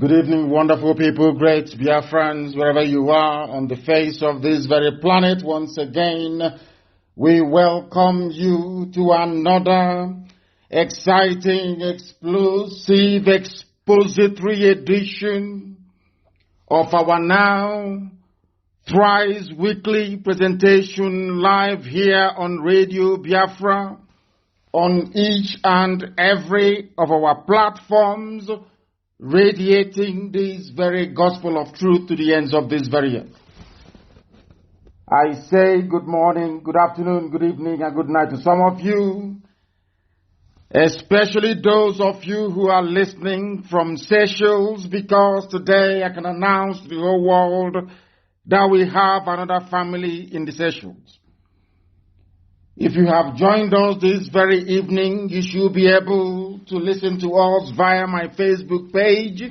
Good evening, wonderful people, great Biafrans, wherever you are on the face of this very planet. Once again, we welcome you to another exciting, explosive, expository edition of our now thrice weekly presentation live here on Radio Biafra on each and every of our platforms, radiating this very gospel of truth to the ends of this very earth. I say good morning, good afternoon, good evening, and good night to some of you, especially those of you who are listening from Seychelles, because today I can announce to the whole world that we have another family in the Seychelles. If you have joined us this very evening, you should be able to listen to us via my Facebook page,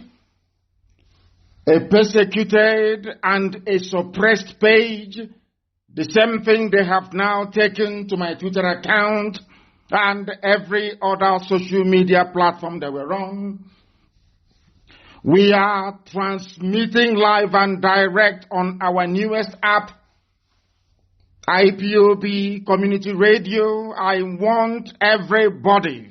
a persecuted and a suppressed page, the same thing they have now taken to my Twitter account and every other social media platform that we're on. We are transmitting live and direct on our newest app, IPOB Community Radio. I want everybody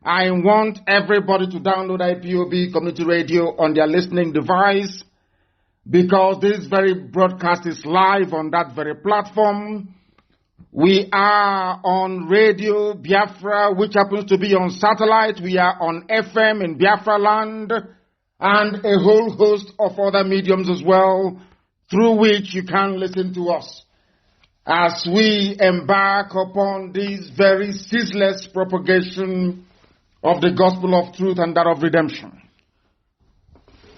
to download IPOB Community Radio on their listening device, because this very broadcast is live on that very platform. We are on Radio Biafra, which happens to be on satellite. We are on FM in Biafra land, and a whole host of other mediums as well, through which you can listen to us as we embark upon this very ceaseless propagation of the gospel of truth and that of redemption.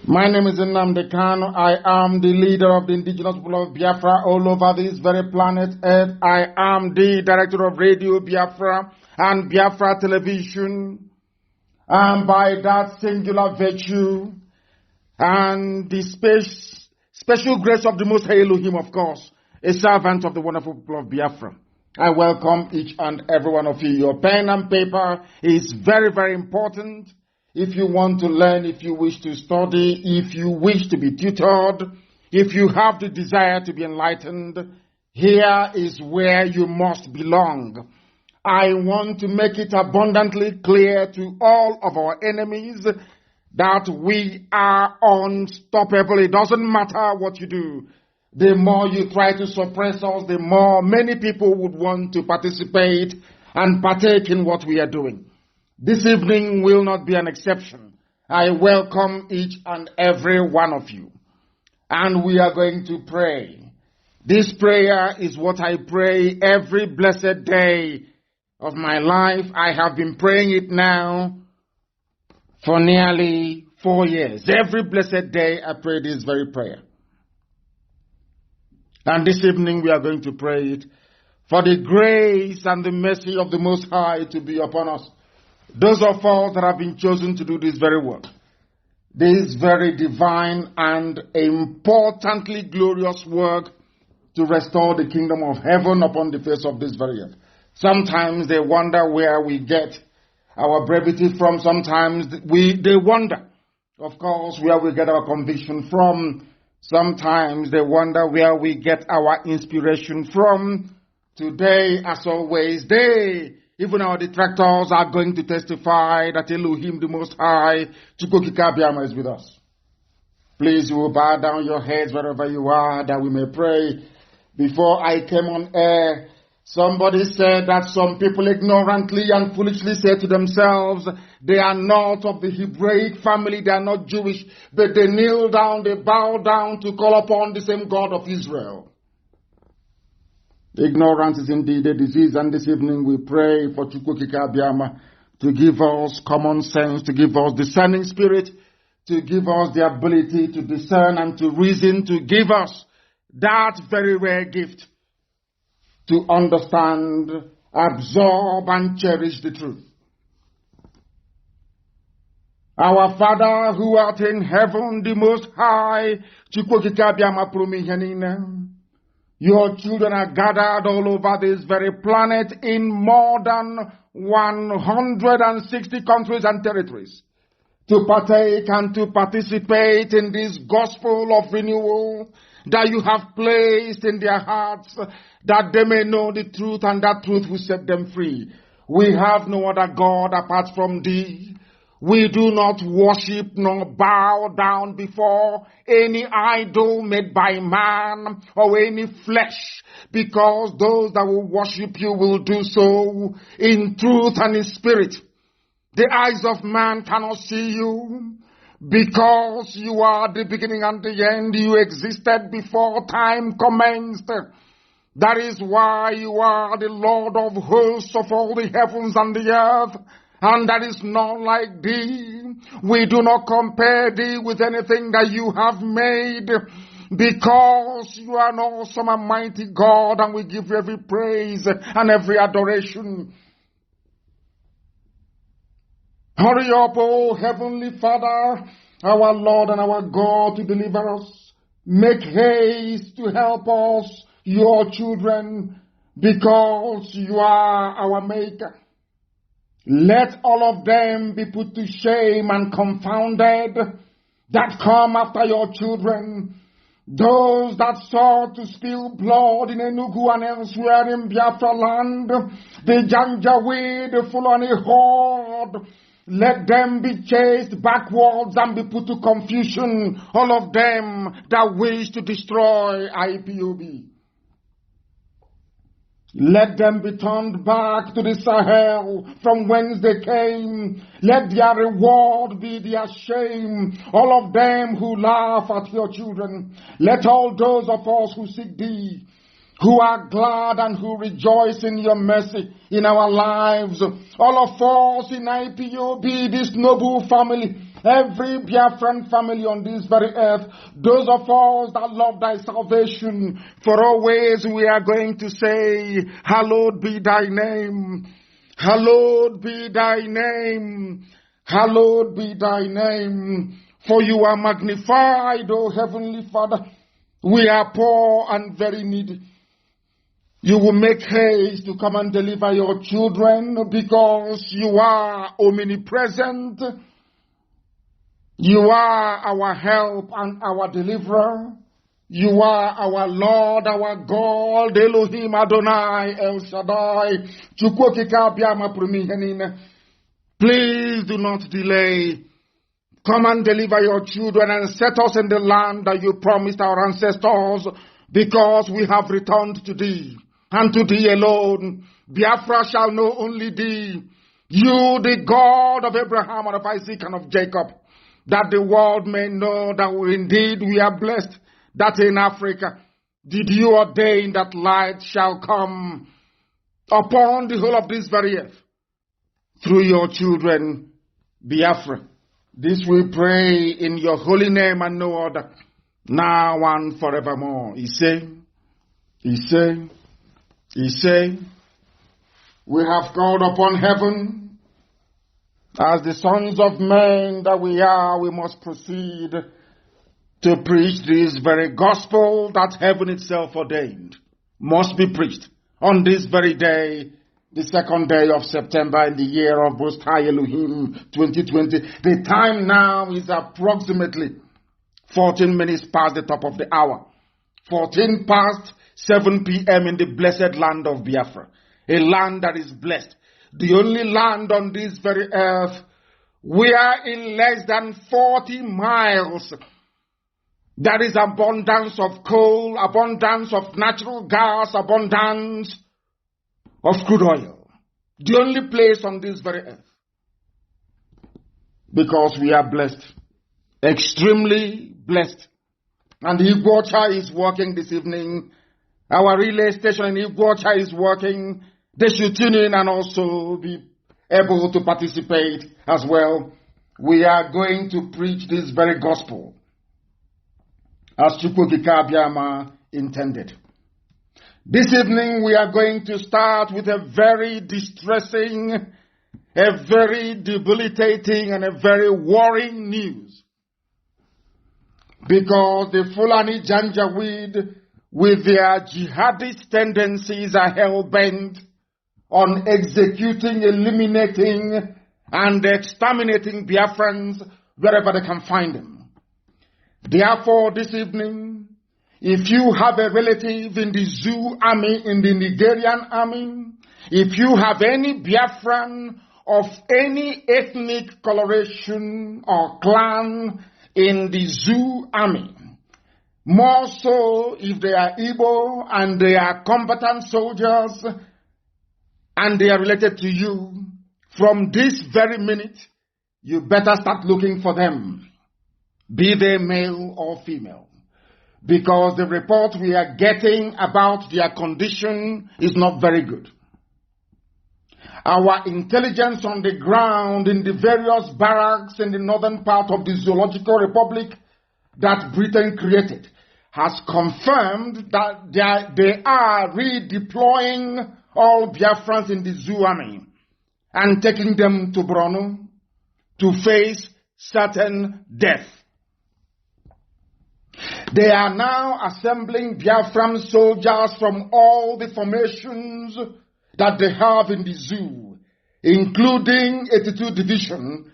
My name is Nnamdi Kanu. I am the leader of the indigenous people of Biafra all over this very planet Earth. I am the director of Radio Biafra and Biafra Television. And by that singular virtue and the special grace of the Most High Elohim, of course, a servant of the wonderful people of Biafra, I welcome each and every one of you. Your pen and paper is very, very important. If you want to learn, if you wish to study, if you wish to be tutored, if you have the desire to be enlightened, here is where you must belong. I want to make it abundantly clear to all of our enemies that we are unstoppable. It doesn't matter what you do. The more you try to suppress us, the more many people would want to participate and partake in what we are doing. This evening will not be an exception. I welcome each and every one of you. And we are going to pray. This prayer is what I pray every blessed day of my life. I have been praying it now for nearly 4 years. Every blessed day I pray this very prayer. And this evening we are going to pray it for the grace and the mercy of the Most High to be upon us. Those of us that have been chosen to do this very work. This very divine and importantly glorious work to restore the kingdom of heaven upon the face of this very earth. Sometimes they wonder where we get our brevity from. Sometimes they wonder, of course, where we get our conviction from. Sometimes they wonder where we get our inspiration from. Today, as always, even our detractors, are going to testify that Elohim, the Most High, Chukwokika is with us. Please, you will bow down your heads wherever you are, that we may pray. Before I came on air, somebody said that some people ignorantly and foolishly say to themselves, they are not of the Hebraic family, they are not Jewish, but they kneel down, they bow down to call upon the same God of Israel. Ignorance is indeed a disease, and this evening we pray for Chukwokika Abiyama to give us common sense, to give us discerning spirit, to give us the ability to discern and to reason, to give us that very rare gift to understand, absorb, and cherish the truth. Our Father who art in heaven, the Most High, your children are gathered all over this very planet in more than 160 countries and territories. to partake and to participate in this gospel of renewal that you have placed in their hearts, that they may know the truth and that truth will set them free. We have no other God apart from thee. We do not worship nor bow down before any idol made by man or any flesh, because those that will worship you will do so in truth and in spirit. The eyes of man cannot see you, because you are the beginning and the end. You existed before time commenced. That is why you are the Lord of hosts of all the heavens and the earth, and there is none like thee. We do not compare thee with anything that you have made, because you are an awesome and mighty God, and we give you every praise and every adoration. Hurry up, O Heavenly Father, our Lord and our God, to deliver us. Make haste to help us, your children, because you are our Maker. Let all of them be put to shame and confounded that come after your children. Those that sought to spill blood in Enugu and elsewhere in Biafra land, the Janjaweed, the Fulani horde, let them be chased backwards and be put to confusion, all of them that wish to destroy IPOB. Let them be turned back to the Sahel from whence they came. Let their reward be their shame, all of them who laugh at your children. Let all those of us who seek thee, who are glad and who rejoice in your mercy in our lives, all of us in IPOB, this noble family, every Biafran family on this very earth, those of us that love thy salvation, for always we are going to say, hallowed be thy name, hallowed be thy name, hallowed be thy name, for you are magnified, O Heavenly Father. We are poor and very needy. You will make haste to come and deliver your children, because you are omnipresent. You are our help and our deliverer. You are our Lord, our God, Elohim Adonai, El Shaddai. Please do not delay. Come and deliver your children and set us in the land that you promised our ancestors, because we have returned to thee. And to thee alone, Biafra shall know only thee, you, the God of Abraham and of Isaac and of Jacob, that the world may know that indeed we are blessed, that in Africa did you ordain that light shall come upon the whole of this very earth through your children, Biafra. This we pray in your holy name and no other, now and forevermore. He say, we have called upon heaven. As the sons of men that we are, we must proceed to preach this very gospel that heaven itself ordained must be preached on this very day, the 2nd day of September in the year of Most High Elohim 2020. The time now is approximately 14 minutes past the top of the hour. 14 past 7 p.m. in the blessed land of Biafra, a land that is blessed, the only land on this very earth where in less than 40 miles there is abundance of coal, abundance of natural gas, abundance of crude oil. The only place on this very earth. Because we are blessed, extremely blessed. And Iguacha is working this evening. Our relay station in Iguacha is working. They should tune in and also be able to participate as well. We are going to preach this very gospel as Chukwukika Abiyama intended. This evening we are going to start with a very distressing, a very debilitating and a very worrying news. Because the Fulani Janjaweed with their jihadist tendencies are hell-bent on executing, eliminating, and exterminating Biafrans wherever they can find them. Therefore, this evening, if you have a relative in the Zoo army, in the Nigerian army, if you have any Biafran of any ethnic coloration or clan in the Zoo army, more so if they are Igbo and they are combatant soldiers and they are related to you, from this very minute, you better start looking for them, be they male or female, because the report we are getting about their condition is not very good. Our intelligence on the ground in the various barracks in the northern part of the Zoological Republic that Britain created has confirmed that they are redeploying all Biafrans in the Zoo army and taking them to Borno to face certain death. They are now assembling Biafran soldiers from all the formations that they have in the zoo, including 82 Division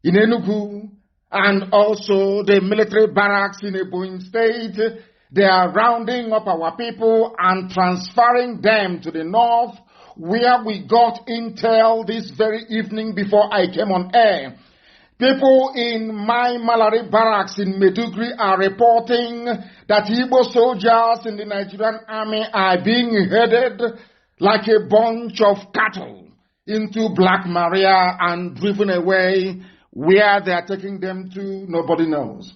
in Enugu and also the military barracks in Ebonyi State. They are rounding up our people and transferring them to the north, where we got intel this very evening before I came on air. People in my Malari barracks in Maiduguri are reporting that Igbo soldiers in the Nigerian army are being headed like a bunch of cattle into Black Maria and driven away. Where they are taking them to, nobody knows.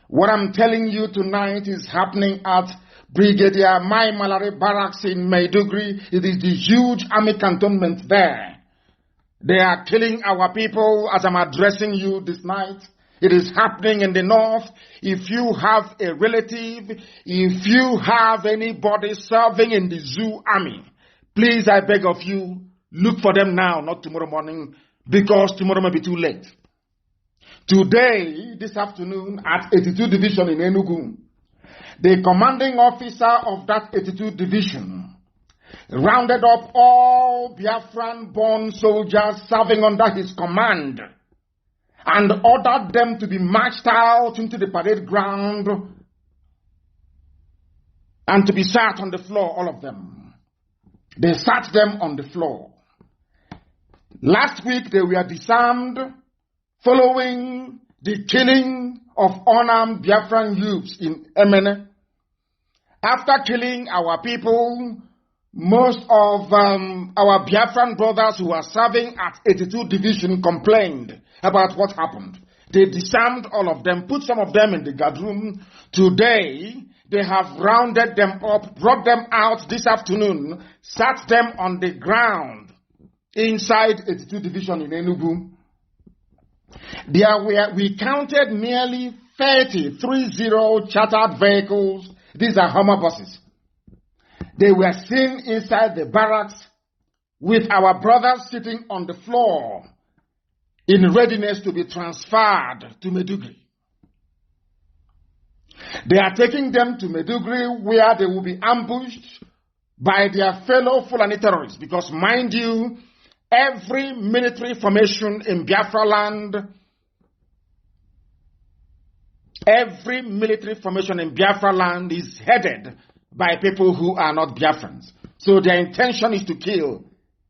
What I'm telling you tonight is happening at Brigadier Mai Malari Barracks in Maiduguri. It is the huge army cantonment there. They are killing our people as I'm addressing you this night. It is happening in the north. If you have a relative, if you have anybody serving in the Zoo army, please, I beg of you, look for them now, not tomorrow morning, because tomorrow may be too late. Today, this afternoon, at 82 Division in Enugu, the commanding officer of that 82 Division rounded up all Biafran-born soldiers serving under his command and ordered them to be marched out into the parade ground and to be sat on the floor, all of them. They sat them on the floor. Last week, they were disarmed following the killing of unarmed Biafran youths in Emene. After killing our people, most of our Biafran brothers who are serving at 82 Division complained about what happened. They disarmed all of them, put some of them in the guard room. Today, they have rounded them up, brought them out this afternoon, sat them on the ground inside 82 Division in Enugu. We counted nearly 30 chartered vehicles. These are Hummer buses. They were seen inside the barracks with our brothers sitting on the floor in readiness to be transferred to Maiduguri. They are taking them to Maiduguri, where they will be ambushed by their fellow Fulani terrorists, because mind you, every military formation in Biafra land, is headed by people who are not Biafrans. So their intention is to kill,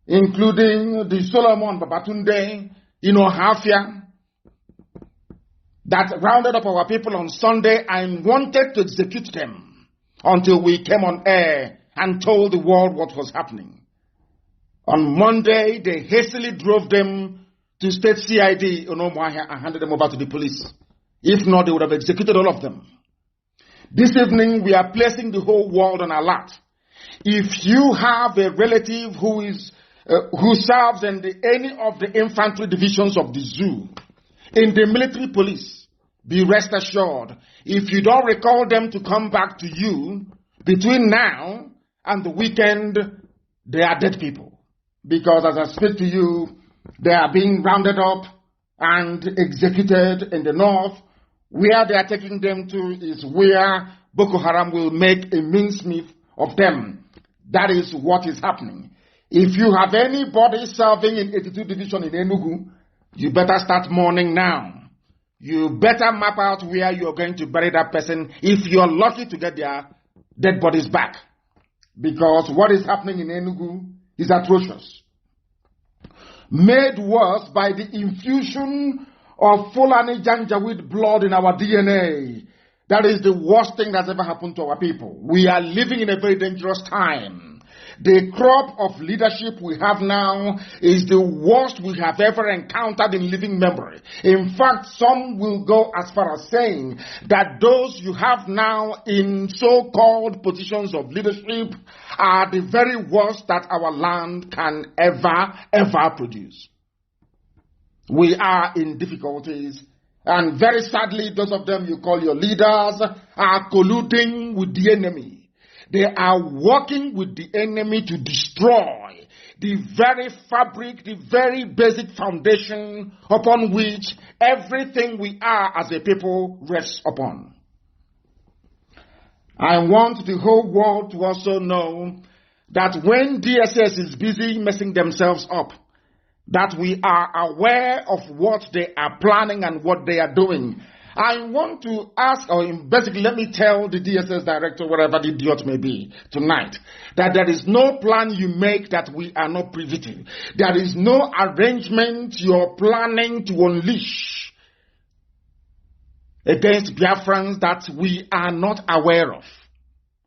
including the Solomon Babatunde, Hafia, that rounded up our people on Sunday and wanted to execute them until we came on air and told the world what was happening. On Monday, they hastily drove them to State CID and handed them over to the police. If not, they would have executed all of them. This evening, we are placing the whole world on alert. If you have a relative who serves in any of the infantry divisions of the zoo, in the military police, be rest assured, if you don't recall them to come back to you between now and the weekend, they are dead people. Because as I speak to you, they are being rounded up and executed in the north. Where they are taking them to is where Boko Haram will make a mincemeat of them. That is what is happening. If you have anybody serving in 82 Division in Enugu, you better start mourning now. You better map out where you're going to bury that person if you're lucky to get their dead bodies back. Because what is happening in Enugu is atrocious. Made worse by the infusion of Fulani Janjaweed blood in our DNA. That is the worst thing that's ever happened to our people. We are living in a very dangerous time. The crop of leadership we have now is the worst we have ever encountered in living memory. In fact, some will go as far as saying that those you have now in so-called positions of leadership are the very worst that our land can ever produce. We are in difficulties, and very sadly, those of them you call your leaders are colluding with the enemy. They are working with the enemy to destroy the very fabric, the very basic foundation upon which everything we are as a people rests upon. I want the whole world to also know that when DSS is busy messing themselves up, that we are aware of what they are planning and what they are doing. I want to ask, or basically let me tell the DSS director, whatever the idiot may be, tonight, that there is no plan you make that we are not privy to. There is no arrangement you're planning to unleash against Biafrans that we are not aware of.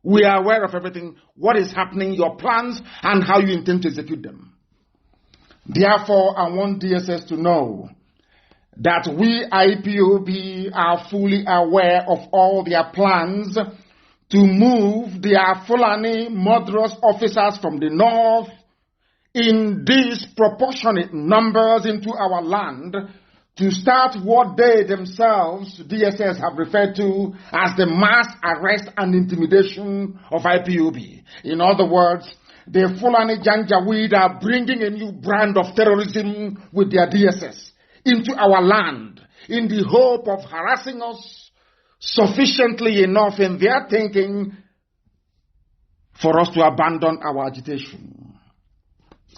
We are aware of everything, what is happening, your plans, and how you intend to execute them. Therefore, I want DSS to know that we IPOB are fully aware of all their plans to move their Fulani murderous officers from the north in disproportionate numbers into our land to start what they themselves, DSS, have referred to as the mass arrest and intimidation of IPOB. In other words, the Fulani Janjaweed are bringing a new brand of terrorism with their DSS into our land in the hope of harassing us sufficiently enough in their thinking for us to abandon our agitation.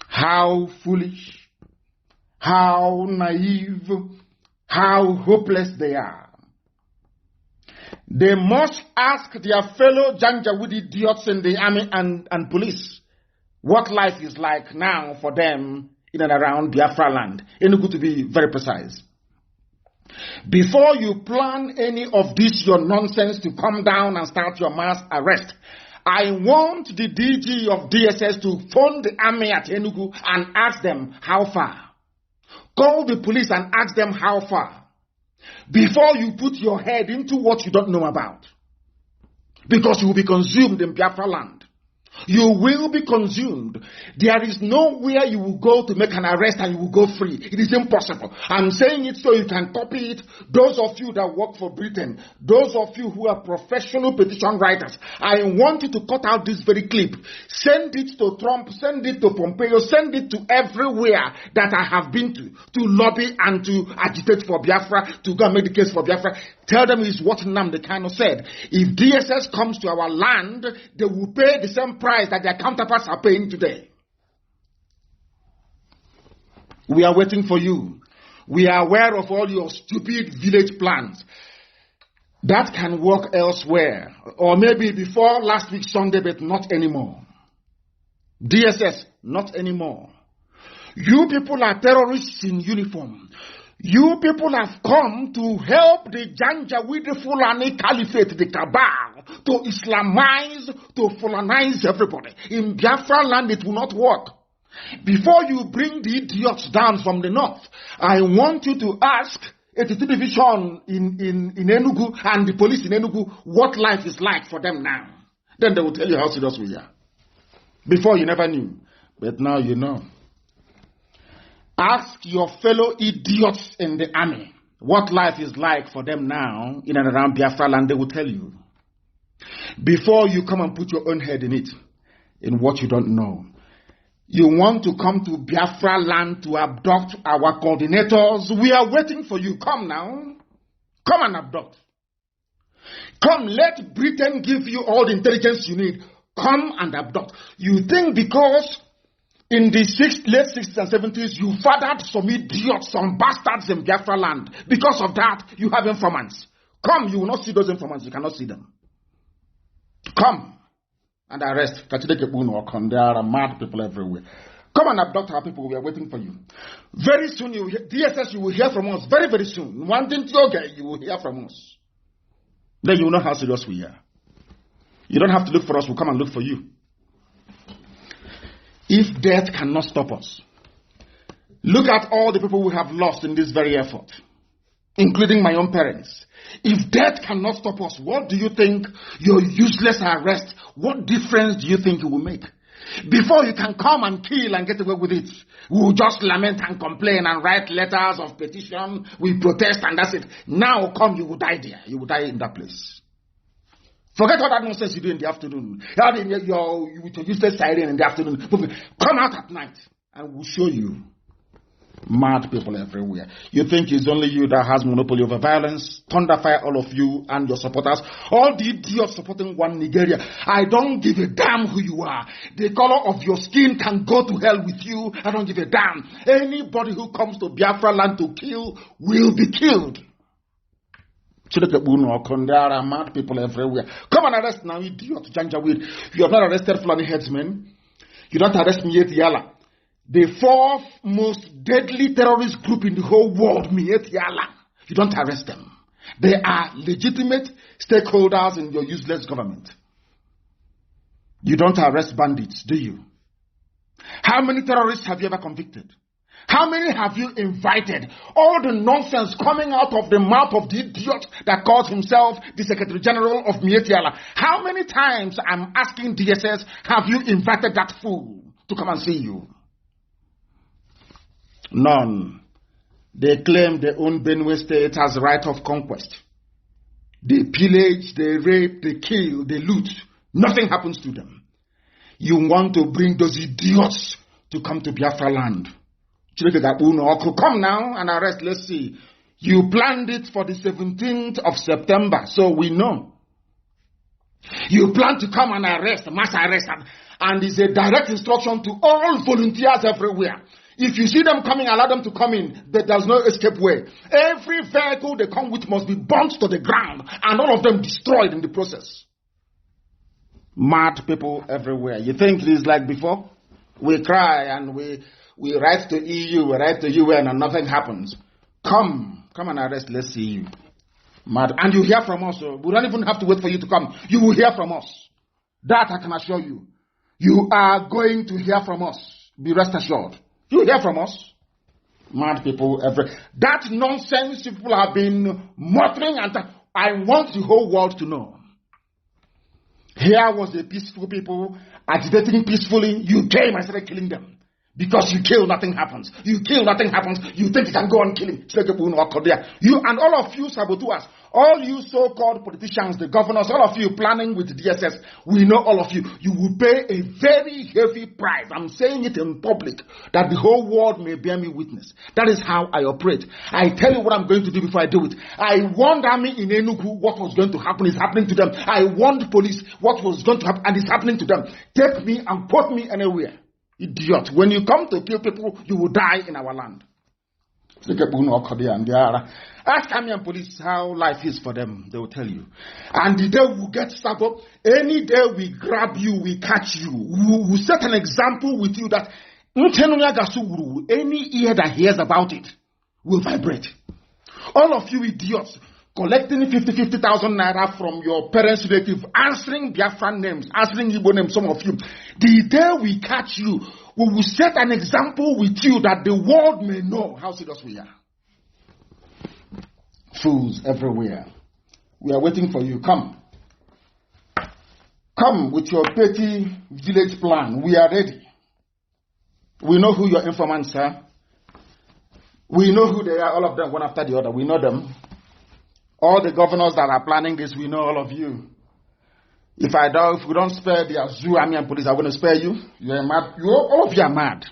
How foolish, how naive, how hopeless they are. They must ask their fellow Janjaweed idiots in the army and police what life is like now for them in and around Biafra land. Enugu, to be very precise. Before you plan any of this your nonsense to come down and start your mass arrest, I want the DG of DSS to phone the army at Enugu and ask them how far. Call the police and ask them how far. Before you put your head into what you don't know about. Because you will be consumed in Biafra land. You will be consumed. There is nowhere you will go to make an arrest and you will go free. It is impossible. I'm saying it so you can copy it. Those of you that work for Britain, those of you who are professional petition writers, I want you to cut out this very clip. Send it to Trump, send it to Pompeo, send it to everywhere that I have been to lobby and to agitate for Biafra, to go and make the case for Biafra. Tell them it's what Nnamdi Kanu said. If DSS comes to our land, they will pay the same price that their counterparts are paying today. We are waiting for you. We are aware of all your stupid village plans. That can work elsewhere. Or maybe before last week Sunday, but not anymore. DSS, not anymore. You people are terrorists in uniform. You people have come to help the Janjaweed Fulani Caliphate, the cabal, to Islamize, to Fulanize everybody. In Biafra land, it will not work. Before you bring the idiots down from the north, I want you to ask 82 Division in Enugu and the police in Enugu what life is like for them now. Then they will tell you how serious we are. Before you never knew, but now you know. Ask your fellow idiots in the army what life is like for them now in and around Biafra land. They will tell you. Before you come and put your own head in it, in what you don't know. You want to come to Biafra land to abduct our coordinators? We are waiting for you. Come now. Come and abduct. Come, let Britain give you all the intelligence you need. Come and abduct. You think because In the late 60s and 70s, you fathered some idiots, some bastards in Biafra land. Because of that, you have informants. Come, you will not see those informants. You cannot see them. Come and arrest. There are mad people everywhere. Come and abduct our people. We are waiting for you. Very soon, DSS, you will hear from us. Very, very soon. One thing to okay, you will hear from us. Then you will know how serious we are. You don't have to look for us. We'll come and look for you. If death cannot stop us, look at all the people we have lost in this very effort, including my own parents. If death cannot stop us, what do you think your useless arrest, what difference do you think it will make? Before you can come and kill and get away with it, we will just lament and complain and write letters of petition, we protest and that's it. Now come, you will die there. You will die in that place. Forget all that nonsense you do in the afternoon. With your useless siren in the afternoon. Come out at night and we'll show you mad people everywhere. You think it's only you that has monopoly over violence? Thunderfire all of you and your supporters. All the idiots supporting one Nigeria. I don't give a damn who you are. The color of your skin can go to hell with you. I don't give a damn. Anybody who comes to Biafra land to kill will be killed. There are mad people everywhere. Come and arrest now, idiot, Janjaweed. You have not arrested Fulani headsmen. You don't arrest Miet Yala. The fourth most deadly terrorist group in the whole world, Miet Yala. You don't arrest them. They are legitimate stakeholders in your useless government. You don't arrest bandits, do you? How many terrorists have you ever convicted? How many have you invited? All the nonsense coming out of the mouth of the idiot that calls himself the Secretary General of Mietiala. How many times, I'm asking DSS, have you invited that fool to come and see you? None. They claim they own Benue State as right of conquest. They pillage, they rape, they kill, they loot. Nothing happens to them. You want to bring those idiots to come to Biafra land. Come now and arrest. Let's see. You planned it for the 17th of September, so we know. You plan to come and arrest, mass arrest, and it's a direct instruction to all volunteers everywhere. If you see them coming, allow them to come in. There's no escape way. Every vehicle they come with must be burnt to the ground, and all of them destroyed in the process. Mad people everywhere. You think it is like before? We cry and we write to EU, we write to UN, and nothing happens. Come and arrest, let's see you. Mad. And you hear from us. So we don't even have to wait for you to come. You will hear from us. That I can assure you. You are going to hear from us. Be rest assured. You will hear from us. Mad people everywhere. That nonsense people have been muttering, and I want the whole world to know. Here was the peaceful people agitating peacefully. You came and started killing them. Because you kill, nothing happens. You kill, nothing happens. You think you can go on killing. You and all of you saboteurs, all you so-called politicians, the governors, all of you planning with DSS, we know all of you. You will pay a very heavy price. I'm saying it in public, that the whole world may bear me witness. That is how I operate. I tell you what I'm going to do before I do it. I warned army in Enugu what was going to happen is happening to them. I warned police what was going to happen and it's happening to them. Take me and put me anywhere. Idiot. When you come to kill people, you will die in our land. Ask army and police how life is for them. They will tell you. And the day we get stuck up, any day we grab you, we catch you. We will set an example with you that any ear that hears about it will vibrate. All of you idiots, collecting 50,000 naira from your parents' relative, answering Biafran names, answering Igbo names, some of you. The day we catch you, we will set an example with you that the world may know how serious we are. Fools everywhere. We are waiting for you. Come. Come with your petty village plan. We are ready. We know who your informants are. We know who they are, all of them, one after the other. We know them. All the governors that are planning this, we know all of you. If we don't spare the Azul army and police, I'm going to spare you. You are mad. All of you are mad.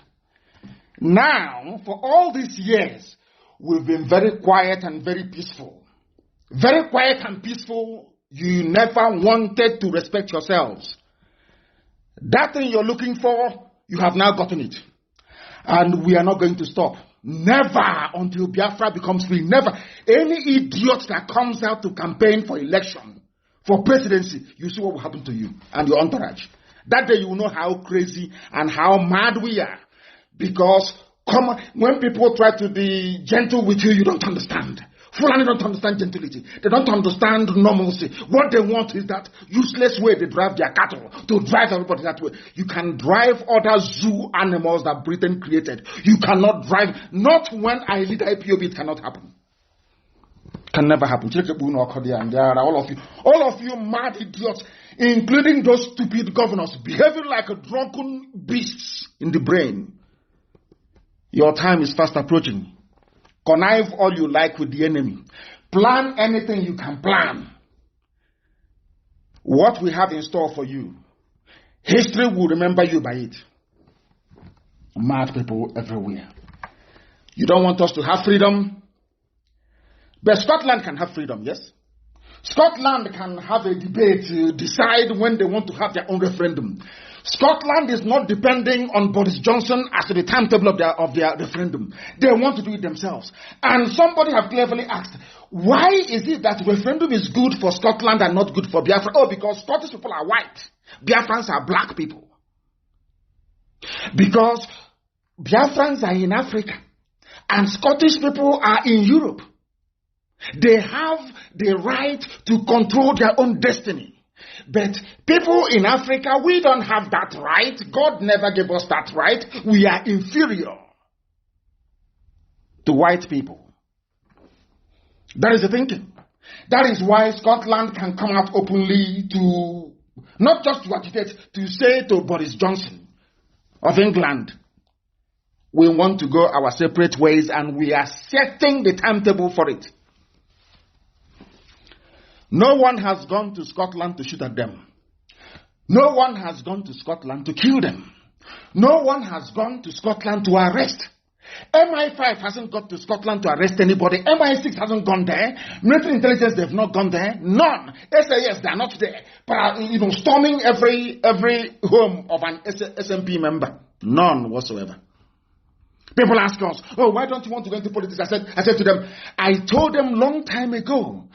Now, for all these years, we've been very quiet and very peaceful. Very quiet and peaceful. You never wanted to respect yourselves. That thing you're looking for, you have now gotten it. And we are not going to stop. Never until Biafra becomes free. Never. Any idiot that comes out to campaign for election, for presidency, you see what will happen to you and your entourage. That day you will know how crazy and how mad we are. Because when people try to be gentle with you, you don't understand. Fulani don't understand gentility. They don't understand normalcy. What they want is that useless way they drive their cattle, to drive everybody that way. You can drive other zoo animals that Britain created. You cannot drive, not when I lead IPOB, it cannot happen. Can never happen. And there are all of you mad idiots, including those stupid governors, behaving like a drunken beasts in the brain. Your time is fast approaching. Connive all you like with the enemy. Plan anything you can plan. What we have in store for you, history will remember you by it. Mad people everywhere. You don't want us to have freedom? But Scotland can have freedom, yes? Scotland can have a debate to decide when they want to have their own referendum. Scotland is not depending on Boris Johnson as to the timetable of their referendum. They want to do it themselves. And somebody have cleverly asked, why is it that referendum is good for Scotland and not good for Biafra? Oh, because Scottish people are white. Biafrans are black people. Because Biafrans are in Africa and Scottish people are in Europe. They have the right to control their own destiny. But people in Africa, we don't have that right. God never gave us that right. We are inferior to white people. That is the thinking. That is why Scotland can come out openly to, not just to agitate, to say to Boris Johnson of England, we want to go our separate ways and we are setting the timetable for it. No one has gone to Scotland to shoot at them. No one has gone to Scotland to kill them. No one has gone to Scotland to arrest. MI5 hasn't gone to Scotland to arrest anybody. MI6 hasn't gone there. Military intelligence, they've not gone there. None. SAS, they're not there. But, storming every home of an SNP member. None whatsoever. People ask us, oh, why don't you want to go into politics? I said to them, I told them long time ago,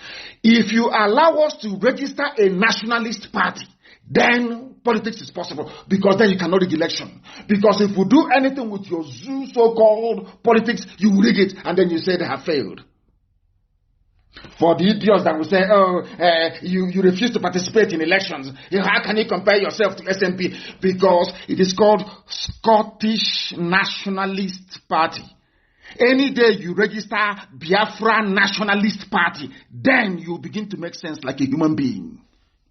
if you allow us to register a nationalist party, then politics is possible, because then you cannot rig election. Because if we do anything with your zoo so-called politics, you will rig it, and then you say they have failed. For the idiots that will say, you refuse to participate in elections. How can you compare yourself to SNP? Because it is called Scottish Nationalist Party. Any day you register Biafra Nationalist Party, then you begin to make sense like a human being.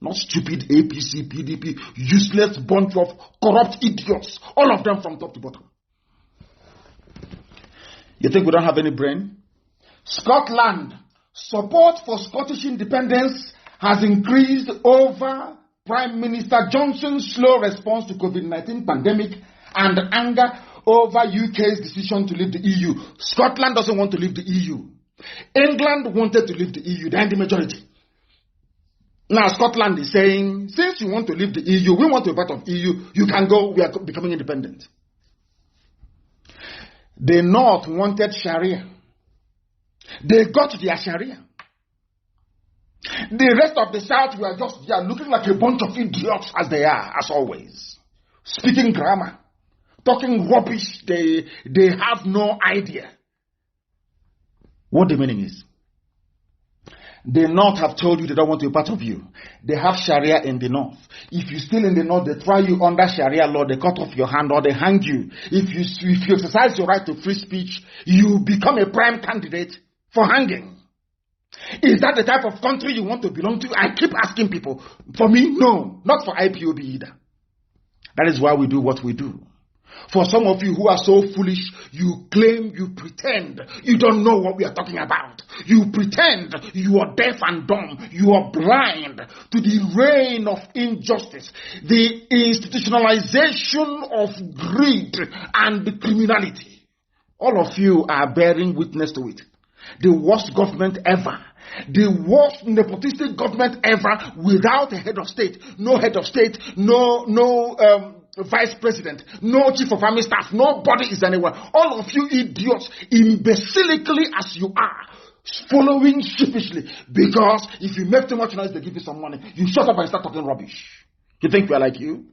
Not stupid APC, PDP, useless bunch of corrupt idiots. All of them from top to bottom. You think we don't have any brain? Scotland. Support for Scottish independence has increased over Prime Minister Johnson's slow response to COVID-19 pandemic and anger over UK's decision to leave the EU. Scotland doesn't want to leave the EU. England wanted to leave the EU. They're in the majority. Now Scotland is saying, since you want to leave the EU, we want to be part of EU, you can go, we are becoming independent. The North wanted Sharia. They got their Sharia. The rest of the South were just looking like a bunch of idiots as they are, as always. Speaking grammar, talking rubbish, they have no idea what the meaning is. The North have told you they don't want to be part of you. They have Sharia in the North. If you're still in the North, they try you under Sharia law, they cut off your hand or they hang you. If you exercise your right to free speech, you become a prime candidate for hanging. Is that the type of country you want to belong to? I keep asking people. For me, no. Not for IPOB either. That is why we do what we do. For some of you who are so foolish, you claim, you pretend you don't know what we are talking about. You pretend you are deaf and dumb. You are blind to the reign of injustice, the institutionalization of greed and criminality. All of you are bearing witness to it. The worst government ever. The worst nepotistic government ever without a head of state. No head of state, no vice president, no chief of army staff, nobody is anywhere. All of you idiots, imbecilically as you are, following sheepishly, because if you make too much noise, they give you some money. You shut up and start talking rubbish. You think we are like you?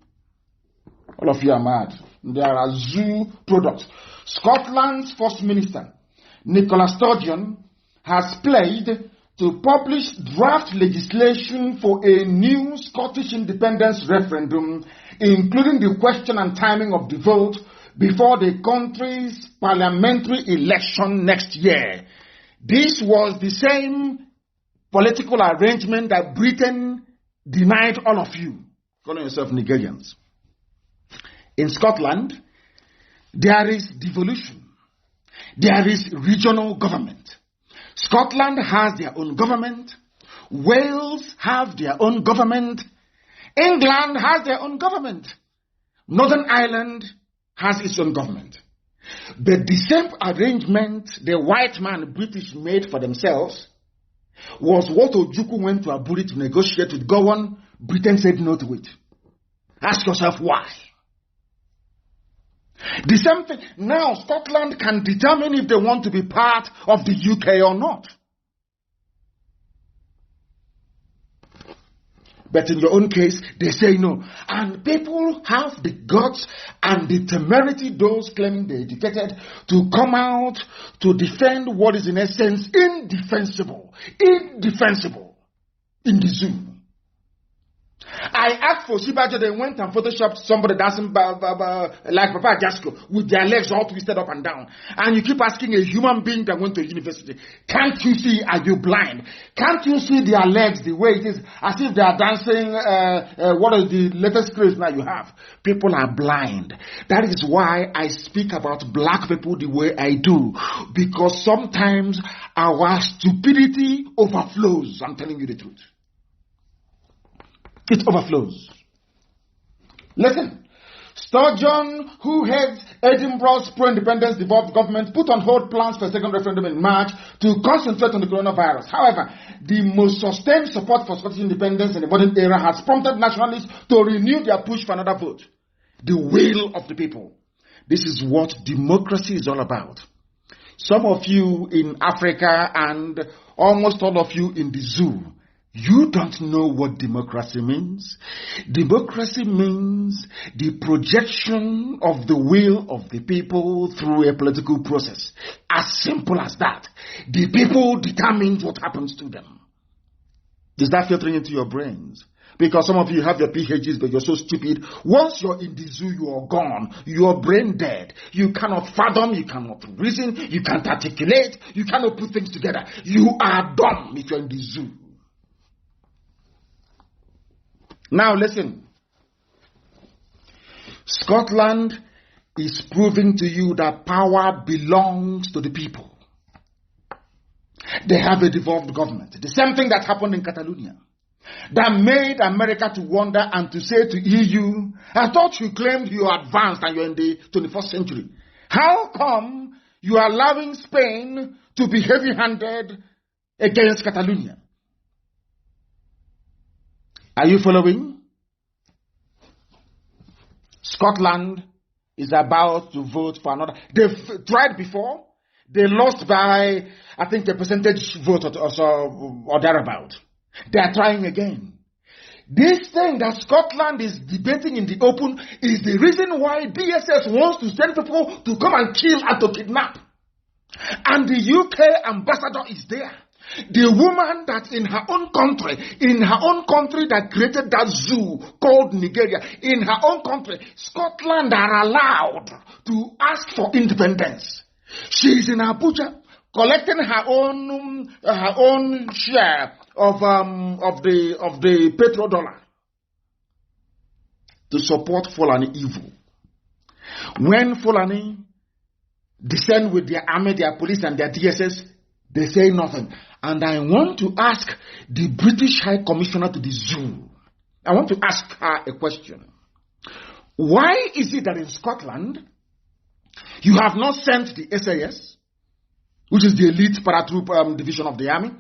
All of you are mad. There are zoo products. Scotland's First Minister, Nicola Sturgeon, has pledged to publish draft legislation for a new Scottish independence referendum, including the question and timing of the vote before the country's parliamentary election next year. This was the same political arrangement that Britain denied all of you, calling yourself Nigerians. In Scotland, there is devolution. There is regional government. Scotland has their own government. Wales have their own government. England has their own government. Northern Ireland has its own government. But the same arrangement the white man British made for themselves was what Ojukwu went to Aburi to negotiate with Gowon. Britain said no to it. Ask yourself why. The same thing. Now Scotland can determine if they want to be part of the UK or not. But in your own case, they say no. And people have the guts and the temerity, those claiming they're educated, to come out to defend what is in essence indefensible. Indefensible in the zoo. I asked for Sibajo, they went and photoshopped somebody dancing like Papa Jasko with their legs all twisted up and down. And you keep asking a human being that went to university, can't you see, are you blind? Can't you see their legs the way it is, as if they are dancing, what is the latest craze now you have? People are blind. That is why I speak about black people the way I do. Because sometimes our stupidity overflows. I'm telling you the truth. It overflows. Listen, Sturgeon, who heads Edinburgh's pro-independence devolved government, put on hold plans for a second referendum in March to concentrate on the coronavirus. However, the most sustained support for Scottish independence in the modern era has prompted nationalists to renew their push for another vote. The will of the people. This is what democracy is all about. Some of you in Africa and almost all of you in the zoo, you don't know what democracy means. Democracy means the projection of the will of the people through a political process. As simple as that. The people determine what happens to them. Is that filtering into your brains? Because some of you have your PhDs, but you're so stupid. Once you're in the zoo, you are gone. You're brain dead. You cannot fathom, you cannot reason, you can't articulate, you cannot put things together. You are dumb if you're in the zoo. Now listen, Scotland is proving to you that power belongs to the people. They have a devolved government. The same thing that happened in Catalonia. That made America to wonder and to say to EU, I thought you claimed you are advanced and you're in the 21st century. How come you are allowing Spain to be heavy-handed against Catalonia? Are you following? Scotland is about to vote for another. They've tried before. They lost by, I think, a percentage vote or thereabout. They are trying again. This thing that Scotland is debating in the open is the reason why DSS wants to send people to come and kill and to kidnap. And the UK ambassador is there. The woman that in her own country that created that zoo called Nigeria, in her own country, Scotland are allowed to ask for independence. She is in Abuja collecting her own share of the petrodollar to support Fulani evil. When Fulani descend with their army, their police, and their DSS, they say nothing. And I want to ask the British High Commissioner to the zoo, I want to ask her a question. Why is it that in Scotland, you have not sent the SAS, which is the elite paratroop division of the army?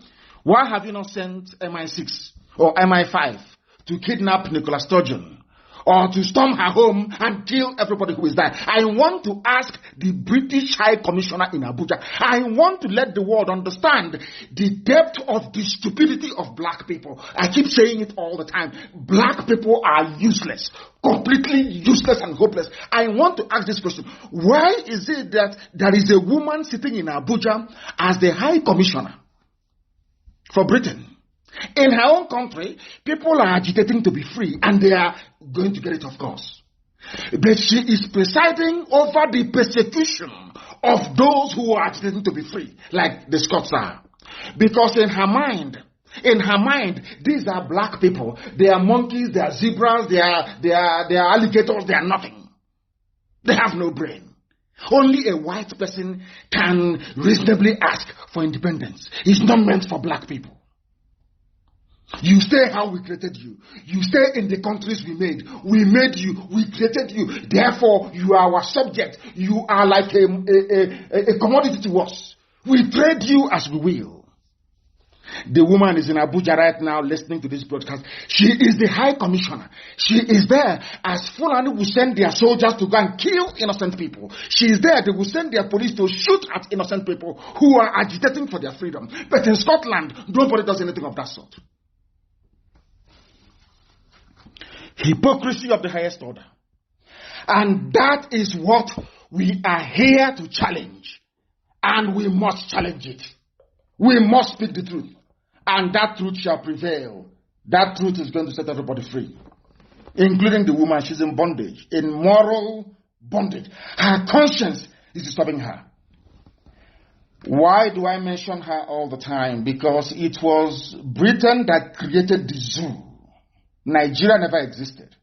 Why have you not sent MI6 or MI5 to kidnap Nicola Sturgeon? or to storm her home and kill everybody who is there. I want to ask the British High Commissioner in Abuja. I want to let the world understand the depth of the stupidity of black people. I keep saying it all the time. Black people are useless, completely useless and hopeless. I want to ask this question. Why is it that there is a woman sitting in Abuja as the High Commissioner for Britain? In her own country, people are agitating to be free, and they are going to get it, of course. But she is presiding over the persecution of those who are agitating to be free, like the Scots are. Because in her mind, these are black people. They are monkeys, they are zebras, they are alligators, they are nothing. They have no brain. Only a white person can reasonably ask for independence. It's not meant for black people. You stay how we created you. You stay in the countries we made. We made you. We created you. Therefore, you are our subject. You are like a commodity to us. We trade you as we will. The woman is in Abuja right now listening to this broadcast. She is the High Commissioner. She is there as Fulani will send their soldiers to go and kill innocent people. She is there. They will send their police to shoot at innocent people who are agitating for their freedom. But in Scotland, nobody does anything of that sort. Hypocrisy of the highest order. And that is what we are here to challenge. And we must challenge it. We must speak the truth. And that truth shall prevail. That truth is going to set everybody free. Including the woman. She's in bondage. In moral bondage. Her conscience is disturbing her. Why do I mention her all the time? Because it was Britain that created the zoo. Nigeria never existed.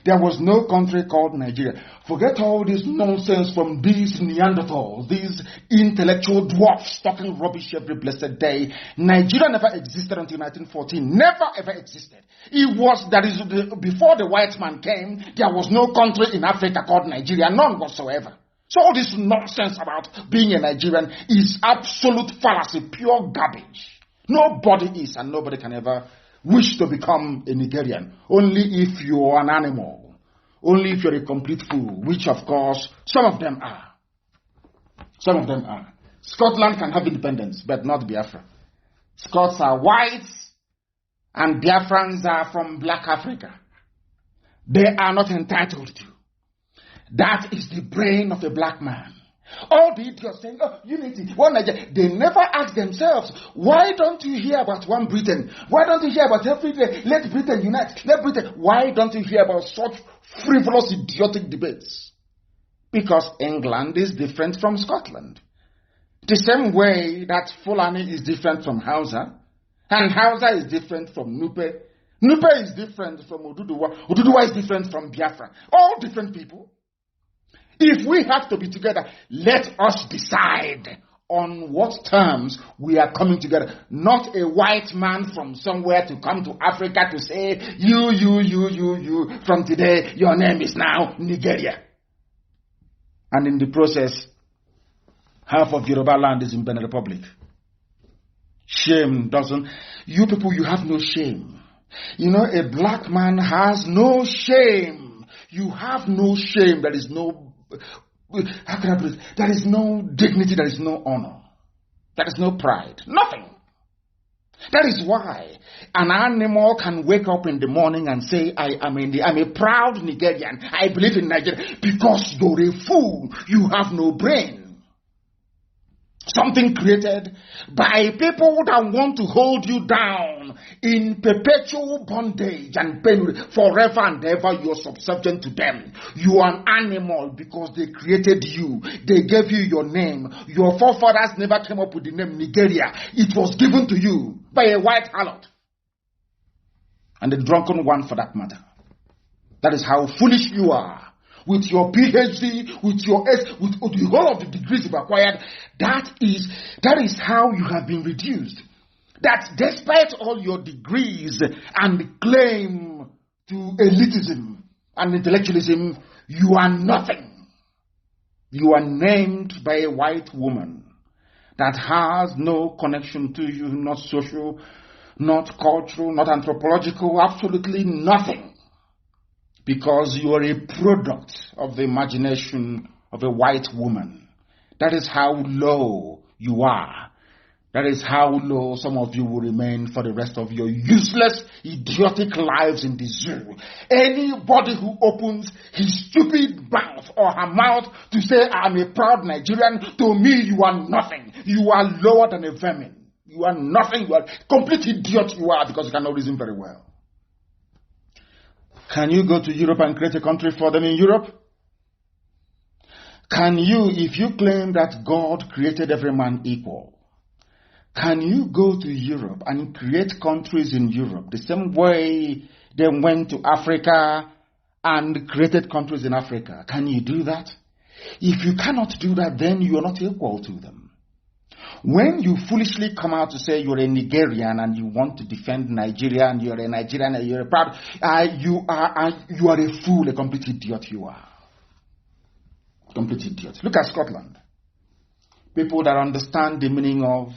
There was no country called Nigeria. Forget all this nonsense from these Neanderthals, these intellectual dwarfs talking rubbish every blessed day. Nigeria never existed until 1914. Never ever existed. Before the white man came, there was no country in Africa called Nigeria. None whatsoever. So all this nonsense about being a Nigerian is absolute fallacy, pure garbage. Nobody is and nobody can ever wish to become a Nigerian. Only if you're an animal. Only if you're a complete fool, which of course some of them are. Some of them are. Scotland can have independence, but not Biafra. Scots are whites and Biafrans are from black Africa. They are not entitled to. That is the brain of a black man. All the idiots saying, oh, unity, one Nigeria. They never ask themselves, why don't you hear about one Britain? Why don't you hear about every day? Let Britain unite. Let Britain. Why don't you hear about such frivolous, idiotic debates? Because England is different from Scotland. The same way that Fulani is different from Hausa, and Hausa is different from Nupe. Nupe is different from Oduduwa. Oduduwa is different from Biafra. All different people. If we have to be together, let us decide on what terms we are coming together. Not a white man from somewhere to come to Africa to say, you, from today, your name is now Nigeria. And in the process, half of Yoruba land is in Benin Republic. Shame doesn't. You people, you have no shame. You know, a black man has no shame. You have no shame. There is no, how can I put it? There is no dignity, there is no honor. There is no pride. Nothing. That is why an animal can wake up in the morning and say, I'm a proud Nigerian. I believe in Nigeria. Because you're a fool. You have no brain. Something created by people that want to hold you down in perpetual bondage and pain forever and ever. You're subservient to them. You are an animal because they created you. They gave you your name. Your forefathers never came up with the name Nigeria. It was given to you by a white harlot. And a drunken one for that matter. That is how foolish you are. With your PhD, with your S, with the whole of the degrees you've acquired, that is how you have been reduced. That despite all your degrees and claim to elitism and intellectualism, you are nothing. You are named by a white woman that has no connection to you, not social, not cultural, not anthropological, absolutely nothing. because you are a product of the imagination of a white woman. That is how low you are. That is how low some of you will remain for the rest of your useless, idiotic lives in the zoo. Anybody who opens his stupid mouth or her mouth to say, I'm a proud Nigerian, to me you are nothing. You are lower than a vermin. You are nothing. You are a complete idiot you are, because you cannot reason very well. Can you go to Europe and create a country for them in Europe? Can you, if you claim that God created every man equal, can you go to Europe and create countries in Europe the same way they went to Africa and created countries in Africa? Can you do that? If you cannot do that, then you are not equal to them. When you foolishly come out to say you're a Nigerian and you want to defend Nigeria and you're a Nigerian and you're a proud, you are a fool, a complete idiot you are. Complete idiot. Look at Scotland. People that understand the meaning of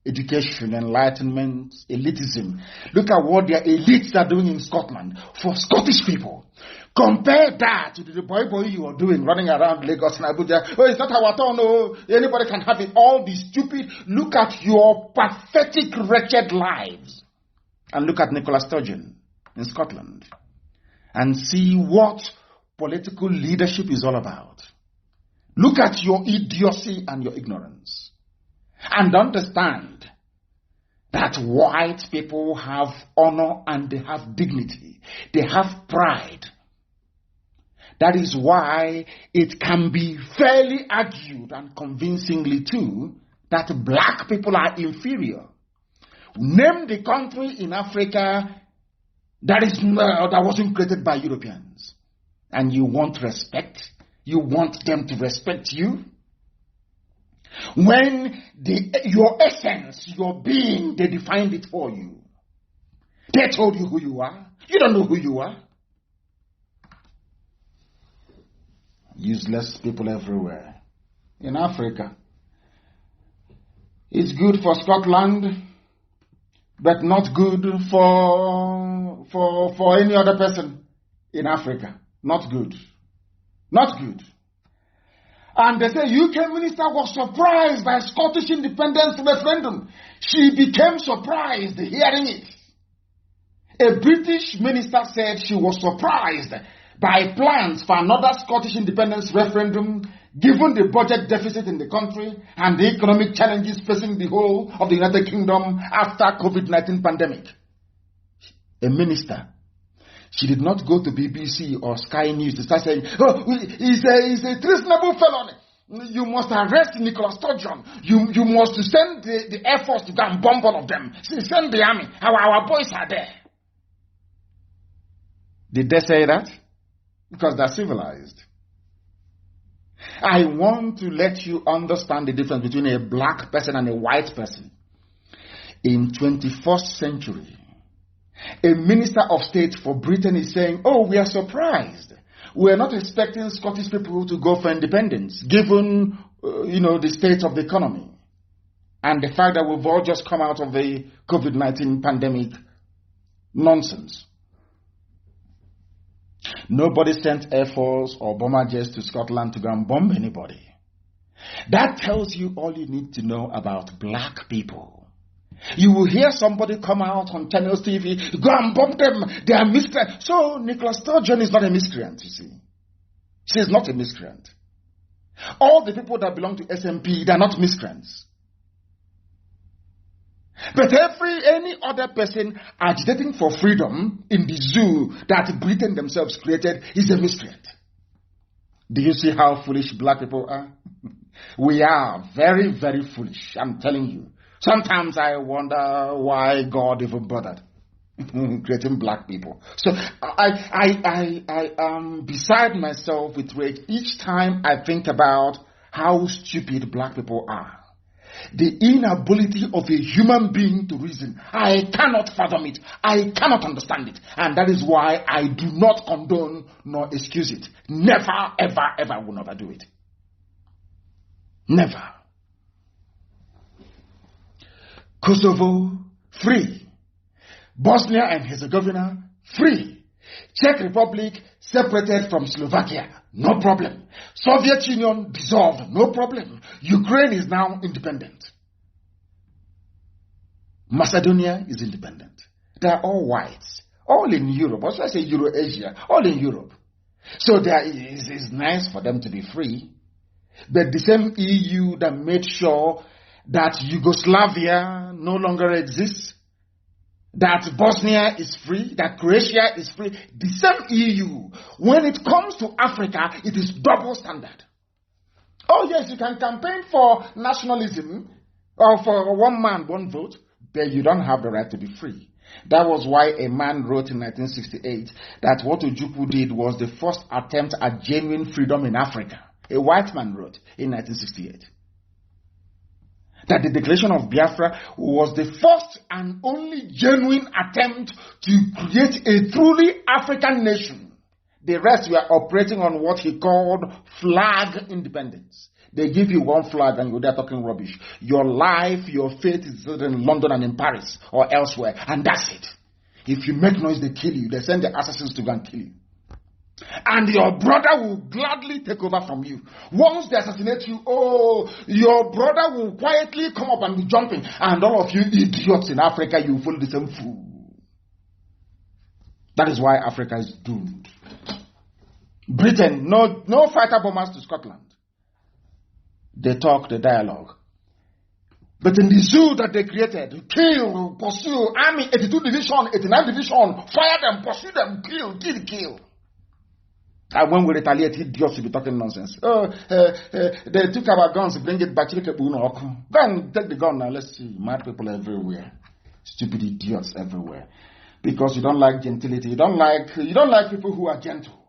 education, enlightenment, elitism. Look at what their elites are doing in Scotland for Scottish people. Compare that to the boy you are doing, running around Lagos and Abuja. Oh, it's not our turn. No, anybody can have it. All these stupid. Look at your pathetic, wretched lives. And look at Nicola Sturgeon in Scotland. And see what political leadership is all about. Look at your idiocy and your ignorance. And understand that white people have honor and they have dignity. They have pride. That is why it can be fairly argued and convincingly too that black people are inferior. Name the country in Africa that wasn't created by Europeans. And you want respect. You want them to respect you. When your essence, your being, they defined it for you. They told you who you are. You don't know who you are. Useless people everywhere. In Africa. It's good for Scotland, but not good for any other person in Africa. Not good. Not good. And they say UK minister was surprised by Scottish independence referendum. She became surprised hearing it. A British minister said she was surprised by plans for another Scottish independence referendum given the budget deficit in the country and the economic challenges facing the whole of the United Kingdom after COVID-19 pandemic. A minister. She did not go to BBC or Sky News to start saying, oh, he's a treasonable felon. You must arrest Nicola Sturgeon. You must send the Air Force to go and bomb all of them. Send the army. Our boys are there. Did they say that? Because they're civilized. I want to let you understand the difference between a black person and a white person. In 21st century, a minister of state for Britain is saying, oh, we are surprised. We are not expecting Scottish people to go for independence, given, the state of the economy. And the fact that we've all just come out of the COVID-19 pandemic nonsense. Nobody sent Air Force or bomber jets to Scotland to go and bomb anybody. That tells you all you need to know about black people. You will hear somebody come out on Channels TV, go and bomb them, they are miscreants. So Nicola Sturgeon is not a miscreant, you see. She is not a miscreant. All the people that belong to SNP, they are not miscreants. But any other person agitating for freedom in the zoo that Britain themselves created is a miscreant. Do you see how foolish black people are? We are very, very foolish, I'm telling you. Sometimes I wonder why God even bothered creating black people. So I am beside myself with rage each time I think about how stupid black people are. The inability of a human being to reason. I cannot fathom it. I cannot understand it. And that is why I do not condone nor excuse it. Never, ever, ever will never do it. Never. Kosovo, free. Bosnia and Herzegovina, free. Czech Republic separated from Slovakia, no problem. Soviet Union dissolved, no problem. Ukraine is now independent. Macedonia is independent. They are all whites, all in Europe. Also, I say Euro-Asia, all in Europe. So it's nice for them to be free. But the same EU that made sure that Yugoslavia no longer exists, that Bosnia is free, that Croatia is free, the same EU, when it comes to Africa, it is double standard. Oh yes, you can campaign for nationalism or for one man, one vote, but you don't have the right to be free. That was why a man wrote in 1968 that what Ojukwu did was the first attempt at genuine freedom in Africa. A white man wrote in 1968. That the declaration of Biafra was the first and only genuine attempt to create a truly African nation. The rest were operating on what he called flag independence. They give you one flag and you're there talking rubbish. Your life, your fate is in London and in Paris or elsewhere, and that's it. If you make noise, they kill you. They send the assassins to go and kill you. And your brother will gladly take over from you. Once they assassinate you, your brother will quietly come up and be jumping. And all of you idiots in Africa, you follow the same fool. That is why Africa is doomed. Britain, no fighter bombers to Scotland. They talk, they dialogue. But in the zoo that they created, kill, pursue, army, 82 division, 89 division, fire them, pursue them, kill. And when we retaliate, idiots will be talking nonsense. They took our guns, bring it back. Go and take the gun now. Let's see. Mad people everywhere. Stupid idiots everywhere. Because you don't like gentility. You don't like people who are gentle.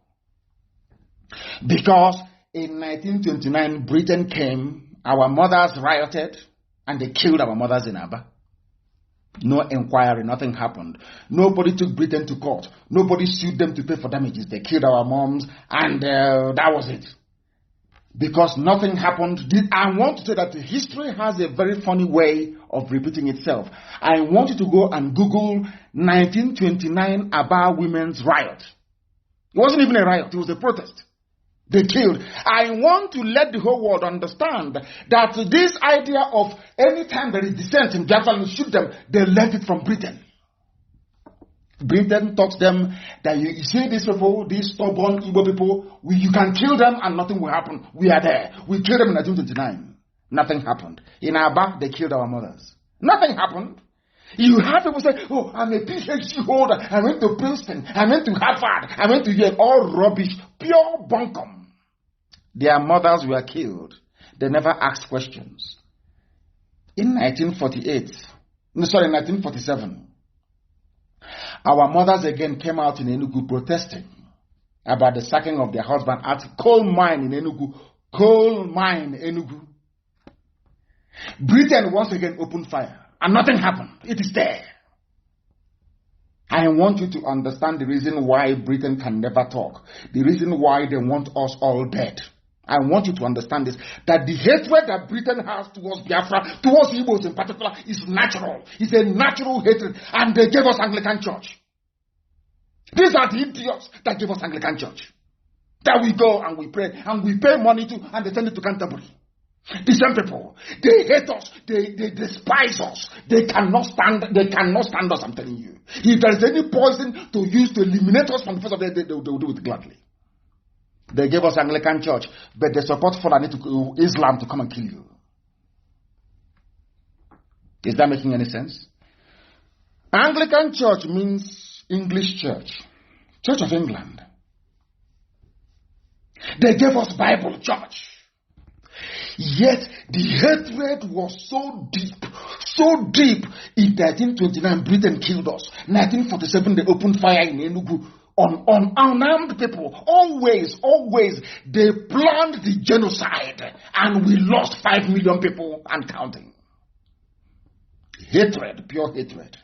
Because in 1929, Britain came, our mothers rioted, and they killed our mothers in Aba. No inquiry, nothing happened. Nobody took Britain to court. Nobody sued them to pay for damages. They killed our moms, and that was it. Because nothing happened. I want to say that history has a very funny way of repeating itself. I want you to go and Google 1929 Aba women's riot. It wasn't even a riot, it was a protest. They killed. I want to let the whole world understand that this idea of any time there is dissent in Biafra, you shoot them, they learned it from Britain. Britain taught them that you see these people, these stubborn Igbo people, you can kill them and nothing will happen. We are there. We killed them in 1929. Nothing happened. In Aba, they killed our mothers. Nothing happened. You have people say, oh, I'm a PhD holder. I went to Princeton. I went to Harvard. I went to Yale. All rubbish. Pure bunkum. Their mothers were killed. They never asked questions. In 1947, our mothers again came out in Enugu protesting about the sacking of their husband at coal mine in Enugu. Coal mine, Enugu. Britain once again opened fire. And nothing happened. It is there. I want you to understand the reason why Britain can never talk. The reason why they want us all dead. I want you to understand this. That the hatred that Britain has towards Biafra, towards Igbos in particular, is natural. It's a natural hatred. And they gave us Anglican Church. These are the idiots that gave us Anglican Church. That we go and we pray and we pay money to and they send it to Canterbury. The same people, they hate us, they despise us, they cannot stand us, I'm telling you. If there is any poison to use to eliminate us from the face of the earth, they will do it gladly. They gave us Anglican Church, but they support Fulani to Islam to come and kill you. Is that making any sense? Anglican Church means English Church, Church of England. They gave us Bible Church. Yet the hatred was so deep. In 1929, Britain killed us. 1947, they opened fire in Enugu on unarmed people. Always, they planned the genocide, and we lost 5 million people and counting. Hatred, pure hatred.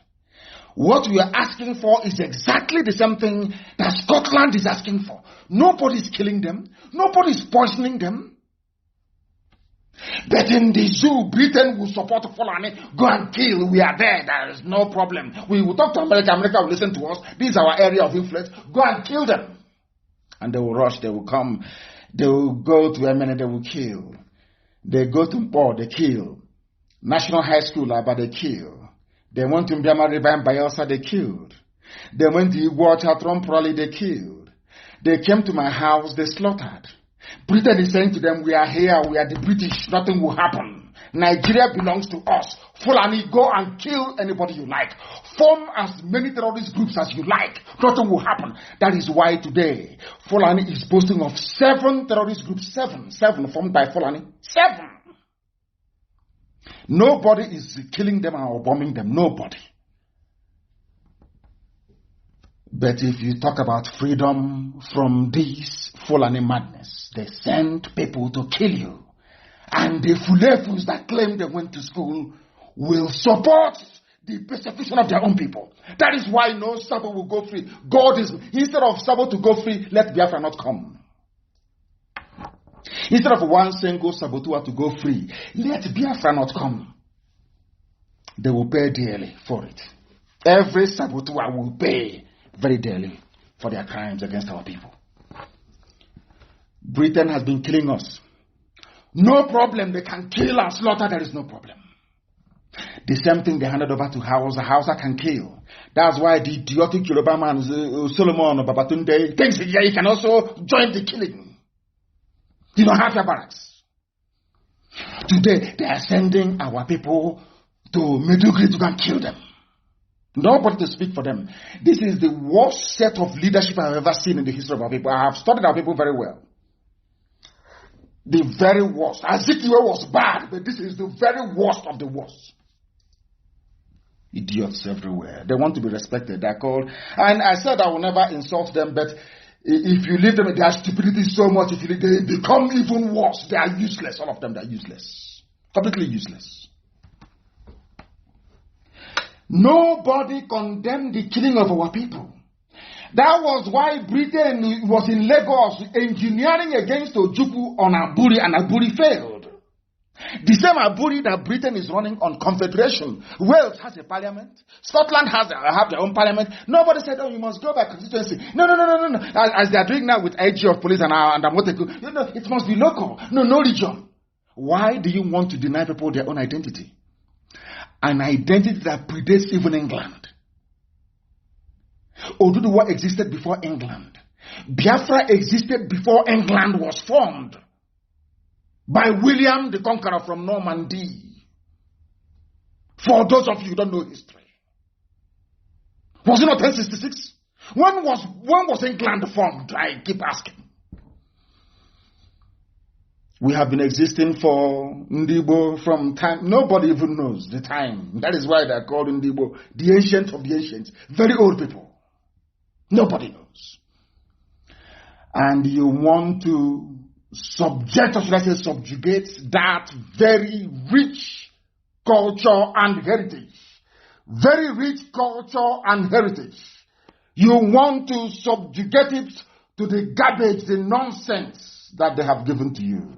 What we are asking for is exactly the same thing that Scotland is asking for. Nobody is killing them. Nobody is poisoning them. But in the zoo, Britain will support Fulani. Go and kill. We are there. There is no problem. We will talk to America. America will listen to us. This is our area of influence. Go and kill them. And they will rush. They will come. They will go to Emene. They will kill. They go to Mpo. They kill. National High School, but they kill. They went to Mbiama River and Bayelsa. They killed. They went to Iguacha, Tromproli. They killed. They came to my house. They slaughtered. Britain is saying to them, we are here, we are the British, nothing will happen. Nigeria belongs to us. Fulani, go and kill anybody you like. Form as many terrorist groups as you like. Nothing will happen. That is why today, Fulani is boasting of 7 terrorist groups. 7 formed by Fulani. 7. Nobody is killing them or bombing them. Nobody. But if you talk about freedom from this Fulani madness, they send people to kill you. And the Fulefus that claim they went to school will support the persecution of their own people. That is why no Sabo will go free. God is, instead of Sabo to go free, let Biafra not come. Instead of one single saboteur to go free, let Biafra not come. They will pay dearly for it. Every saboteur will pay very dearly for their crimes against our people. Britain has been killing us. No problem, they can kill and slaughter, there is no problem. The same thing they handed over to Hausa. Hausa can kill. That's why the idiotic Yoruba man, Solomon Babatunde, thinks he can also join the killing. You don't have your barracks. Today, they are sending our people to Medugri to go and kill them. Nobody to speak for them. This is the worst set of leadership I've ever seen in the history of our people. I have studied our people very well. The very worst. Ezekiel was bad, but this is the very worst of the worst. Idiots everywhere. They want to be respected. They're called. And I said I will never insult them, but if you leave them, their stupidity is so much, if they become even worse. They are useless. All of them, they are useless. Completely useless. Nobody condemned the killing of our people. That was why Britain was in Lagos engineering against Ojukwu on Aburi, and Aburi failed. The same Aburi that Britain is running on confederation. Wales has a parliament. Scotland have their own parliament. Nobody said, oh, you must go by constituency. No. As they are doing now with IG of police and Amoteku. It must be local. No region. Why do you want to deny people their own identity? An identity that predates even England. Oduduwa existed before England. Biafra existed before England was formed by William the Conqueror from Normandy. For those of you who don't know history. Was it not 1066? When was England formed? I keep asking. We have been existing for Ndibo from time. Nobody even knows the time. That is why they are called Ndibo, the ancient of the ancients. Very old people. Nobody knows. And you want to subject, or should I say subjugate, that very rich culture and heritage. Very rich culture and heritage. You want to subjugate it to the garbage, the nonsense that they have given to you.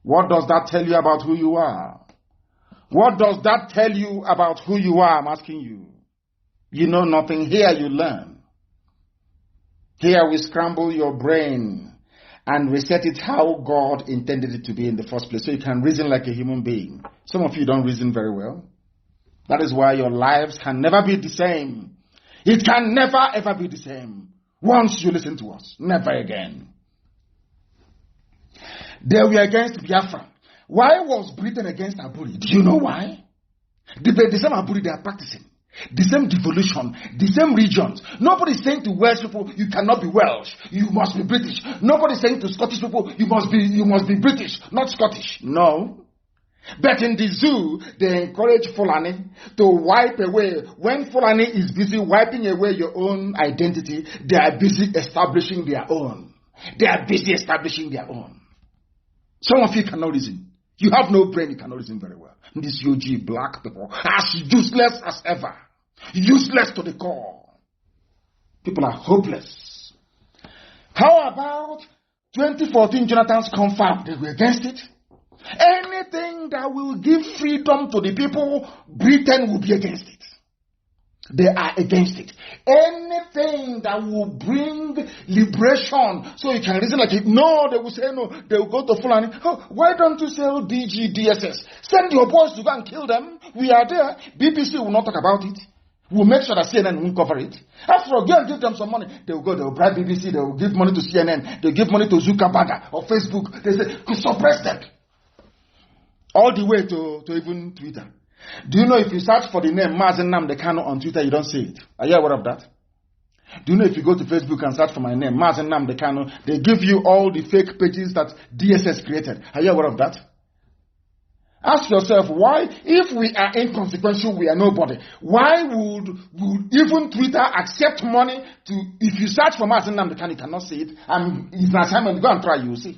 What does that tell you about who you are? What does that tell you about who you are? I'm asking you. You know nothing. Here you learn. Here we scramble your brain and reset it how God intended it to be in the first place, so you can reason like a human being. Some of you don't reason very well. That is why your lives can never be the same. It can never ever be the same once you listen to us. Never again. They were against Biafra. Why was Britain against Aburi? Do you know why? The same Aburi they are practicing. The same devolution. The same regions. Nobody is saying to Welsh people, you cannot be Welsh. You must be British. Nobody is saying to Scottish people, you must be British, not Scottish. No. But in the zoo, they encourage Fulani to wipe away. When Fulani is busy wiping away your own identity, they are busy establishing their own. They are busy establishing their own. Some of you cannot reason. You have no brain, you cannot reason very well. These UG black people are useless as ever. Useless to the core. People are hopeless. How about 2014 Jonathan's confab? They were against it. Anything that will give freedom to the people, Britain will be against it. They are against it. Anything that will bring liberation, so you can reason like it. No, they will say no. They will go to Fulani. Oh, why don't you sell DG, DSS? Send your boys to go and kill them. We are there. BBC will not talk about it. We'll make sure that CNN won't cover it. After all, go and give them some money. They will go, they will bribe BBC, they will give money to CNN, they will give money to Zuckerberg or Facebook. They say, suppress them. All the way to even Twitter. Do you know if you search for the name Nnamdi Kanu on Twitter, you don't see it? Are you aware of that? Do you know if you go to Facebook and search for my name, Nnamdi Kanu, they give you all the fake pages that DSS created? Are you aware of that? Ask yourself, why, if we are inconsequential, we are nobody, why would even Twitter accept money to, if you search for Nnamdi Kanu, you cannot see it, and it's an assignment, go and try, you will see.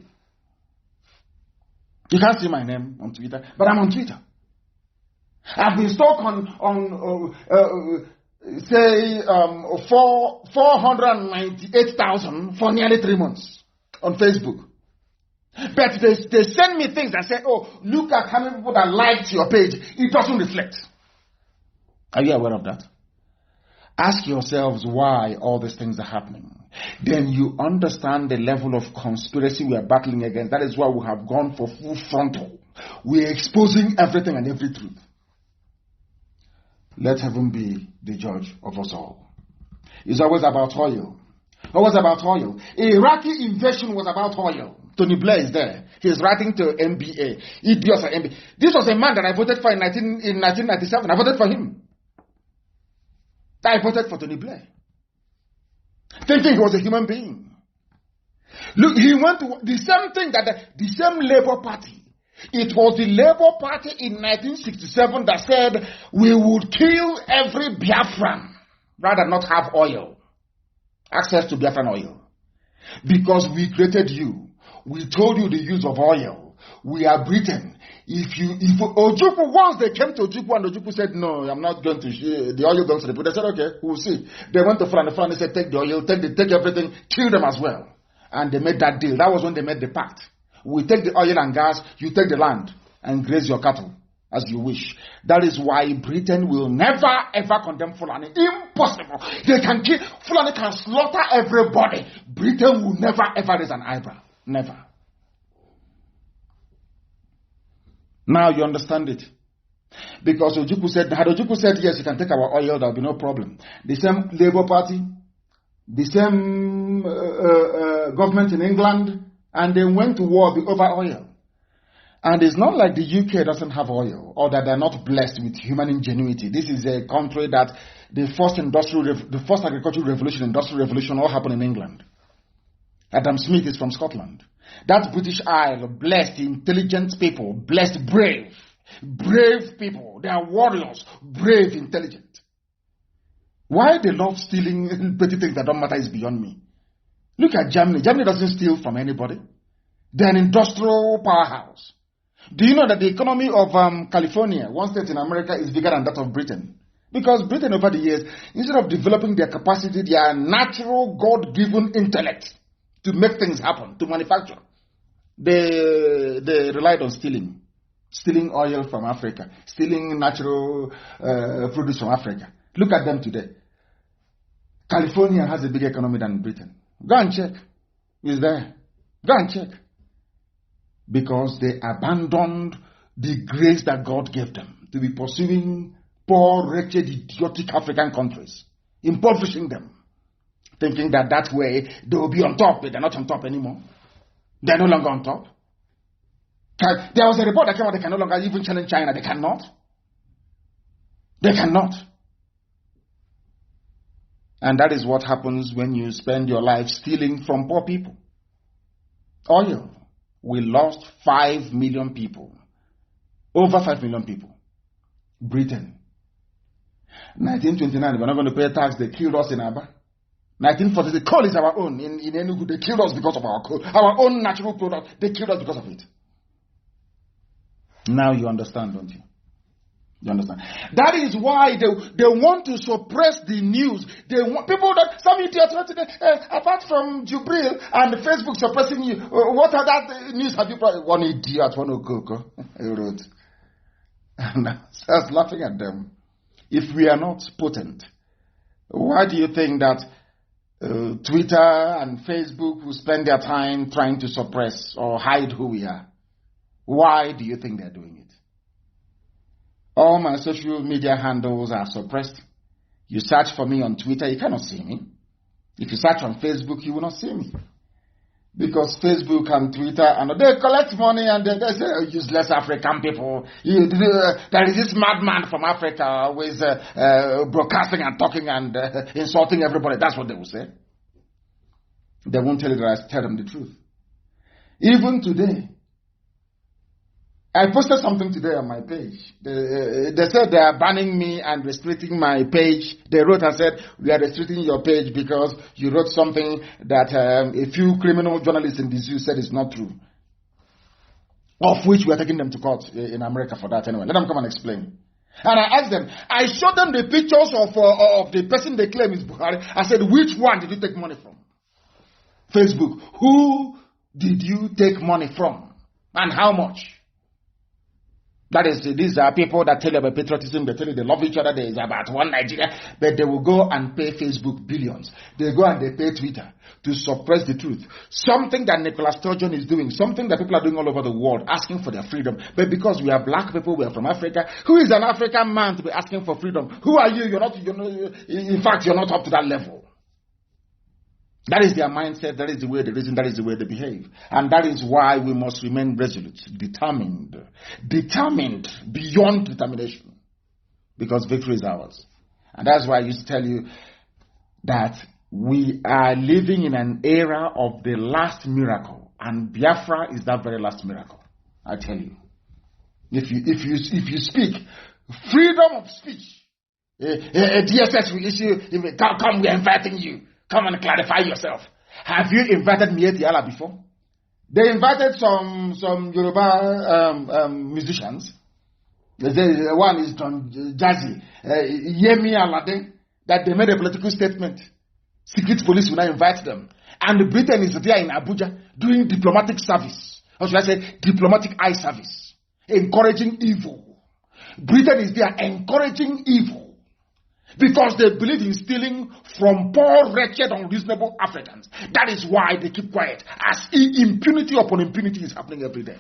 You can't see my name on Twitter, but I'm on Twitter. I've been stuck on 498,000 for nearly 3 months on Facebook. But they send me things that say, oh, look at how many people that liked your page. It doesn't reflect. Are you aware of that? Ask yourselves why all these things are happening. Then you understand the level of conspiracy we are battling against. That is why we have gone for full frontal. We are exposing everything and every truth. Let heaven be the judge of us all. It's always about oil. Always about oil. Iraqi invasion was about oil. Tony Blair is there. He's writing to MBA. Idiots are MBA. This was a man that I voted for in 1997. I voted for him. I voted for Tony Blair, thinking he was a human being. Look, he went to the same thing that the same Labour Party. It was the Labour Party in 1967 that said we would kill every Biafran rather not have oil, access to Biafran oil, because we created you. We told you the use of oil. We are Britain. If Ojukwu, once they came to Ojukwu and Ojukwu said, no, I'm not going to share the oil belongs to the people. They said, okay, we'll see. They went to Fulani. Fulani said, take the oil, take everything, kill them as well. And they made that deal. That was when they made the pact. We take the oil and gas, you take the land and graze your cattle as you wish. That is why Britain will never ever condemn Fulani. Impossible. They can kill, Fulani can slaughter everybody. Britain will never ever raise an eyebrow. Never. Now you understand it. Because Ojukwu said, had Ojukwu said, yes, you can take our oil, there will be no problem. The same Labour Party, the same government in England, and they went to war over oil. And it's not like the UK doesn't have oil, or that they're not blessed with human ingenuity. This is a country that the first agricultural revolution, industrial revolution, all happened in England. Adam Smith is from Scotland. That British Isle, blessed, intelligent people, blessed, brave people. They are warriors, brave, intelligent. Why they love stealing petty things that don't matter is beyond me. Look at Germany. Germany doesn't steal from anybody. They're an industrial powerhouse. Do you know that the economy of California, one state in America, is bigger than that of Britain? Because Britain over the years, instead of developing their capacity, their natural God-given intellect to make things happen, to manufacture, they relied on stealing oil from Africa, stealing natural produce from Africa. Look at them today. California has a bigger economy than Britain. Go and check. It's there. Go and check. Because they abandoned the grace that God gave them to be pursuing poor, wretched, idiotic African countries, impoverishing them, thinking that way they will be on top, but they're not on top anymore. They're no longer on top. There was a report that came out, they can no longer even challenge China. They cannot. They cannot. And that is what happens when you spend your life stealing from poor people. Oil. We lost 5 million people. Over 5 million people. Britain. 1929, we're not going to pay tax. They killed us in Aba. 1940, the coal is our own. In Enugu, they killed us because of our coal. Our own natural product, they killed us because of it. Now you understand, don't you? You understand? That is why they want to suppress the news. They want people that some idiots apart from Jubril and Facebook suppressing you. What other news have you brought? One idiot, one Okoko, he wrote. And I was laughing at them. If we are not potent, why do you think that Twitter and Facebook will spend their time trying to suppress or hide who we are? Why do you think they're doing it? All my social media handles are suppressed. You search for me on Twitter, you cannot see me. If you search on Facebook, you will not see me. Because Facebook and Twitter, and they collect money and they say, oh, useless African people. There is this madman from Africa who is broadcasting and talking and insulting everybody. That's what they will say. They won't tell you that I tell them the truth. Even today, I posted something today on my page. They said they are banning me and restricting my page. They wrote and said, we are restricting your page because you wrote something that a few criminal journalists in the zoo said is not true. Of which we are taking them to court in America for that anyway. Let them come and explain. And I asked them, I showed them the pictures of the person they claim is Buhari. I said, which one did you take money from? Facebook. Who did you take money from? And how much? That is, these are people that tell you about patriotism, they tell you they love each other, there is about one Nigeria, but they will go and pay Facebook billions. They go and they pay Twitter to suppress the truth. Something that Nicola Sturgeon is doing, something that people are doing all over the world, asking for their freedom. But because we are black people, we are from Africa, who is an African man to be asking for freedom? Who are you? In fact, you're not up to that level. That is their mindset, that is the way they reason, that is the way they behave. And that is why we must remain resolute, determined beyond determination. Because victory is ours. And that's why I used to tell you that we are living in an era of the last miracle. And Biafra is that very last miracle. I tell you. If you speak, freedom of speech, a DSS will issue, come, we are inviting you. Come and clarify yourself. Have you invited Mieti Allah before? They invited some Yoruba musicians. One is John Jazzy, Yemi Alade, that they made a political statement. Secret police will not invite them. And Britain is there in Abuja doing diplomatic service. Or should I say diplomatic eye service. Encouraging evil. Britain is there encouraging evil. Because they believe in stealing from poor, wretched, unreasonable Africans. That is why they keep quiet. As impunity upon impunity is happening every day.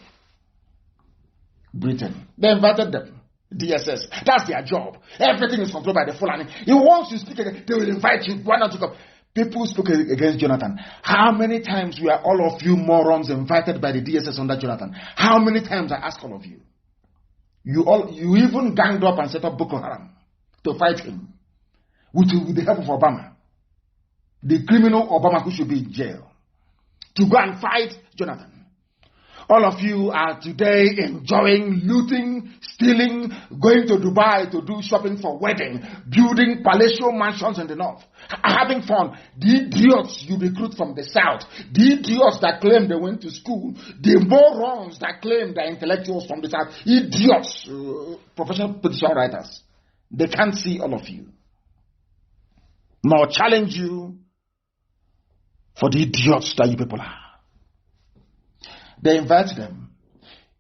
Britain. They invited them. DSS. That's their job. Everything is controlled by the Fulani. He wants to speak again. They will invite you. Why not to come? People spoke against Jonathan. How many times were all of you morons invited by the DSS under Jonathan? How many times I ask all of you? You even ganged up and set up Boko Haram to fight him. With the help of Obama, the criminal Obama who should be in jail, to go and fight Jonathan. All of you are today enjoying, looting, stealing, going to Dubai to do shopping for wedding, building palatial mansions in the north, having fun. The idiots you recruit from the south, the idiots that claim they went to school, the morons that claim they're intellectuals from the south, idiots, professional petition writers, they can't see all of you. Nor challenge you for the idiots that you people are. They invite them.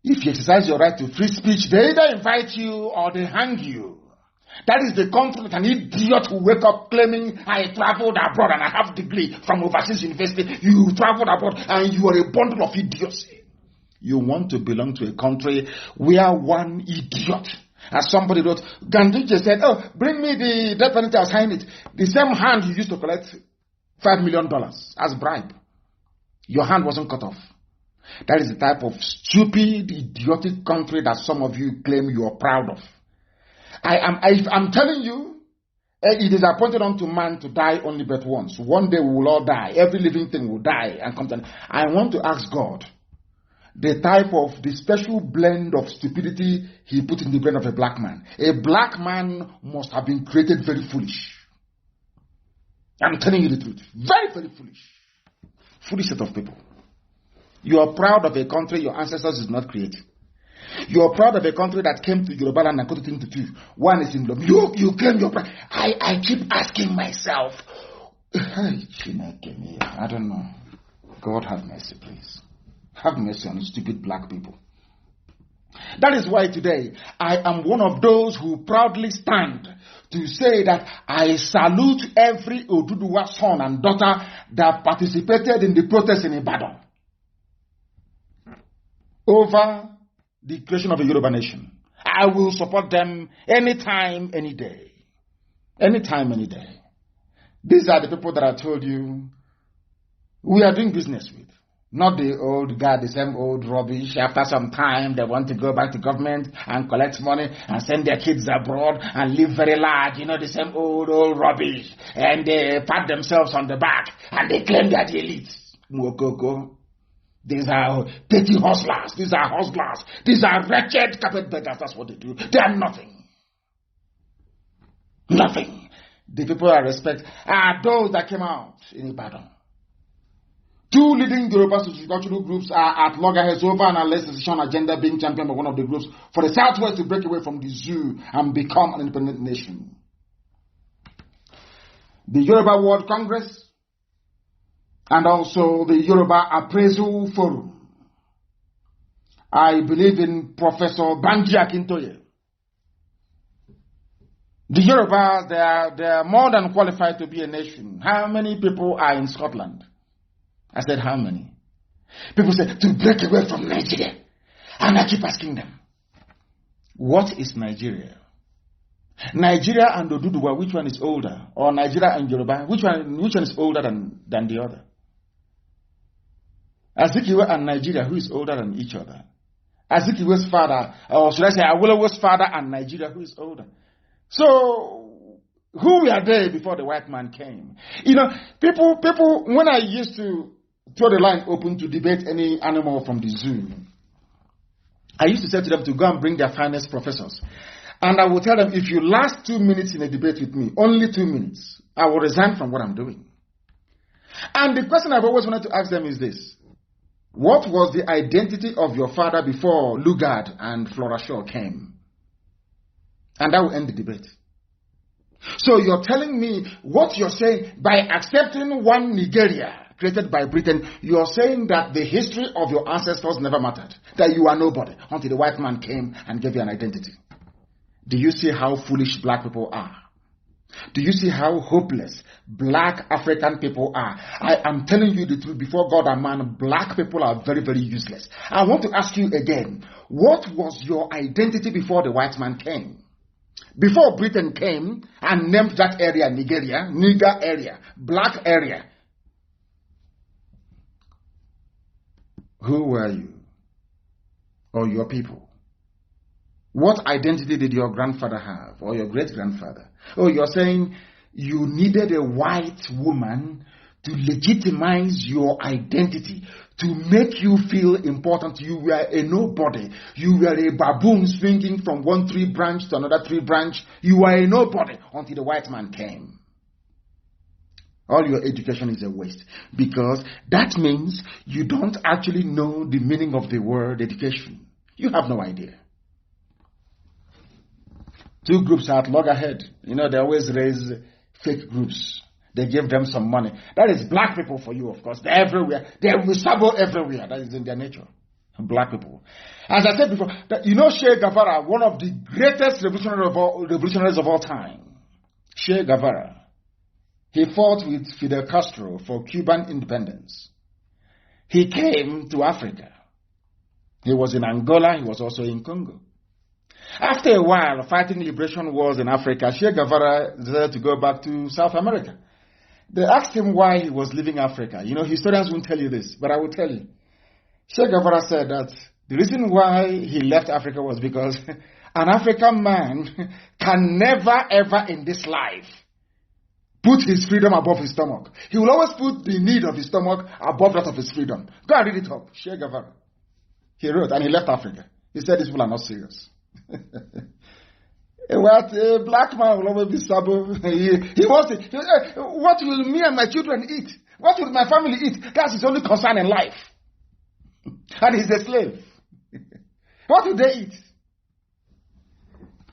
If you exercise your right to free speech, they either invite you or they hang you. That is the country that an idiot who wake up claiming, I traveled abroad and I have a degree from overseas university. You traveled abroad and you are a bundle of idiocy. You want to belong to a country where one idiot, as somebody wrote, Gandhiji said, oh, bring me the death penalty, I'll sign it. The same hand you used to collect $5 million as bribe. Your hand wasn't cut off. That is the type of stupid, idiotic country that some of you claim you are proud of. I'm telling you, it is appointed unto man to die only but once. One day we will all die. Every living thing will die and come down. I want to ask God, the type of, the special blend of stupidity he put in the brain of a black man. A black man must have been created very foolish. I'm telling you the truth. Very, very foolish. Foolish set of people. You are proud of a country your ancestors did not create. You're proud of a country that came to Yoruba land and cut it into two. One is in love. You claim your pride. I keep asking myself, I don't know. God have mercy, please. Have mercy on stupid black people. That is why today I am one of those who proudly stand to say that I salute every Oduduwa son and daughter that participated in the protest in Ibadan over the creation of a Yoruba nation. I will support them anytime, any day. Anytime, any day. These are the people that I told you we are doing business with. Not the old guy, the same old rubbish. After some time, they want to go back to government and collect money and send their kids abroad and live very large. You know, the same old rubbish. And they pat themselves on the back and they claim they are the elites. Mwokoko. These are petty hustlers. These are hustlers. These are wretched carpetbaggers. That's what they do. They are nothing. Nothing. The people I respect are those that came out in Ibadan. Two leading Yoruba sociocultural groups are at loggerheads over an alleged secession agenda being championed by one of the groups for the Southwest to break away from the zoo and become an independent nation. The Yoruba World Congress and also the Yoruba Appraisal Forum. I believe in Professor Banji Akintoye. The Yorubas, they are more than qualified to be a nation. How many people are in Scotland? I said, how many? People said, to break away from Nigeria. And I keep asking them, what is Nigeria? Nigeria and Oduduwa, which one is older? Or Nigeria and Yoruba, which one is older than the other? Azikiwe and Nigeria, who is older than each other? Azikiwe's father, or should I say Awolowo's father and Nigeria, who is older? So, who were they before the white man came? You know, people, when I used to throw the line open to debate any animal from the zoo, I used to say to them to go and bring their finest professors. And I will tell them, if you last 2 minutes in a debate with me, only 2 minutes, I will resign from what I'm doing. And the question I've always wanted to ask them is this. What was the identity of your father before Lugard and Flora Shaw came? And that will end the debate. So you're telling me what you're saying by accepting one Nigeria created by Britain, you're saying that the history of your ancestors never mattered, that you are nobody until the white man came and gave you an identity. Do you see how foolish black people are? Do you see how hopeless black African people are? I am telling you the truth before God and man, black people are very, very useless. I want to ask you again, what was your identity before the white man came? Before Britain came and named that area Nigeria, Niger area, black area, who were you? Or your people? What identity did your grandfather have or your great-grandfather? Oh, you're saying you needed a white woman to legitimize your identity, to make you feel important. You were a nobody. You were a baboon swinging from one tree branch to another tree branch. You were a nobody until the white man came. All your education is a waste, because that means you don't actually know the meaning of the word education. You have no idea. Two groups are at loggerhead. You know, they always raise fake groups. They give them some money. That is black people for you, of course. They're everywhere. They're resabo everywhere. That is in their nature. Black people. As I said before, you know Che Guevara, one of the greatest revolutionaries of all time. Che Guevara. He fought with Fidel Castro for Cuban independence. He came to Africa. He was in Angola. He was also in Congo. After a while, fighting liberation wars in Africa, Che Guevara decided to go back to South America. They asked him why he was leaving Africa. You know, historians won't tell you this, but I will tell you. Che Guevara said that the reason why he left Africa was because an African man can never, ever in this life put his freedom above his stomach. He will always put the need of his stomach above that of his freedom. Go and read it up. Che Guevara. He wrote, and he left Africa. He said these people are not serious. What a black man will always be sabo. He wants it. What will me and my children eat? What will my family eat? That's his only concern in life. And he's a slave. What do they eat?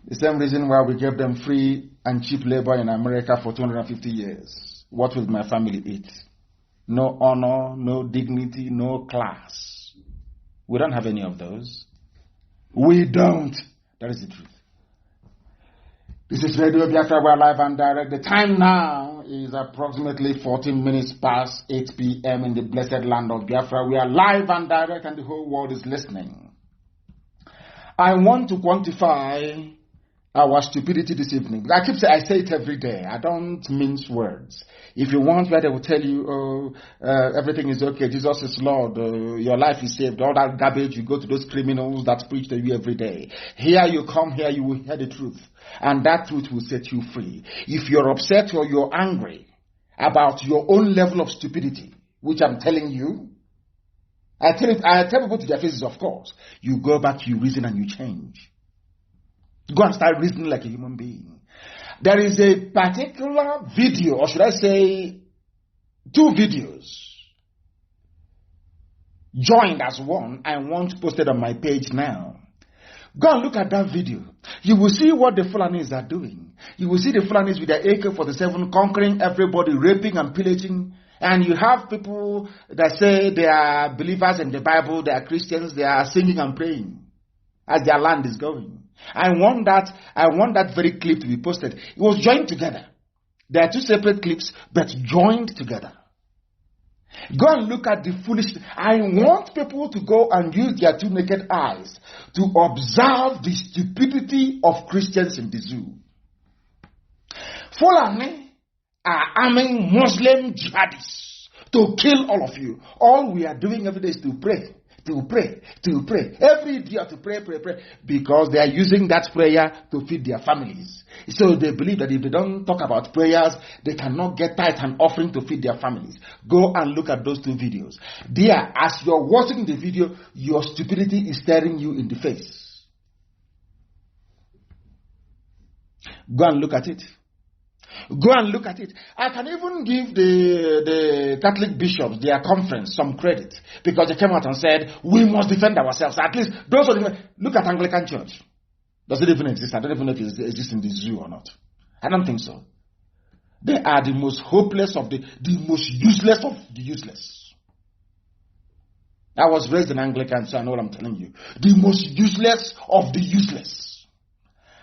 The same reason why we gave them free and cheap labor in America for 250 years. What will my family eat? No honor, no dignity, no class. We don't have any of those. We don't. That is the truth. This is Radio Biafra. We are live and direct. The time now is approximately 14 minutes past 8 p.m. in the blessed land of Biafra. We are live and direct and the whole world is listening. I want to quantify our stupidity this evening. I say it every day. I don't mince words. If you want where they will tell you, everything is okay, Jesus is Lord, your life is saved, all that garbage, you go to those criminals that preach to you every day. Here you come, here you will hear the truth. And that truth will set you free. If you're upset or you're angry about your own level of stupidity, which I'm telling you, I tell people to their faces, of course. You go back, you reason, and you change. Go and start reasoning like a human being. There is a particular video, or should I say, 2 videos, joined as one, I want posted on my page now. Go and look at that video. You will see what the Fulanis are doing. You will see the Fulanis with their AK-47 conquering everybody, raping and pillaging. And you have people that say they are believers in the Bible, they are Christians, they are singing and praying as their land is going. I want that very clip to be posted. It was joined together. There are 2 separate clips, but joined together. Go and look at the foolishness. I want people to go and use their 2 naked eyes to observe the stupidity of Christians in the zoo. Fulani are arming Muslim jihadists to kill all of you. All we are doing every day is to pray. To pray. Every day to pray. Because they are using that prayer to feed their families. So they believe that if they don't talk about prayers, they cannot get tithe and offering to feed their families. Go and look at those 2 videos. Dear, as you're watching the video, your stupidity is staring you in the face. Go and look at it. Go and look at it. I can even give the Catholic bishops, their conference, some credit. Because they came out and said, we must defend ourselves. At least, those who look at Anglican Church. Does it even exist? I don't even know if it exists in the zoo or not. I don't think so. They are the most hopeless of the most useless of the useless. I was raised in Anglican, so I know what I'm telling you. The most useless of the useless.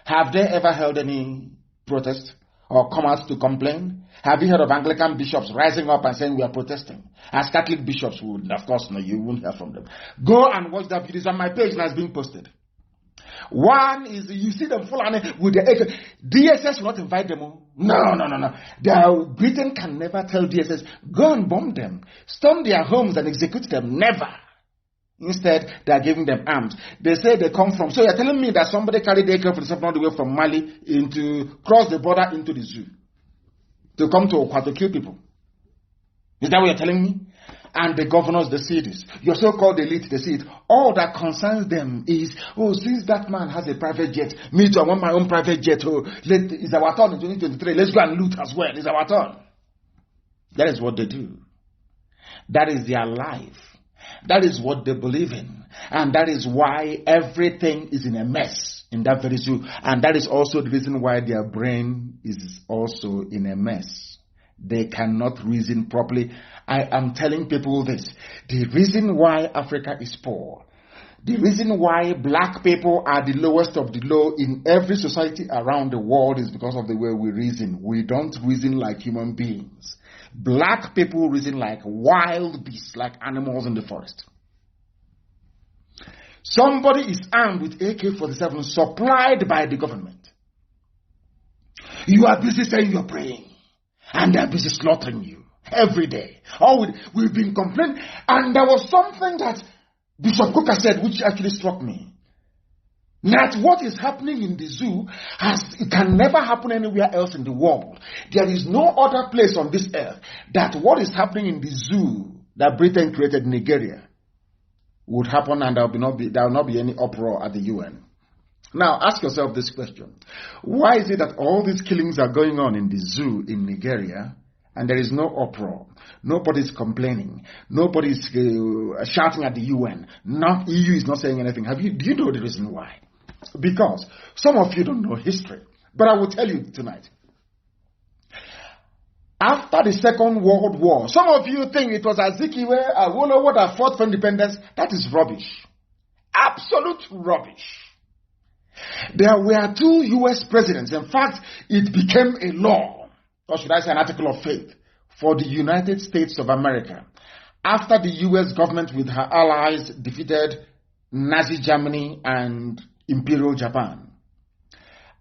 Have they ever held any protest? Or come out to complain? Have you heard of Anglican bishops rising up and saying we are protesting? As Catholic bishops would, of course, no, you won't hear from them. Go and watch that video. It's on my page and it's being posted. One is, you see them full with the AK. DSS will not invite them. No. Britain can never tell DSS, go and bomb them. Storm their homes and execute them. Never. Instead, they are giving them arms. They say they come from. So you're telling me that somebody carried the AK-47 all the way from Mali cross the border into the zoo to come to Okwa to kill people. Is that what you're telling me? And the governors, they see this. Your so-called elite, they see it. All that concerns them is, since that man has a private jet, me too, I want my own private jet. It's our turn in 2023. Let's go and loot as well. It's our turn. That is what they do. That is their life. That is what they believe in. And that is why everything is in a mess in that very zoo. And that is also the reason why their brain is also in a mess. They cannot reason properly. I am telling people this. The reason why Africa is poor, the reason why black people are the lowest of the low in every society around the world is because of the way we reason. We don't reason like human beings. Black people reason like wild beasts, like animals in the forest. Somebody is armed with AK-47 supplied by the government. You are busy saying you're praying, and they're busy slaughtering you every day. We've been complaining, and there was something that Bishop Coker said which actually struck me. That what is happening in the zoo it can never happen anywhere else in the world. There is no other place on this earth that what is happening in the zoo that Britain created in Nigeria would happen, and there will not be any uproar at the UN. Now ask yourself this question. Why is it that all these killings are going on in the zoo in Nigeria and there is no uproar. Nobody's complaining. Nobody's shouting at the UN. EU is not saying anything. Do you know the reason why? Because some of you don't know history. But I will tell you tonight. After the Second World War, some of you think it was Azikiwe Awolowo that fought for independence. That is rubbish. Absolute rubbish. There were 2 U.S. presidents. In fact, it became a law, or should I say an article of faith, for the United States of America after the U.S. government with her allies defeated Nazi Germany and Imperial Japan.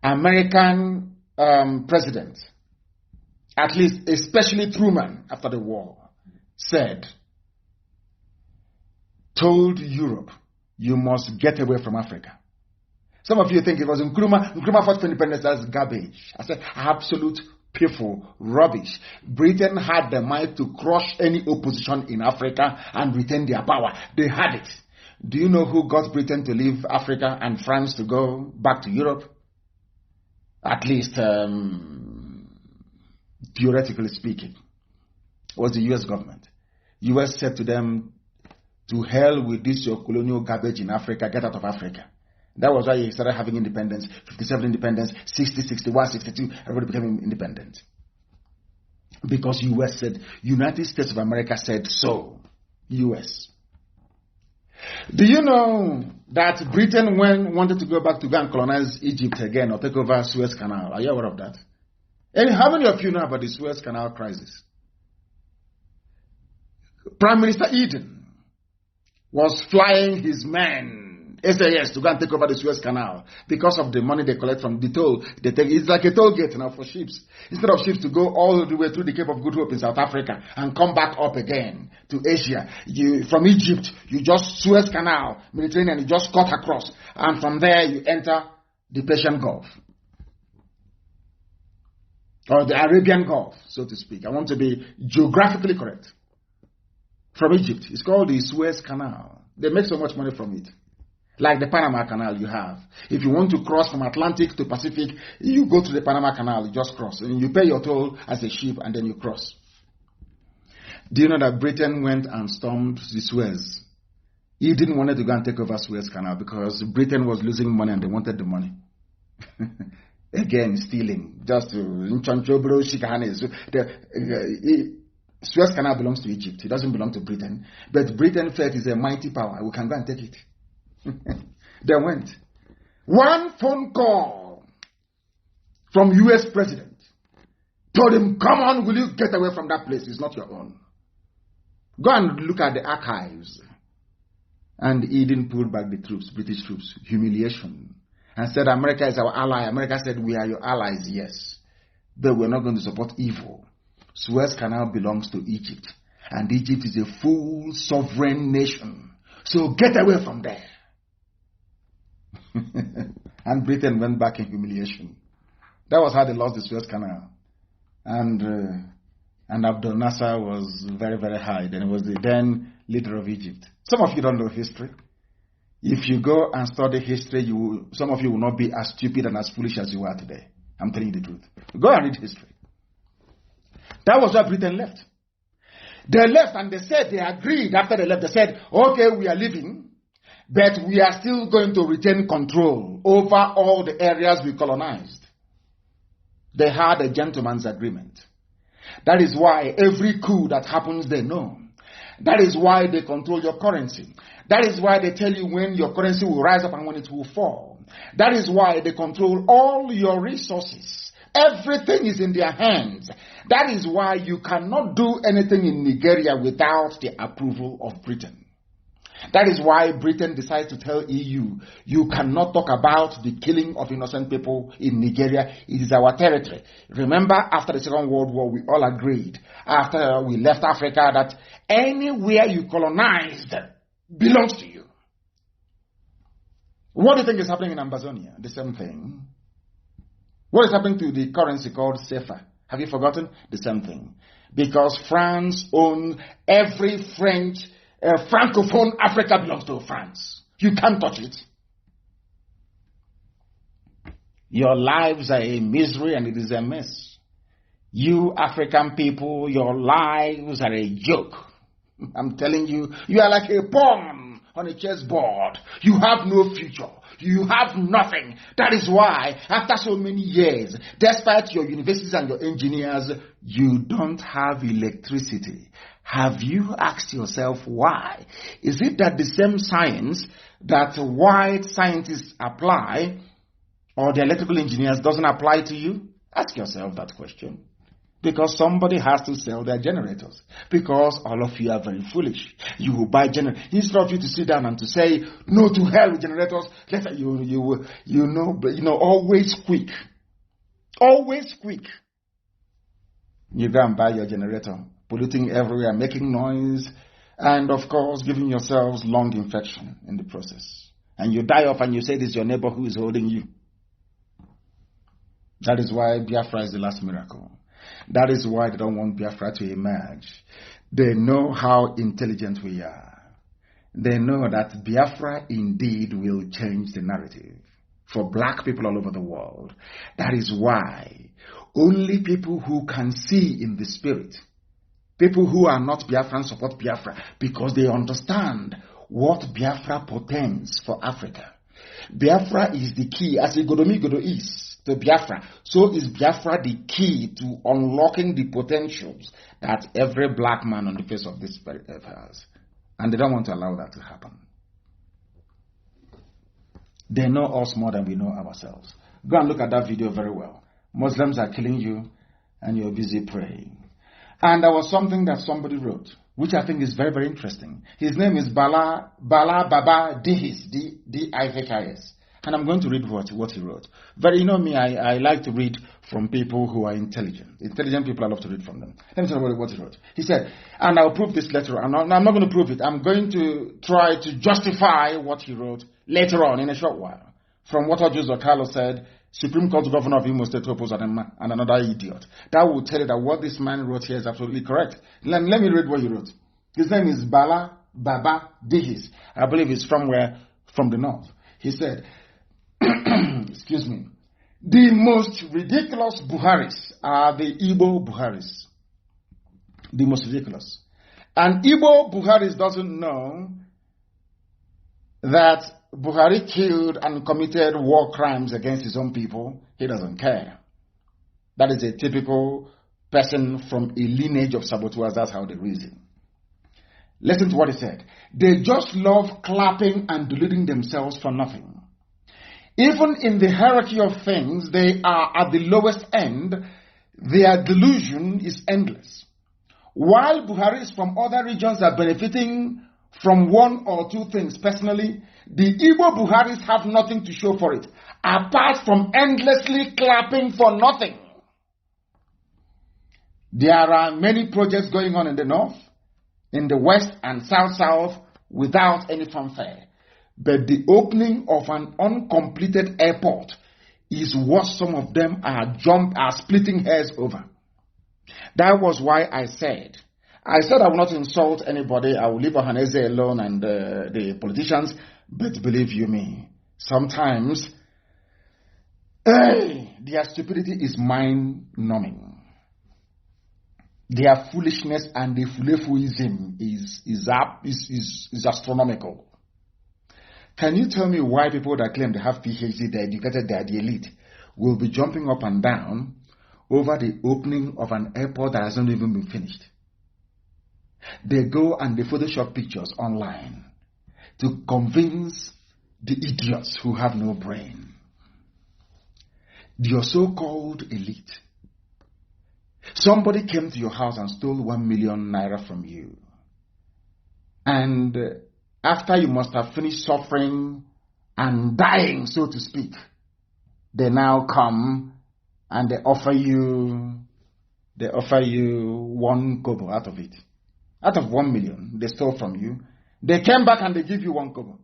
American president, at least especially Truman after the war, told Europe, you must get away from Africa. Some of you think it was Nkrumah. Nkrumah fought for independence. That's garbage. I said, absolute piffle, rubbish. Britain had the might to crush any opposition in Africa and retain their power. They had it. Do you know who got Britain to leave Africa and France to go back to Europe? At least, theoretically speaking, was the U.S. government. U.S. said to them, to hell with this your colonial garbage in Africa, get out of Africa. That was why he started having independence, 57 independence, 60, 61, 62, everybody became independent. Because U.S. said, United States of America said so. U.S. Do you know that Britain wanted to go back to go and colonize Egypt again or take over Suez Canal? Are you aware of that? And how many of you know about the Suez Canal crisis? Prime Minister Eden was flying his men, SAS, to go and take over the Suez Canal because of the money they collect from the toll. It's like a toll gate now for ships. Instead of ships to go all the way through the Cape of Good Hope in South Africa and come back up again to Asia, from Egypt, you just Suez Canal, Mediterranean, you just cut across. And from there, you enter the Persian Gulf. Or the Arabian Gulf, so to speak. I want to be geographically correct. From Egypt. It's called the Suez Canal. They make so much money from it. Like the Panama Canal you have. If you want to cross from Atlantic to Pacific, you go to the Panama Canal, you just cross. And you pay your toll as a ship and then you cross. Do you know that Britain went and stormed the Suez? He didn't want to go and take over Suez Canal because Britain was losing money and they wanted the money. Again, stealing. Just to Suez Canal belongs to Egypt. It doesn't belong to Britain. But Britain felt it's a mighty power. We can go and take it. They went. One phone call from U.S. president told him, come on, will you get away from that place? It's not your own. Go and look at the archives. And he didn't pull back the troops, British troops. Humiliation. And said, America is our ally. America said, we are your allies, yes. But we're not going to support evil. Suez Canal belongs to Egypt. And Egypt is a full sovereign nation. So get away from there. And Britain went back in humiliation. That was how they lost the Suez Canal. And Abdel Nasser was very, very high. Then he was the then leader of Egypt. Some of you don't know history. If you go and study history, some of you will not be as stupid and as foolish as you are today. I'm telling you the truth. Go and read history. That was why Britain left. They left and they said, they agreed after they left, they said, okay, we are leaving, but we are still going to retain control over all the areas we colonized. They had a gentleman's agreement. That is why every coup that happens, they know. That is why they control your currency. That is why they tell you when your currency will rise up and when it will fall. That is why they control all your resources. Everything is in their hands. That is why you cannot do anything in Nigeria without the approval of Britain. That is why Britain decided to tell EU, you cannot talk about the killing of innocent people in Nigeria. It is our territory. Remember, after the Second World War, we all agreed, after we left Africa, that anywhere you colonized belongs to you. What do you think is happening in Amazonia? The same thing. What is happening to the currency called CFA? Have you forgotten? The same thing. Because France owns every French, Francophone Africa belongs to France. You can't touch it. Your lives are a misery and it is a mess. You African people, your lives are a joke. I'm telling you, you are like a pawn on a chessboard. You have no future. You have nothing. That is why, after so many years, despite your universities and your engineers, you don't have electricity. Have you asked yourself why? Is it that the same science that white scientists apply, or the electrical engineers, doesn't apply to you? Ask yourself that question. Because somebody has to sell their generators. Because all of you are very foolish. You will buy generators. Instead of you to sit down and to say, no to hell with generators, always quick. Always quick. You go and buy your generator, polluting everywhere, making noise, and of course, giving yourselves lung infection in the process. And you die off and you say it's your neighbor who is holding you. That is why Biafra is the last miracle. That is why they don't want Biafra to emerge. They know how intelligent we are. They know that Biafra indeed will change the narrative for black people all over the world. That is why only people who can see in the spirit, people who are not Biafran, support Biafra because they understand what Biafra portends for Africa. Biafra is the key, as Igodomigodo is to Biafra. So is Biafra the key to unlocking the potentials that every black man on the face of this earth has. And they don't want to allow that to happen. They know us more than we know ourselves. Go and look at that video very well. Muslims are killing you and you're busy praying. And there was something that somebody wrote, which I think is very, very interesting. His name is Bala Baba Dihis, D-I-H-I-S. And I'm going to read what he wrote. But you know me, I like to read from people who are intelligent. Intelligent people, I love to read from them. Let me tell you what he wrote. He said, and I'll prove this later on. I'm not going to prove it. I'm going to try to justify what he wrote later on in a short while. From what Ojo Carlo said, Supreme Court Governor of Imo State opposed and another idiot. That will tell you that what this man wrote here is absolutely correct. Let me read what he wrote. His name is Bala Baba Dihis. I believe he's from the north. He said, excuse me, the most ridiculous Buharis are the Igbo Buharis. The most ridiculous. And Igbo Buharis doesn't know that Buhari killed and committed war crimes against his own people. He doesn't care. That is a typical person from a lineage of saboteurs. That's how they reason. Listen to what he said. They just love clapping and deluding themselves for nothing. Even in the hierarchy of things, they are at the lowest end. Their delusion is endless. While Buharis from other regions are benefiting from one or two things personally, the Igbo Buharis have nothing to show for it, apart from endlessly clapping for nothing. There are many projects going on in the north, in the west and south without any fanfare. But the opening of an uncompleted airport is what some of them are splitting hairs over. That was why I said I will not insult anybody. I will leave Ohaneze alone and the politicians. But believe you me, sometimes their stupidity is mind-numbing. Their foolishness and the fulefuism is astronomical. Can you tell me why people that claim they have PhD, they're educated, they're the elite, will be jumping up and down over the opening of an airport that hasn't even been finished? They go and they Photoshop pictures online to convince the idiots who have no brain. Your so-called elite. Somebody came to your house and stole 1 million naira from you. And after you must have finished suffering and dying, so to speak, they now come and they offer you 1 kobo out of it. Out of 1 million they stole from you, they came back and they give you 1 kobo.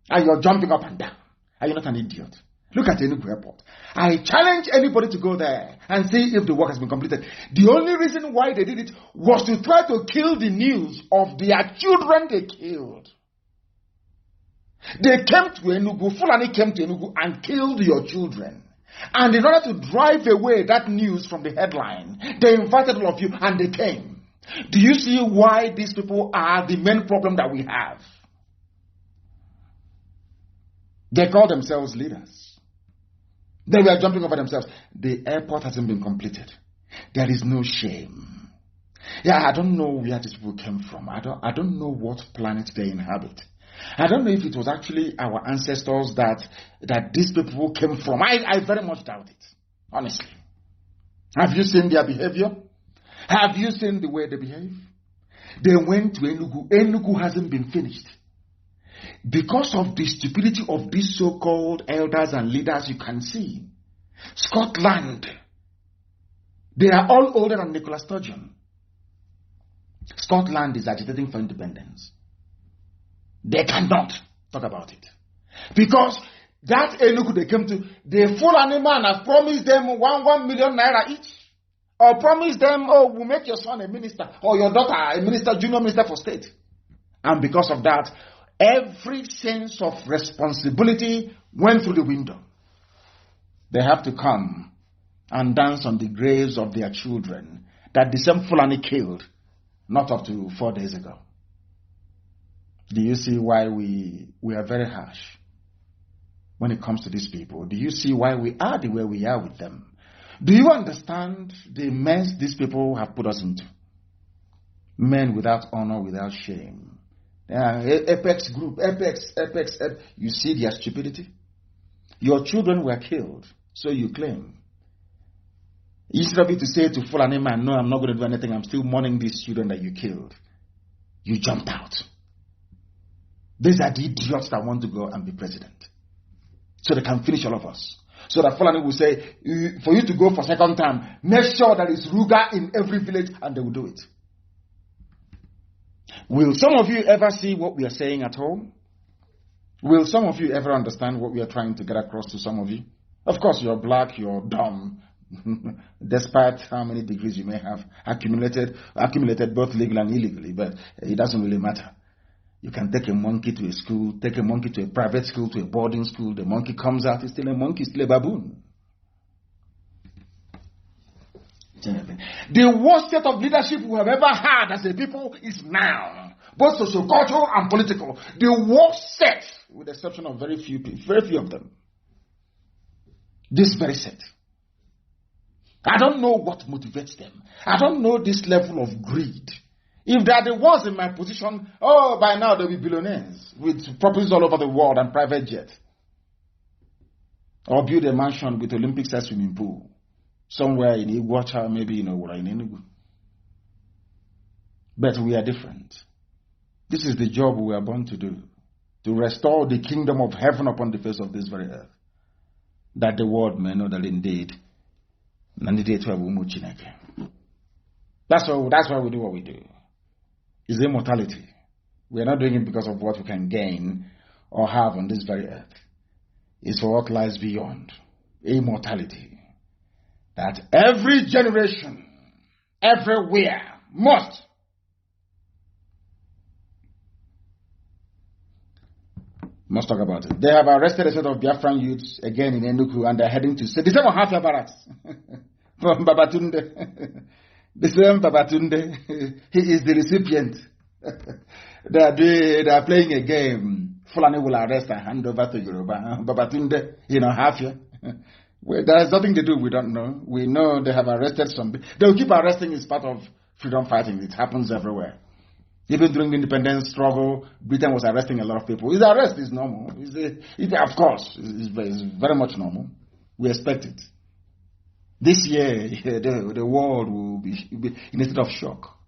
And you're jumping up and down. Are you not an idiot? Look at Enugu Airport. I challenge anybody to go there and see if the work has been completed. The only reason why they did it was to try to kill the news of their children they killed. They came to Enugu, Fulani came to Enugu and killed your children. And in order to drive away that news from the headline, they invited all of you and they came. Do you see why these people are the main problem that we have? They call themselves leaders. They were jumping over themselves. The airport hasn't been completed. There is no shame. Yeah, I don't know where these people came from. I don't know what planet they inhabit. I don't know if it was actually our ancestors that these people came from. I very much doubt it, honestly. Have you seen their behavior? Have you seen the way they behave? They went to Enugu. Enugu hasn't been finished. Because of the stupidity of these so-called elders and leaders, you can see Scotland. They are all older than Nicola Sturgeon. Scotland is agitating for independence. They cannot talk about it. Because that Enugu they came to, the Fulani man has promised them 1 million naira each. Or promised them, oh, we'll make your son a minister, or your daughter a minister, junior minister for state. And because of that, every sense of responsibility went through the window. They have to come and dance on the graves of their children that the same Fulani killed not up to 4 days ago. Do you see why we are very harsh when it comes to these people? Do you see why we are the way we are with them? Do you understand the mess these people have put us into? Men without honor, without shame. Apex group, Apex. You see their stupidity? Your children were killed, so you claim. Instead of you to say to Fulani man, no, I'm not going to do anything, I'm still mourning these children that you killed. You jumped out. These are the idiots that want to go and be president. So they can finish all of us. So that Fulani will say, for you to go for second term, make sure there is Ruga in every village, and they will do it. Will some of you ever see what we are saying at home? Will some of you ever understand what we are trying to get across to some of you? Of course, you're black, you're dumb, despite how many degrees you may have accumulated both legally and illegally, but it doesn't really matter. You can take a monkey to a school, take a monkey to a private school, to a boarding school. The monkey comes out, it's still a monkey, still a baboon. The worst set of leadership we have ever had as a people is now, both socio-cultural and political. The worst set, with the exception of very few of them. This very set. I don't know what motivates them. I don't know this level of greed. If they are the ones in my position, oh, by now they'll be billionaires with properties all over the world and private jet. Or build a mansion with Olympic-sized swimming pool somewhere in Iguacha, maybe in Enugu. But we are different. This is the job we are born to do, to restore the kingdom of heaven upon the face of this very earth, that the world may know that indeed, that's why we do what we do. Is immortality. We are not doing it because of what we can gain or have on this very earth. It's for what lies beyond. Immortality. That every generation, everywhere, must talk about it. They have arrested a set of Biafran youths again in Enugu, and they're heading to the same Hafia barracks from Babatunde. The same Babatunde, he is the recipient. They are playing a game. Fulani will arrest and hand over to Yoruba. Babatunde, Hafia. Well, there is nothing to do, we don't know. We know they have arrested some. They will keep arresting as part of freedom fighting. It happens everywhere. Even during the independence struggle, Britain was arresting a lot of people. His arrest is normal. Of course, it's very much normal. We expect it. This year, the world will be in a state of shock.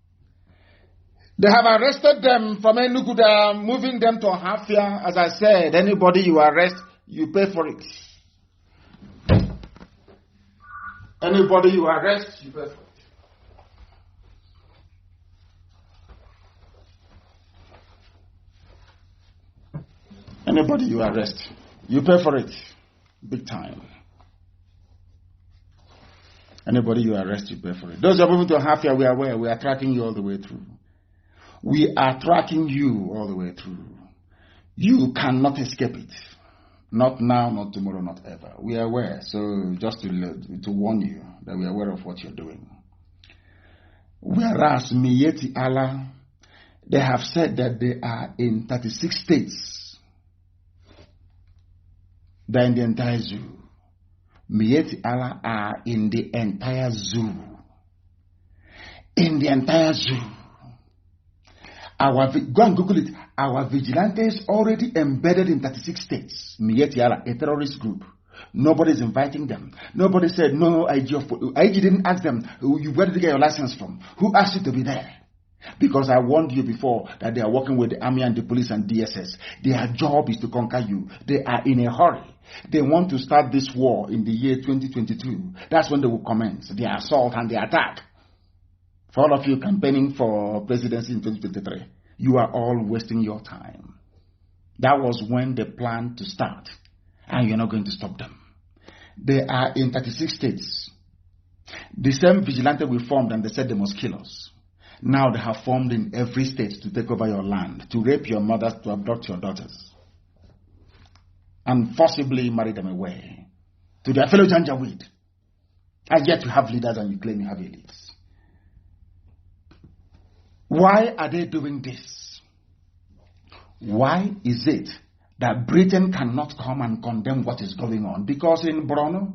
They have arrested them from Enugu. They are moving them to Hafia. As I said, anybody you arrest, you pay for it. Anybody you arrest, you pay for it. Anybody you arrest, you pay for it. Big time. Anybody you arrest, you pay for it. Those who are moving to Hafia, we are aware. We are tracking you all the way through. We are tracking you all the way through. You cannot escape it. Not now, not tomorrow, not ever. We are aware. So just to warn you that we are aware of what you're doing. Whereas Miyetti Allah, they have said that they are in 36 states. They're in the entire zoo. Miyetti Allah are in the entire zoo. In the entire zoo. Go and Google it. Our vigilantes already embedded in 36 states. Miyetti Allah, a terrorist group. Nobody's inviting them. Nobody said, no, IG didn't ask them, where did you get your license from? Who asked you to be there? Because I warned you before that they are working with the army and the police and DSS. Their job is to conquer you. They are in a hurry. They want to start this war in the year 2022. That's when they will commence the assault and the attack. For all of you campaigning for presidency in 2023, you are all wasting your time. That was when they planned to start, and you're not going to stop them. They are in 36 states. The same vigilante we formed, and they said they must kill us. Now they have formed in every state to take over your land, to rape your mothers, to abduct your daughters, and forcibly marry them away to their fellow Janjaweed. And yet you have leaders and you claim you have elites. Why are they doing this? Why is it that Britain cannot come and condemn what is going on? Because in Borno,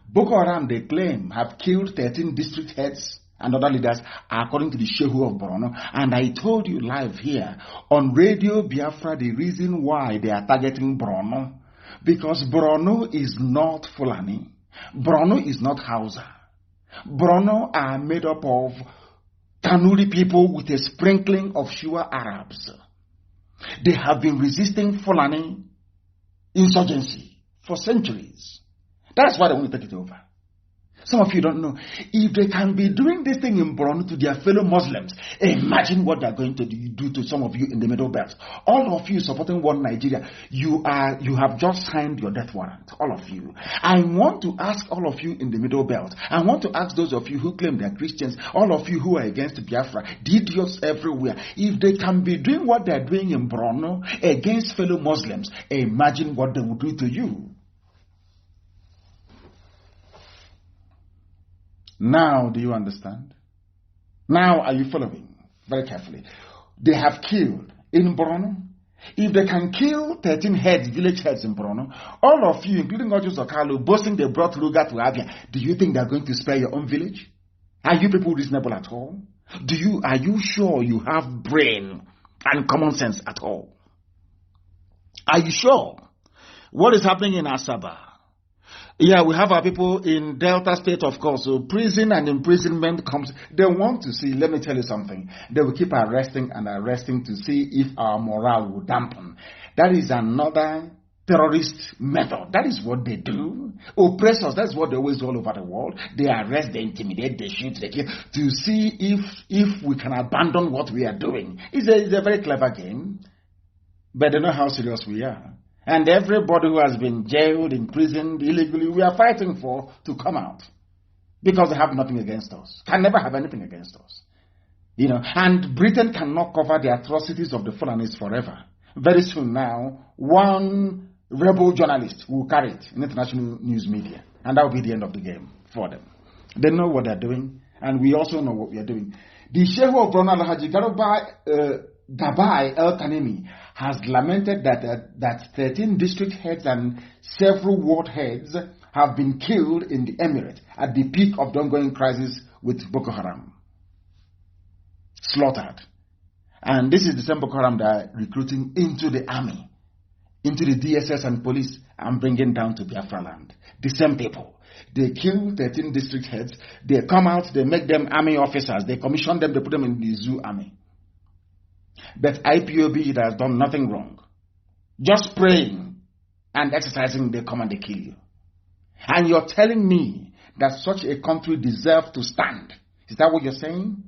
Boko Haram, they claim, have killed 13 district heads and other leaders, according to the Shehu of Borno. And I told you live here on Radio Biafra the reason why they are targeting Borno. Because Borno is not Fulani. Borno is not Hausa. Borno are made up of Kanuri people with a sprinkling of Shua Arabs. They have been resisting Fulani insurgency for centuries. That's why they want to take it over. Some of you don't know. If they can be doing this thing in Borno to their fellow Muslims, imagine what they're going to do to some of you in the Middle Belt. All of you supporting one Nigeria, you have just signed your death warrant. All of you. I want to ask all of you in the Middle Belt. I want to ask those of you who claim they're Christians, all of you who are against Biafra, the idiots everywhere. If they can be doing what they're doing in Borno against fellow Muslims, imagine what they will do to you. Now, do you understand? Now, are you following? Very carefully. They have killed in Borno. If they can kill 13 heads, village heads in Borno, all of you, including Ojus Okalu, boasting they brought Ruga to Abia, do you think they're going to spare your own village? Are you people reasonable at all? Are you sure you have brain and common sense at all? Are you sure? What is happening in Asaba? Yeah, we have our people in Delta State, of course. So prison and imprisonment comes. They want to see, let me tell you something. They will keep arresting and arresting to see if our morale will dampen. That is another terrorist method. That is what they do. Oppressors, that's what they always do all over the world. They arrest, they intimidate, they shoot, they kill, to see if we can abandon what we are doing. It's a very clever game, but they know how serious we are. And everybody who has been jailed, imprisoned illegally, we are fighting for to come out. Because they have nothing against us. Can never have anything against us. And Britain cannot cover the atrocities of the Fulanis forever. Very soon now, one rebel journalist will carry it in international news media. And that will be the end of the game for them. They know what they're doing, and we also know what we are doing. The Sheikh of Borno Alhaji Gabai El Kanemi has lamented that 13 district heads and several ward heads have been killed in the emirate at the peak of the ongoing crisis with Boko Haram. Slaughtered. And this is the same Boko Haram that are recruiting into the army, into the DSS and police, and bringing down to Biafra land. The same people. They kill 13 district heads. They come out, they make them army officers. They commission them, they put them in the zoo army. But IPOB, it has done nothing wrong. Just praying and exercising, they come and they kill you. And you're telling me that such a country deserves to stand. Is that what you're saying?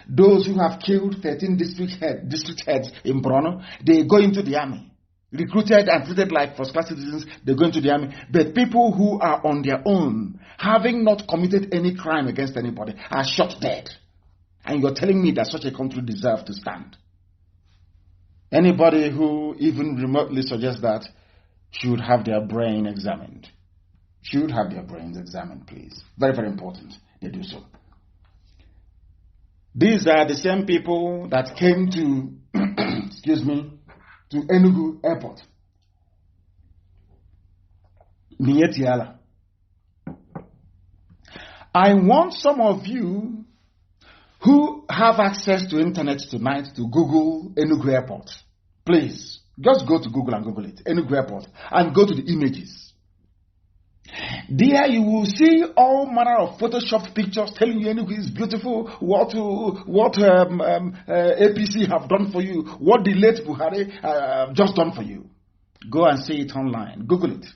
Those who have killed 13 district heads in Borno, they go into the army. Recruited and treated like first-class citizens, they go into the army. But people who are on their own, having not committed any crime against anybody, are shot dead. And you're telling me that such a country deserves to stand. Anybody who even remotely suggests that should have their brain examined. Should have their brains examined, please. Very, very important they do so. These are the same people that came to, excuse me, to Enugu Airport. Mietiala. I want some of you who have access to internet tonight to Google Enugu Airport. Please, just go to Google and Google it, Enugu Airport, and go to the images. There you will see all manner of photoshopped pictures telling you Enugu is beautiful, what APC have done for you, what the late Buhari just done for you. Go and see it online. Google it.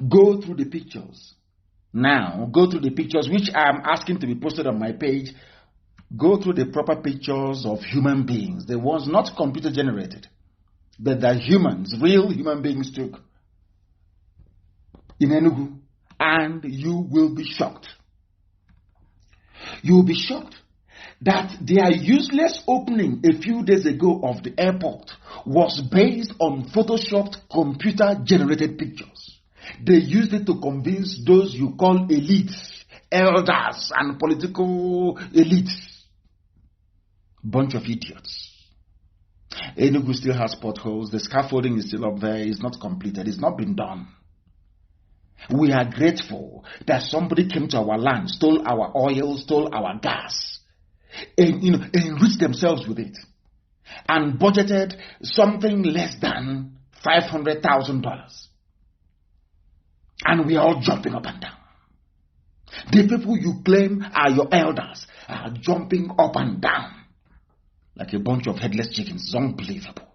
Go through the pictures. Now, go through the pictures which I am asking to be posted on my page. Go through the proper pictures of human beings, the ones not computer generated, but the humans, real human beings took in Enugu, and you will be shocked. You will be shocked that their useless opening a few days ago of the airport was based on photoshopped computer-generated pictures. They used it to convince those you call elites, elders, and political elites. Bunch of idiots. Enugu still has potholes. The scaffolding is still up there. It's not completed. It's not been done. We are grateful that somebody came to our land, stole our oil, stole our gas, and enriched themselves with it, and budgeted something less than $500,000. And we are all jumping up and down. The people you claim are your elders are jumping up and down like a bunch of headless chickens. It's unbelievable.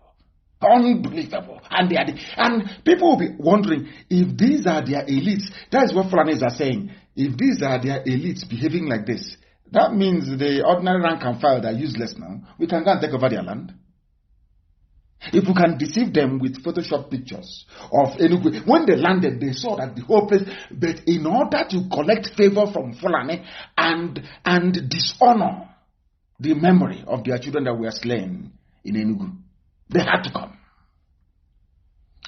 Unbelievable. And people will be wondering if these are their elites. That is what Fulanis are saying. If these are their elites behaving like this, that means the ordinary rank and file that are useless now. We can go and take over their land. If we can deceive them with Photoshop pictures of Enugu, when they landed, they saw that the whole place, but in order to collect favor from Fulani and dishonor the memory of their children that were slain in Enugu, they had to come.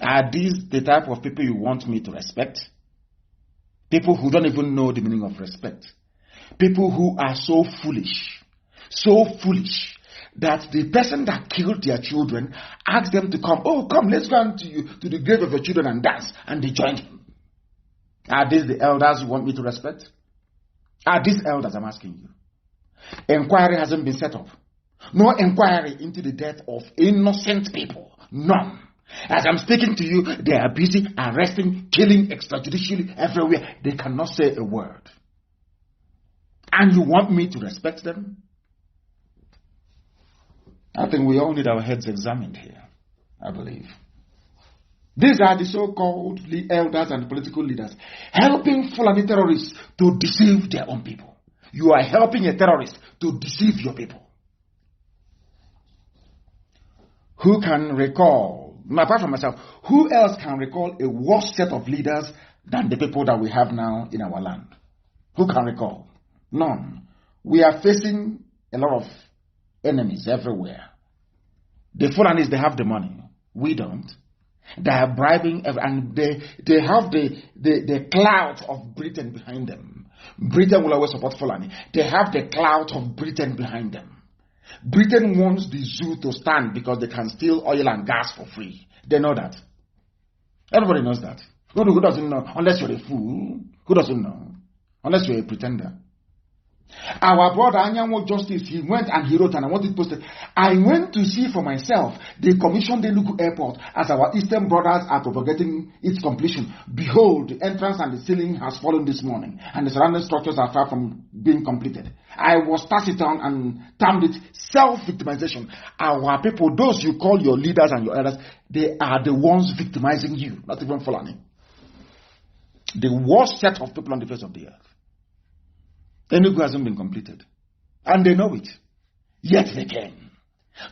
Are these the type of people you want me to respect? People who don't even know the meaning of respect. People who are so foolish that the person that killed their children asked them to come. Oh, come, let's go to the grave of your children and dance. And they joined him. Are these the elders you want me to respect? Are these elders, I'm asking you? Inquiry hasn't been set up. No inquiry into the death of innocent people. None. As I'm speaking to you, they are busy arresting, killing extrajudicially everywhere. They cannot say a word. And you want me to respect them? I think we all need our heads examined here, I believe. These are the so-called elders and political leaders helping Fulani terrorists to deceive their own people. You are helping a terrorist to deceive your people. Who can recall, apart from myself, who else can recall a worse set of leaders than the people that we have now in our land? Who can recall? None. We are facing a lot of enemies everywhere. The Fulanis, they have the money. We don't. They are bribing, and they have the clout of Britain behind them. Britain will always support Fulani. They have the clout of Britain behind them. Britain wants the zoo to stand because they can steal oil and gas for free. They know that. Everybody knows that. Who doesn't know? Unless you're a fool. Who doesn't know? Unless you're a pretender. Our brother Anyanwo Justice, he went and he wrote, and I want it posted. I went to see for myself. They commissioned the Enugu Airport as our eastern brothers are propagating its completion. Behold, the entrance and the ceiling has fallen this morning, and the surrounding structures are far from being completed. I was taciturn and termed it self-victimization. Our people, those you call your leaders and your elders, they are the ones victimizing you, not even Fulani. The worst set of people on the face of the earth. Enugu hasn't been completed. And they know it. Yet they came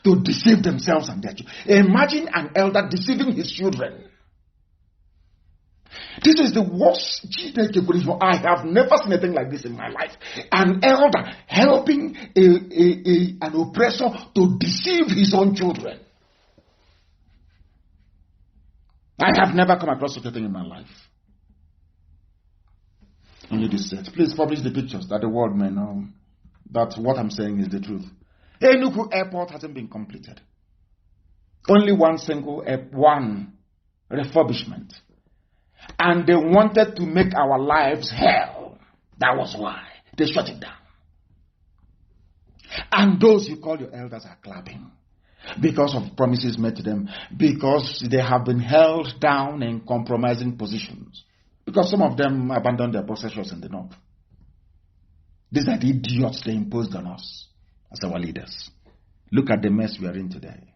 to deceive themselves and their children. Imagine an elder deceiving his children. This is the worst. I have never seen anything like this in my life. An elder helping an oppressor to deceive his own children. I have never come across such a thing in my life. Only this set. Please publish the pictures that the world may know that what I'm saying is the truth. Enugu Airport hasn't been completed. Only one refurbishment. And they wanted to make our lives hell. That was why they shut it down. And those you call your elders are clapping because of promises made to them, because they have been held down in compromising positions, because some of them abandoned their possessions in the north. These are the idiots they imposed on us as our leaders. Look at the mess we are in today.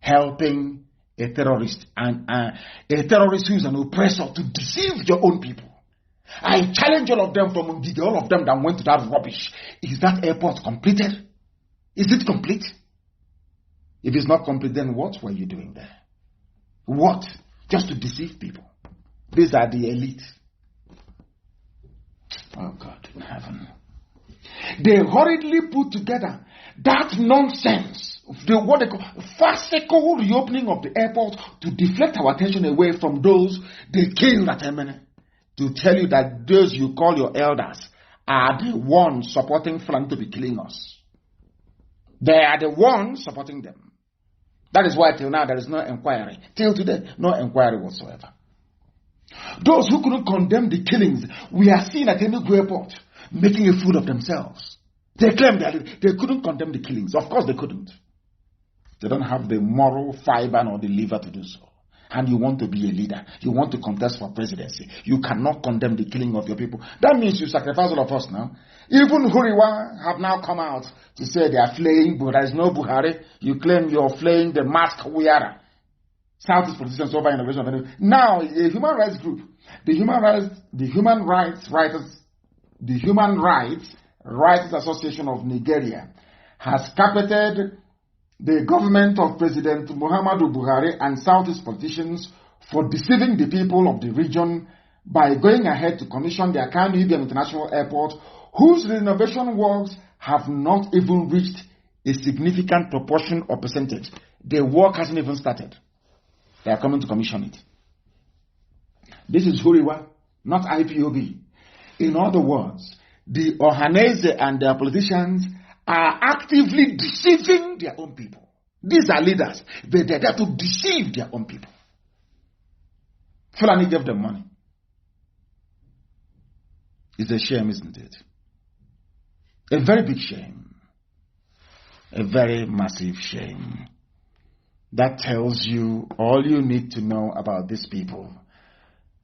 Helping a terrorist and a terrorist who is an oppressor to deceive your own people. I challenge all of them from Ngige, all of them that went to that rubbish. Is that airport completed? Is it complete? If it's not complete, then what were you doing there? What? Just to deceive people. These are the elite. Oh God in heaven. They hurriedly put together that nonsense, what they call farcical reopening of the airport, to deflect our attention away from those they killed at Emene, to tell you that those you call your elders are the ones supporting Fulani to be killing us. They are the ones supporting them. That is why till now there is no inquiry. Till today, no inquiry whatsoever. Those who couldn't condemn the killings we are seeing at Enugu Airport making a fool of themselves. They claim they couldn't condemn the killings. Of course they couldn't. They don't have the moral fiber nor the liver to do so. And you want to be a leader. You want to contest for presidency. You cannot condemn the killing of your people. That means you sacrifice all of us now. Even Huriwa have now come out to say they are flaying, but there is no Buhari. You claim you're flaying the mask wearer. Southeast politicians over innovation. Now, a human rights group, the Human Rights Association of Nigeria, has carpeted the government of President Muhammadu Buhari and Southeast politicians for deceiving the people of the region by going ahead to commission the Kanu International Airport, whose renovation works have not even reached a significant proportion or percentage. The work hasn't even started. They are coming to commission it. This is Huriwa, not IPOB. In other words, the Ohanese and their politicians are actively deceiving their own people. These are leaders. They're there to deceive their own people. Fulani gave them money. It's a shame, isn't it? A very big shame. A very massive shame. That tells you all you need to know about these people.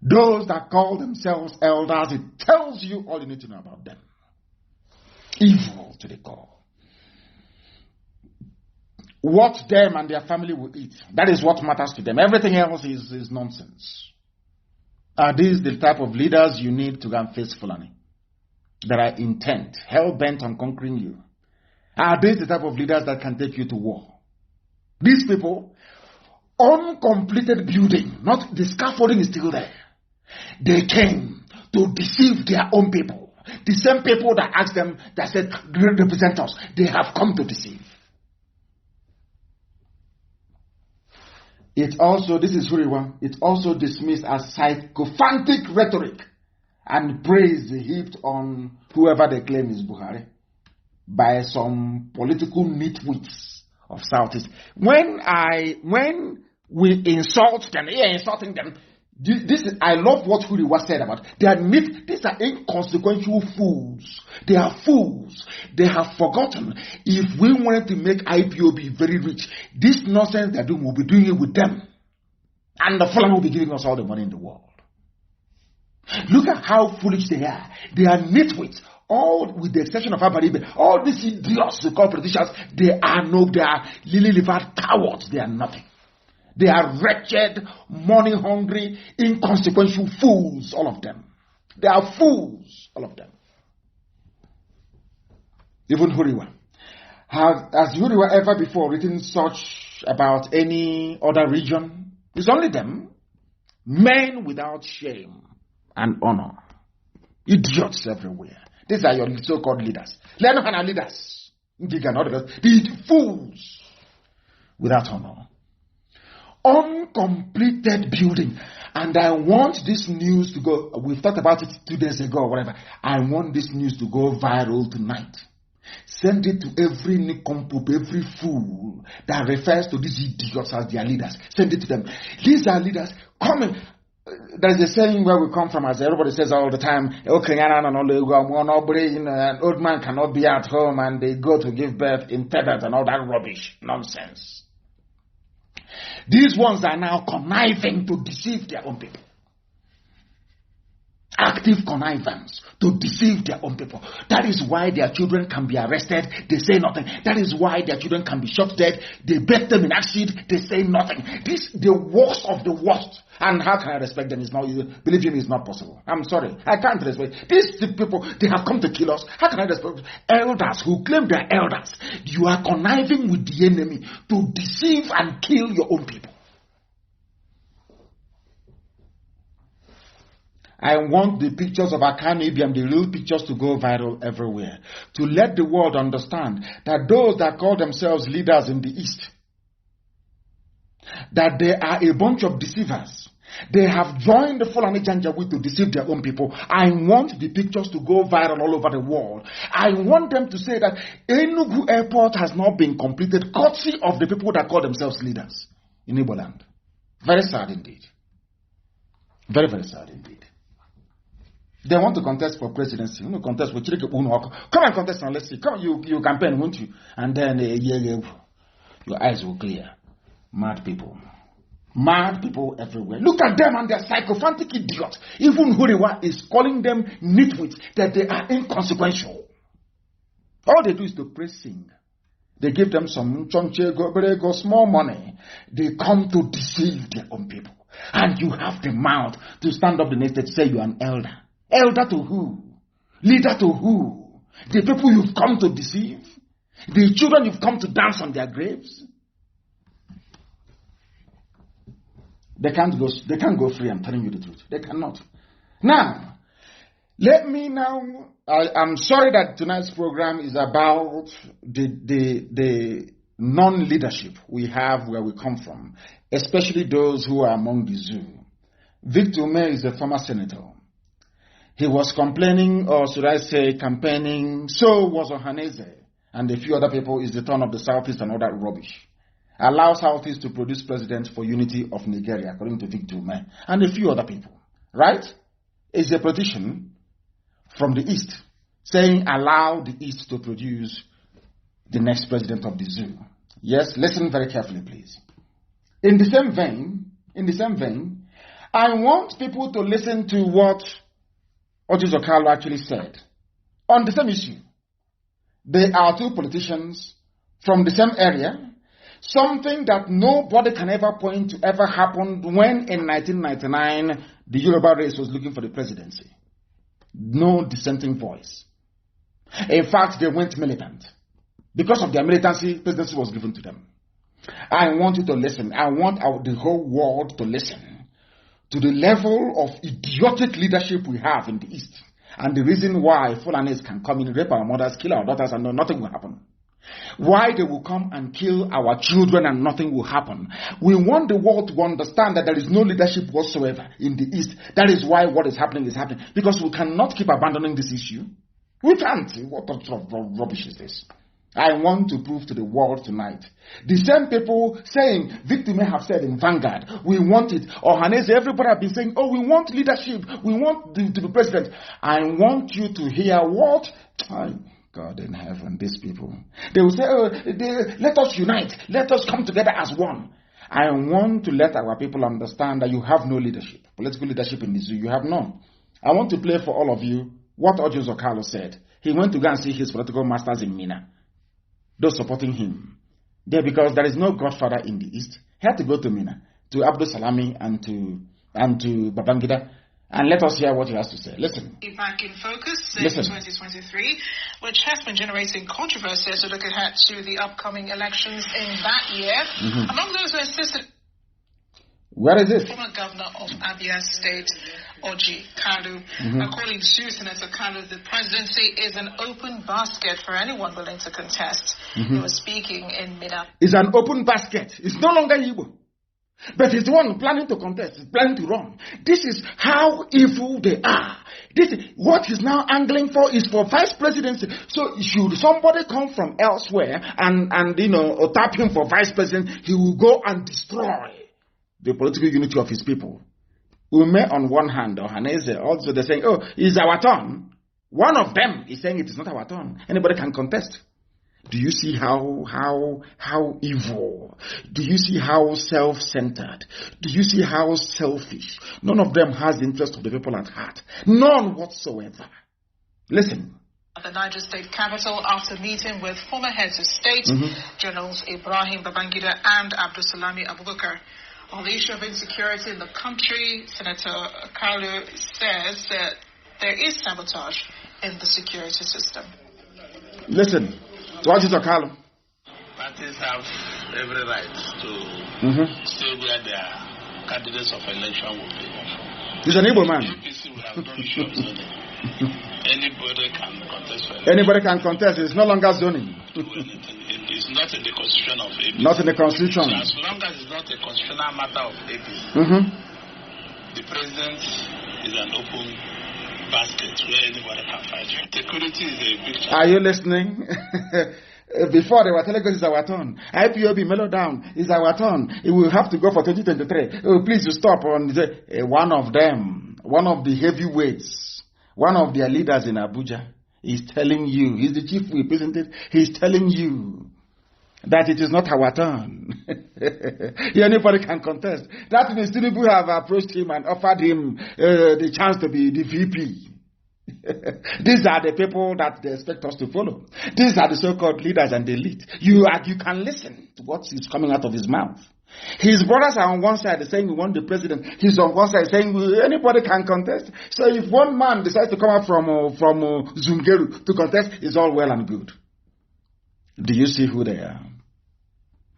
Those that call themselves elders, it tells you all you need to know about them. Evil to the core. What them and their family will eat, that is what matters to them. Everything else is nonsense. Are these the type of leaders you need to go and face Fulani? That are intent, hell-bent on conquering you? Are these the type of leaders that can take you to war? These people, uncompleted building, not the scaffolding is still there. They came to deceive their own people. The same people that asked them, that said, represent us, they have come to deceive. It also, this is Huriwa, it also dismissed as sycophantic rhetoric and praise heaped on whoever they claim is Buhari by some political nitwits of Southeast. When we insult them, insulting them, I love what Huriwa said about these are inconsequential fools. They are fools. They have forgotten. If we wanted to make IPOB very rich, this nonsense they're doing, we'll be doing it with them. And the Fulani will be giving us all the money in the world. Look at how foolish they are. They are nitwits. All with the exception of Abaribe, all these idiots they call politicians, they are lily-livered cowards. They are nothing. They are wretched, money-hungry, inconsequential fools, all of them. They are fools, all of them. Even Huriwa. Has Huriwa ever before written such about any other region? It's only them. Men without shame and honor. Idiots everywhere. These are your so-called leaders. Learn leaders. The fools without honor. uncompleted building. And I want this news to go, we've talked about it 2 days ago or whatever. I want this news to go viral tonight. Send it to every nincompoop, every fool that refers to these idiots as their leaders. Send it to them. These are leaders. Come in. There's a saying where we come from, as everybody says all the time, an old man cannot be at home and they go to give birth in tethered and all that rubbish. Nonsense. These ones are now conniving to deceive their own people. Active connivance to deceive their own people. That is why their children can be arrested, they say nothing. That is why their children can be shot dead, they bathe them in acid, they say nothing. This the worst of the worst. And how can I respect them? It's not, believe me, it's not possible. I'm sorry, I can't respect. These people, they have come to kill us. How can I respect elders who claim they're elders? You are conniving with the enemy to deceive and kill your own people. I want the pictures of Akanu Ibiam, the real pictures, to go viral everywhere. To let the world understand that those that call themselves leaders in the East, that they are a bunch of deceivers. They have joined the Fulani Janjaweed to deceive their own people. I want the pictures to go viral all over the world. I want them to say that Enugu Airport has not been completed, courtesy of the people that call themselves leaders in Igbo land. Very sad indeed. Very, very sad indeed. They want to contest for presidency. You want to contest with Chirike Unuoko. Come and contest and let's see. Come, you campaign, won't you? And then your eyes will clear. Mad people. Mad people everywhere. Look at them and their psychophantic idiots. Even Huriwa is calling them nitwits, that they are inconsequential. All they do is to praise sing. They give them some chonche, small money. They come to deceive their own people. And you have the mouth to stand up the next day to say you are an elder. Elder to who? Leader to who? The people you've come to deceive? The children you've come to dance on their graves? They can't go free, I'm telling you the truth. They cannot. Now, I'm sorry that tonight's program is about the non-leadership we have where we come from, especially those who are among the zoo. Victor Ume is a former senator. He was complaining, or should I say campaigning, so was Ohaneze, and a few other people. Is the turn of the Southeast and all that rubbish. Allow Southeast to produce president for unity of Nigeria, according to Victor Ume, and a few other people. Right? Is a petition from the East saying allow the East to produce the next president of the zoo. Yes, listen very carefully, please. In the same vein, I want people to listen to what Ojo Okalo actually said on the same issue. They are two politicians from the same area, something that nobody can ever point to ever happened when in 1999 the Yoruba race was looking for the presidency. No dissenting voice. In fact, they went militant. Because of their militancy, presidency was given to them. I want you to listen. I want the whole world to listen to the level of idiotic leadership we have in the East, and the reason why Fulanis can come in, rape our mothers, kill our daughters, and nothing will happen. Why they will come and kill our children and nothing will happen. We want the world to understand that there is no leadership whatsoever in the East. That is why what is happening, because we cannot keep abandoning this issue. We can't. What sort of rubbish is this? I want to prove to the world tonight. The same people saying, Victor may have said in Vanguard, we want it. Or Hanese, everybody have been saying, oh, we want leadership. We want to be president. I want you to hear what? God in heaven, these people. They will say, let us unite. Let us come together as one. I want to let our people understand that you have no leadership. Political leadership in the zoo. You have none. I want to play for all of you what Ojo Okalo said. He went to go and see his political masters in Mina. Those supporting him there, because there is no godfather in the East. He had to go to Mina, to Abdul Salami and to Babangida, and let us hear what he has to say. Listen. Back in focus in 2023, which has been generating controversy as we look ahead to the upcoming elections in that year. Among those who insisted. Where is it? Former governor of Abia State, Nnamdi Kanu. According to Senator Kanu, the presidency is an open basket for anyone willing to contest. He was speaking in Mina. It's an open basket. It's no longer Igbo. But he's the one planning to contest, he's planning to run. This is how evil they are. This is what he's now angling for is for vice presidency. So should somebody come from elsewhere and tap him for vice president, he will go and destroy the political unity of his people. Ume on one hand, or Haneze also, they're saying, oh, it's our turn. One of them is saying it is not our turn. Anybody can contest. Do you see how evil? Do you see how self-centered? Do you see how selfish? None of them has the interest of the people at heart. None whatsoever. Listen. At the Niger State capital, after meeting with former heads of state, Generals Ibrahim Babangida and Abdulsalami Abubakar, on the issue of insecurity in the country, Senator Kalu says that there is sabotage in the security system. Listen, what is Kalu? Parties have every right to stay where their candidates of election will be. He's an Igbo man. APC will have no issue of zoning. Anybody can contest for election. Anybody can contest. It's no longer zoning. It's not in the constitution of APC. Not in the constitution. So as long as it's not a constitutional matter of APC, the president is an open basket where anybody can fight. Security is a big challenge. Are you listening? Before they were telling us it's our turn. IPOB mellow down. It's our turn. It will have to go for 2023. Oh, please stop. On one of them, one of the heavyweights, one of their leaders in Abuja is telling you, he's the chief representative, he's telling you that it is not our turn. Anybody can contest. That means Tinubu have approached him and offered him the chance to be the VP. These are the people that they expect us to follow. These are the so-called leaders and the elite. You can listen to what is coming out of his mouth. His brothers are on one side saying we want the president. He's on one side saying anybody can contest. So if one man decides to come out from Zungeru to contest, it's all well and good. Do you see who they are?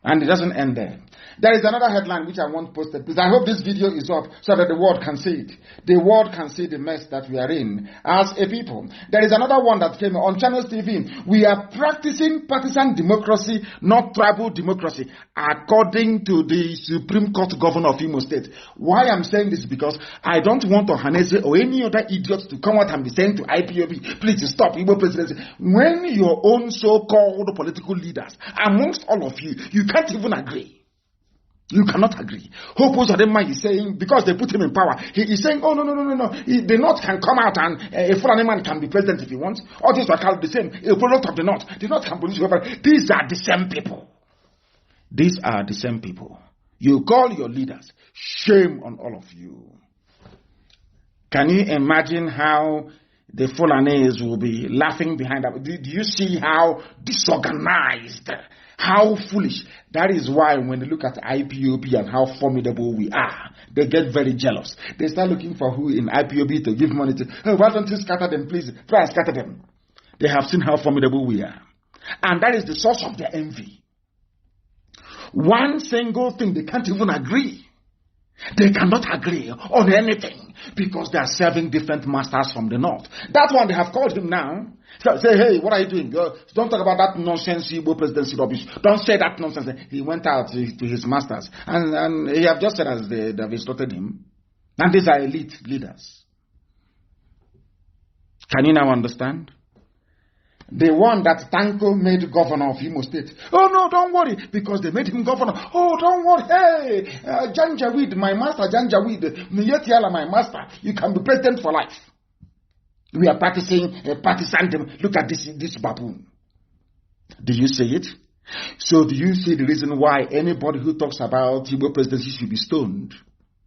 And it doesn't end there. There is another headline which I want posted. Please, I hope this video is up so that the world can see it. The world can see the mess that we are in as a people. There is another one that came on Channels TV. We are practicing partisan democracy, not tribal democracy, according to the Supreme Court Governor of Imo State. Why I'm saying this is because I don't want Ohaneze or any other idiot to come out and be saying to IPOB, please stop Igbo presidency. When your own so-called political leaders, amongst all of you, you can't even agree. You cannot agree. Hope Uzodinma is saying, because they put him in power, he is saying, oh, no. The North can come out and a foreign man can be president if he wants. All these are called the same. A product of the North. The North can produce whoever. These are the same people. These are the same people. You call your leaders. Shame on all of you. Can you imagine how the Fulanese will be laughing behind that? Do you see how disorganized, how foolish? That is why when they look at IPOB and how formidable we are, they get very jealous. They start looking for who in IPOB to give money to. Oh, why don't you scatter them, please? Try and scatter them. They have seen how formidable we are. And that is the source of their envy. One single thing, they can't even agree. They cannot agree on anything because they are serving different masters from the North. That one, they have called him now. So say, hey, what are you doing? Don't talk about that nonsense Igbo presidency rubbish. Don't say that nonsense. He went out to his masters. And he have just said as they have instructed him. And these are elite leaders. Can you now understand? The one that Tanko made governor of Imo State. Oh, no, don't worry, because they made him governor. Oh, don't worry. Hey, Janjaweed, my master, Janjaweed, Nyetiala, my master, you can be president for life. We are practicing partisan. Look at this baboon. Do you see it? So do you see the reason why anybody who talks about Igbo presidency should be stoned?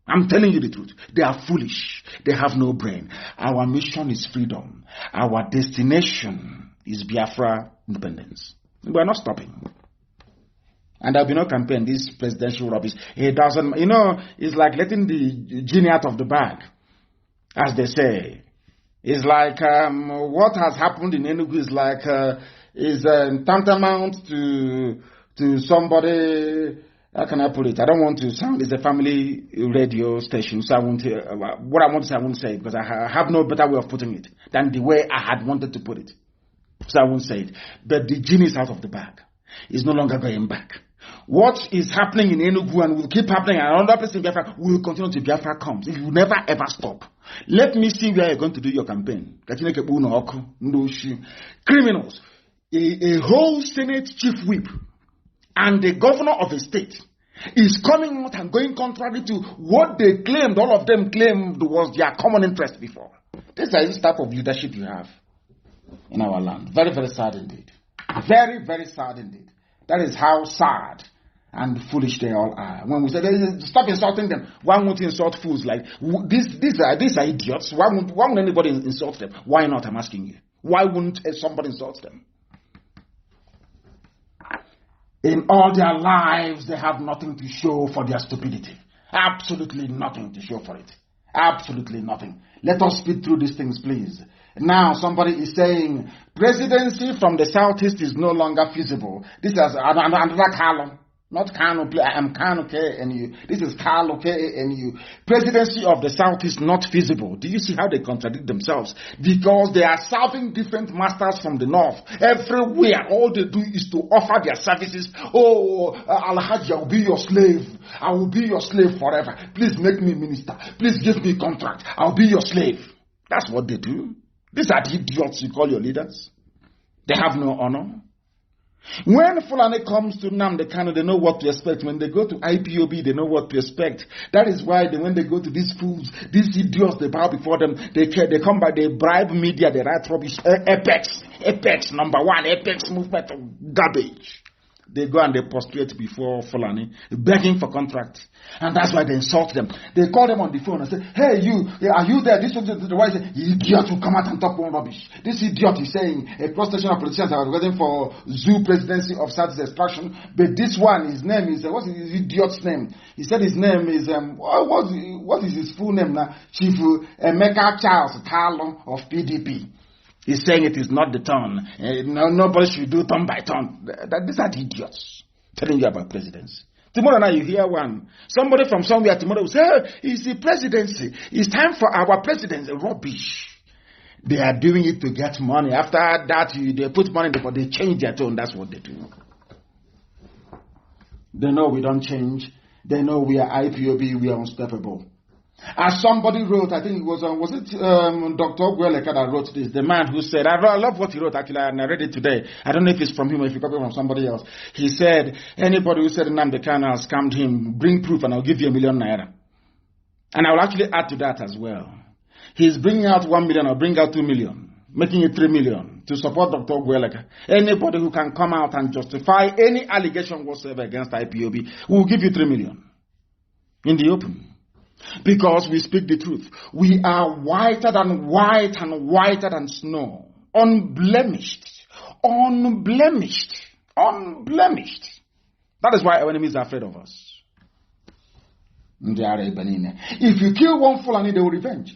I'm telling you the truth. They are foolish. They have no brain. Our mission is freedom. Our destination is Biafra independence. We are not stopping. And there will be no campaign. This presidential rubbish. It doesn't, it's like letting the genie out of the bag, as they say. It's like what has happened in Enugu is tantamount to somebody. How can I put it? I don't want to sound. It's a family radio station, so I won't. What I want to say, I won't say it because I have no better way of putting it than the way I had wanted to put it. So I won't say it. But the genie is out of the bag. It's no longer going back. What is happening in Enugu and will keep happening, and another place in Biafra will continue till Biafra comes. It will never ever stop. Let me see where you're going to do your campaign. Criminals. A whole Senate chief whip and the governor of a state is coming out and going contrary to what they claimed, all of them claimed was their common interest before. This is the type of leadership you have in our land. Very, very sad indeed. Very, very sad indeed. That is how sad and foolish they all are. When we say, stop insulting them, why won't you insult fools like these are idiots? Why won't anybody insult them? Why not, I'm asking you? Why wouldn't somebody insult them? In all their lives, they have nothing to show for their stupidity. Absolutely nothing to show for it. Absolutely nothing. Let us speed through these things, please. Now, somebody is saying, presidency from the southeast is no longer feasible. This is another column. Not Kanu, I am Kanu KNU. This is Kanu KNU. Presidency of the South is not feasible. Do you see how they contradict themselves? Because they are serving different masters from the North. Everywhere, all they do is to offer their services. Oh, Alhaji, I will be your slave. I will be your slave forever. Please make me minister. Please give me contract. I'll be your slave. That's what they do. These are the idiots you call your leaders. They have no honor. When Fulani comes to Nnamdi Kanu, they know what to expect. When they go to IPOB, they know what to expect. That is why when they go to these fools, these idiots, they bow before them. They come by, they bribe media, they write rubbish. Apex, number one, Apex movement of garbage. They go and they prostrate before Fulani, begging for contract. And that's why they insult them. They call them on the phone and say, hey, you, are you there? This the wife says, idiot will come out and talk more rubbish. This idiot is saying a cross-section of politicians are waiting for zoo presidency of Southeast extraction. But this one, his name is, what's his idiot's name? He said his name is, what is his full name now? Chief Emeka Charles Talo of PDP. He's saying it is not the turn. Nobody should do turn by turn. These are the idiots telling you about presidency. Tomorrow night you hear one. Somebody from somewhere tomorrow will say, hey, it's the presidency. It's time for our presidency. Rubbish. They are doing it to get money. After that, they put money in the pot. They change their tone. That's what they do. They know we don't change. They know we are IPOB. We are unstoppable. As somebody wrote, I think it was Dr. Ogweleka that wrote this, the man who said, I love what he wrote actually, and I read it today. I don't know if it's from him or if you copy it from somebody else. He said, anybody who said Nnamdi Kanu has scammed him, bring proof and I'll give you ₦1 million. And I will actually add to that as well. He's bringing out 1 million or bring out 2 million, making it 3 million to support Dr. Ogweleka. Anybody who can come out and justify any allegation whatsoever against IPOB, we will give you 3 million in the open. Because we speak the truth. We are whiter than white and whiter than snow. Unblemished. Unblemished. Unblemished. That is why our enemies are afraid of us. If you kill one Fulani, they will revenge.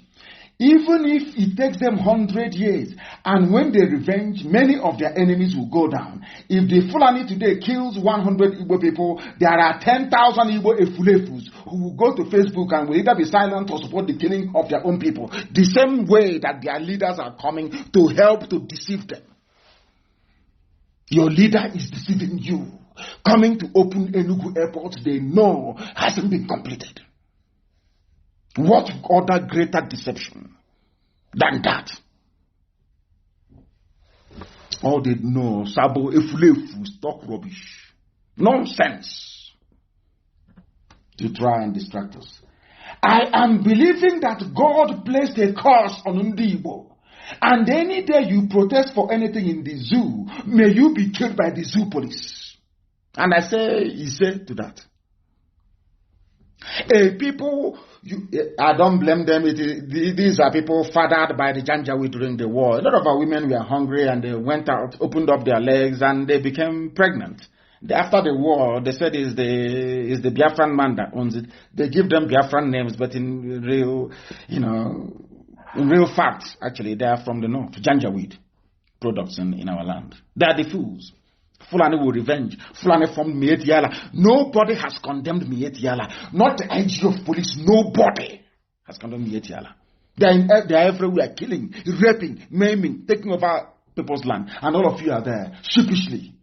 Even if it takes them 100 years, and when they revenge, many of their enemies will go down. If the Fulani today kills 100 Igbo people, there are 10,000 Igbo Efulefus who will go to Facebook and will either be silent or support the killing of their own people. The same way that their leaders are coming to help to deceive them. Your leader is deceiving you. Coming to open Enugu airport, they know hasn't been completed. What other greater deception than that? All they know, Sabo Efulefu, talk rubbish. Nonsense. To try and distract us. I am believing that God placed a curse on Ndibo. And any day you protest for anything in the zoo, may you be killed by the zoo police. And I say, he said to that. People, I don't blame them. These are people fathered by the Janjaweed during the war. A lot of our women were hungry and they went out, opened up their legs and they became pregnant. After the war, they said is the Biafran man that owns it. They give them Biafran names, but in real, in real fact, actually, they are from the north. Janjaweed products in our land. They are the fools. Fulani will revenge. Fulani from Miet Yala. Nobody has condemned Miet Yala. Not the IG of police. Nobody has condemned Miet Yala. They are everywhere, killing, raping, maiming, taking over people's land. And all of you are there, sheepishly,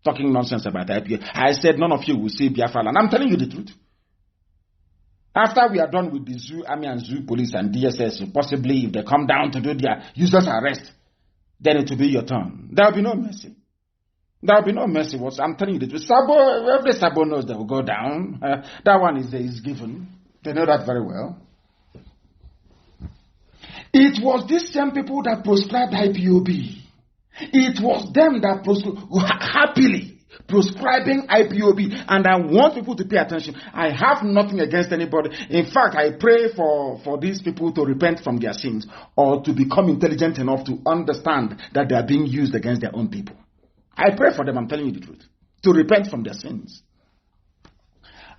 talking nonsense about IPOB. I said none of you will see Biafra land. I'm telling you the truth. After we are done with the Zoo Army and Zoo Police and DSS, possibly if they come down to do their useless arrest, then it will be your turn. There will be no mercy. There will be no mercy. I'm telling you the truth. Every Sabo knows they will go down. That one is given. They know that very well. It was these same people that proscribed IPOB. It was them that happily proscribing IPOB, and I want people to pay attention. I have nothing against anybody. In fact, I pray for these people to repent from their sins or to become intelligent enough to understand that they are being used against their own people. I pray for them, I'm telling you the truth, to repent from their sins.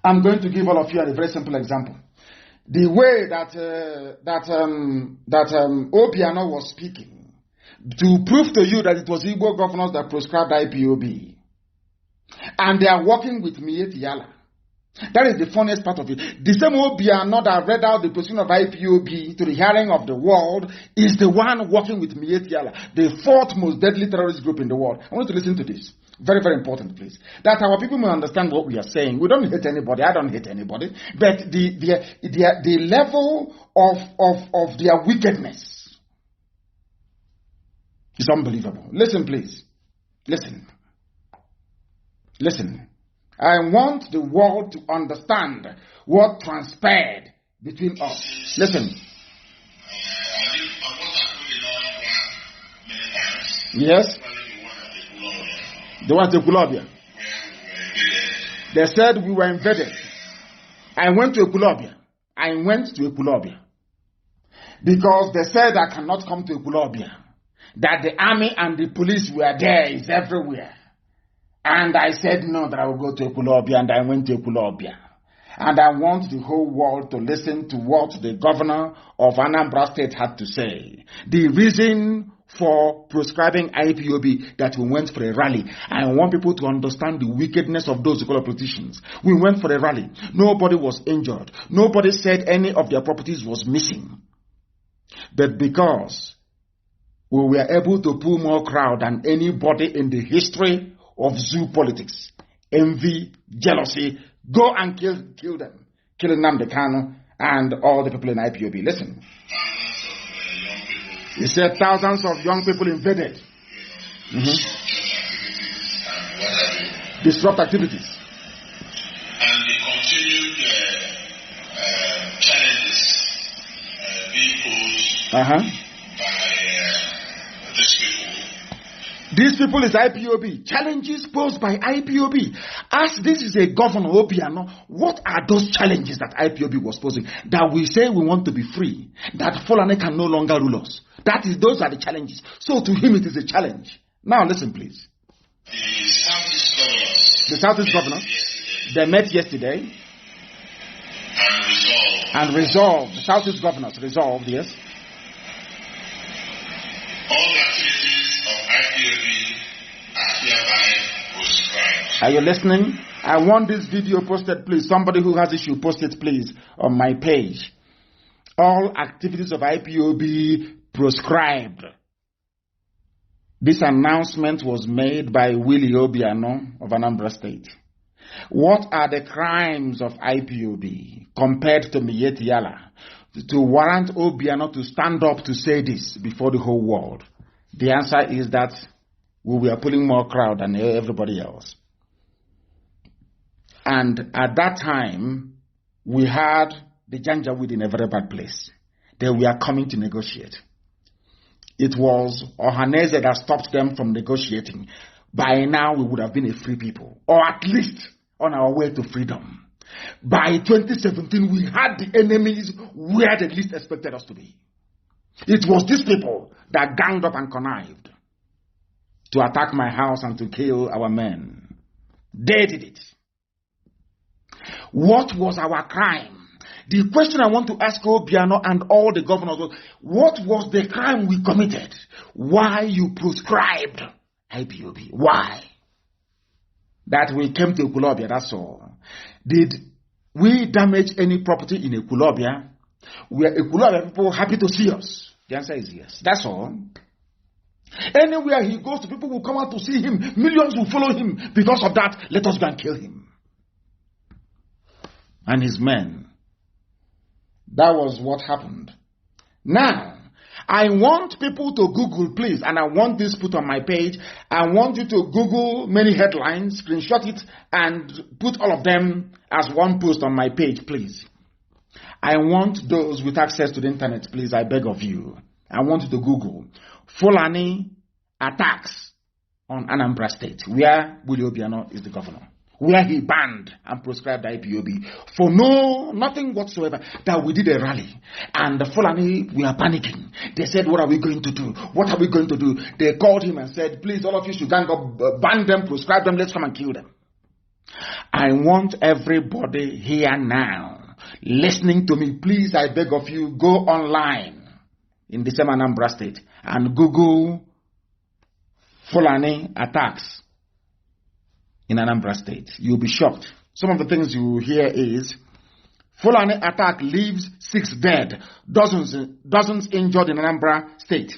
I'm going to give all of you a very simple example. The way that Obiano was speaking to prove to you that it was Igbo governors that proscribed IPOB. And they are working with Mieti Yala. That is the funniest part of it. The same Obiano that read out the position of IPOB to the hearing of the world is the one working with Mieti Yala, the fourth most deadly terrorist group in the world. I want you to listen to this. Very, very important, please. That our people may understand what we are saying. We don't hate anybody. I don't hate anybody. But the level of their wickedness is unbelievable. Listen, please. Listen. Listen. I want the world to understand what transpired between us. Listen. Yes? They went to Ekulobia. They said we were invaded. I went to Ekulobia. Because they said I cannot come to Ekulobia. That the army and the police were there, is everywhere. And I said no, that I will go to Ekulobia, and I went to Ekulobia. And I want the whole world to listen to what the governor of Anambra State had to say. The reason for proscribing IPOB, that we went for a rally. I want people to understand the wickedness of those politicians. We went for a rally. Nobody was injured. Nobody said any of their properties was missing. But because we were able to pull more crowd than anybody in the history of zoo politics, envy, jealousy, go and kill them. Kill Nnamdi Kanu and all the people in IPOB. Listen. He said thousands of young people invaded. Disrupt activities. And the continued challenges being posed by these people. These people is IPOB. Challenges posed by IPOB. As this is a governor, Obiano, what are those challenges that IPOB was posing? That we say we want to be free. That Fulani can no longer rule us. Those are the challenges. So to him it is a challenge. Now listen please. The Southeast governors, they met yesterday. And resolved. The Southeast governors resolved, yes. All activities of IPOB are hereby proscribed. Are you listening? I want this video posted, please. Somebody who has it should post it, please, on my page. All activities of IPOB proscribed. This announcement was made by Willie Obiano of Anambra State. What are the crimes of IPOB compared to Mieti Yala to warrant Obiano to stand up to say this before the whole world? The answer is that we were pulling more crowd than everybody else. And at that time, we had the Janjaweed in a very bad place. They were coming to negotiate. It was Ohaneze that stopped them from negotiating. By now, we would have been a free people, or at least on our way to freedom. By 2017, we had the enemies where they least expected us to be. It was these people that ganged up and connived to attack my house and to kill our men. They did it. What was our crime? The question I want to ask Obiano and all the governors was, what was the crime we committed? Why you proscribed IPOB? Why? That we came to Ekulobia, that's all. Did we damage any property in Ekulobia? Were Ekulobia people happy to see us? The answer is yes. That's all. Anywhere he goes to, people will come out to see him. Millions will follow him. Because of that, let us go and kill him. And his men. That was what happened. Now, I want people to Google, please, and I want this put on my page. I want you to Google many headlines, screenshot it, and put all of them as one post on my page, please. I want those with access to the internet, please, I beg of you. I want you to Google Fulani attacks on Anambra State, where Willie Obiano is the governor, where he banned and proscribed IPOB for nothing whatsoever, that we did a rally. And the Fulani were panicking. They said, what are we going to do? What are we going to do? They called him and said, please, all of you should gang up, ban them, proscribe them, let's come and kill them. I want everybody here now, listening to me, please, I beg of you, go online in the same Anambra State and Google Fulani attacks in Anambra State. You'll be shocked. Some of the things you will hear is Fulani attack leaves 6 dead, dozens injured in Anambra State.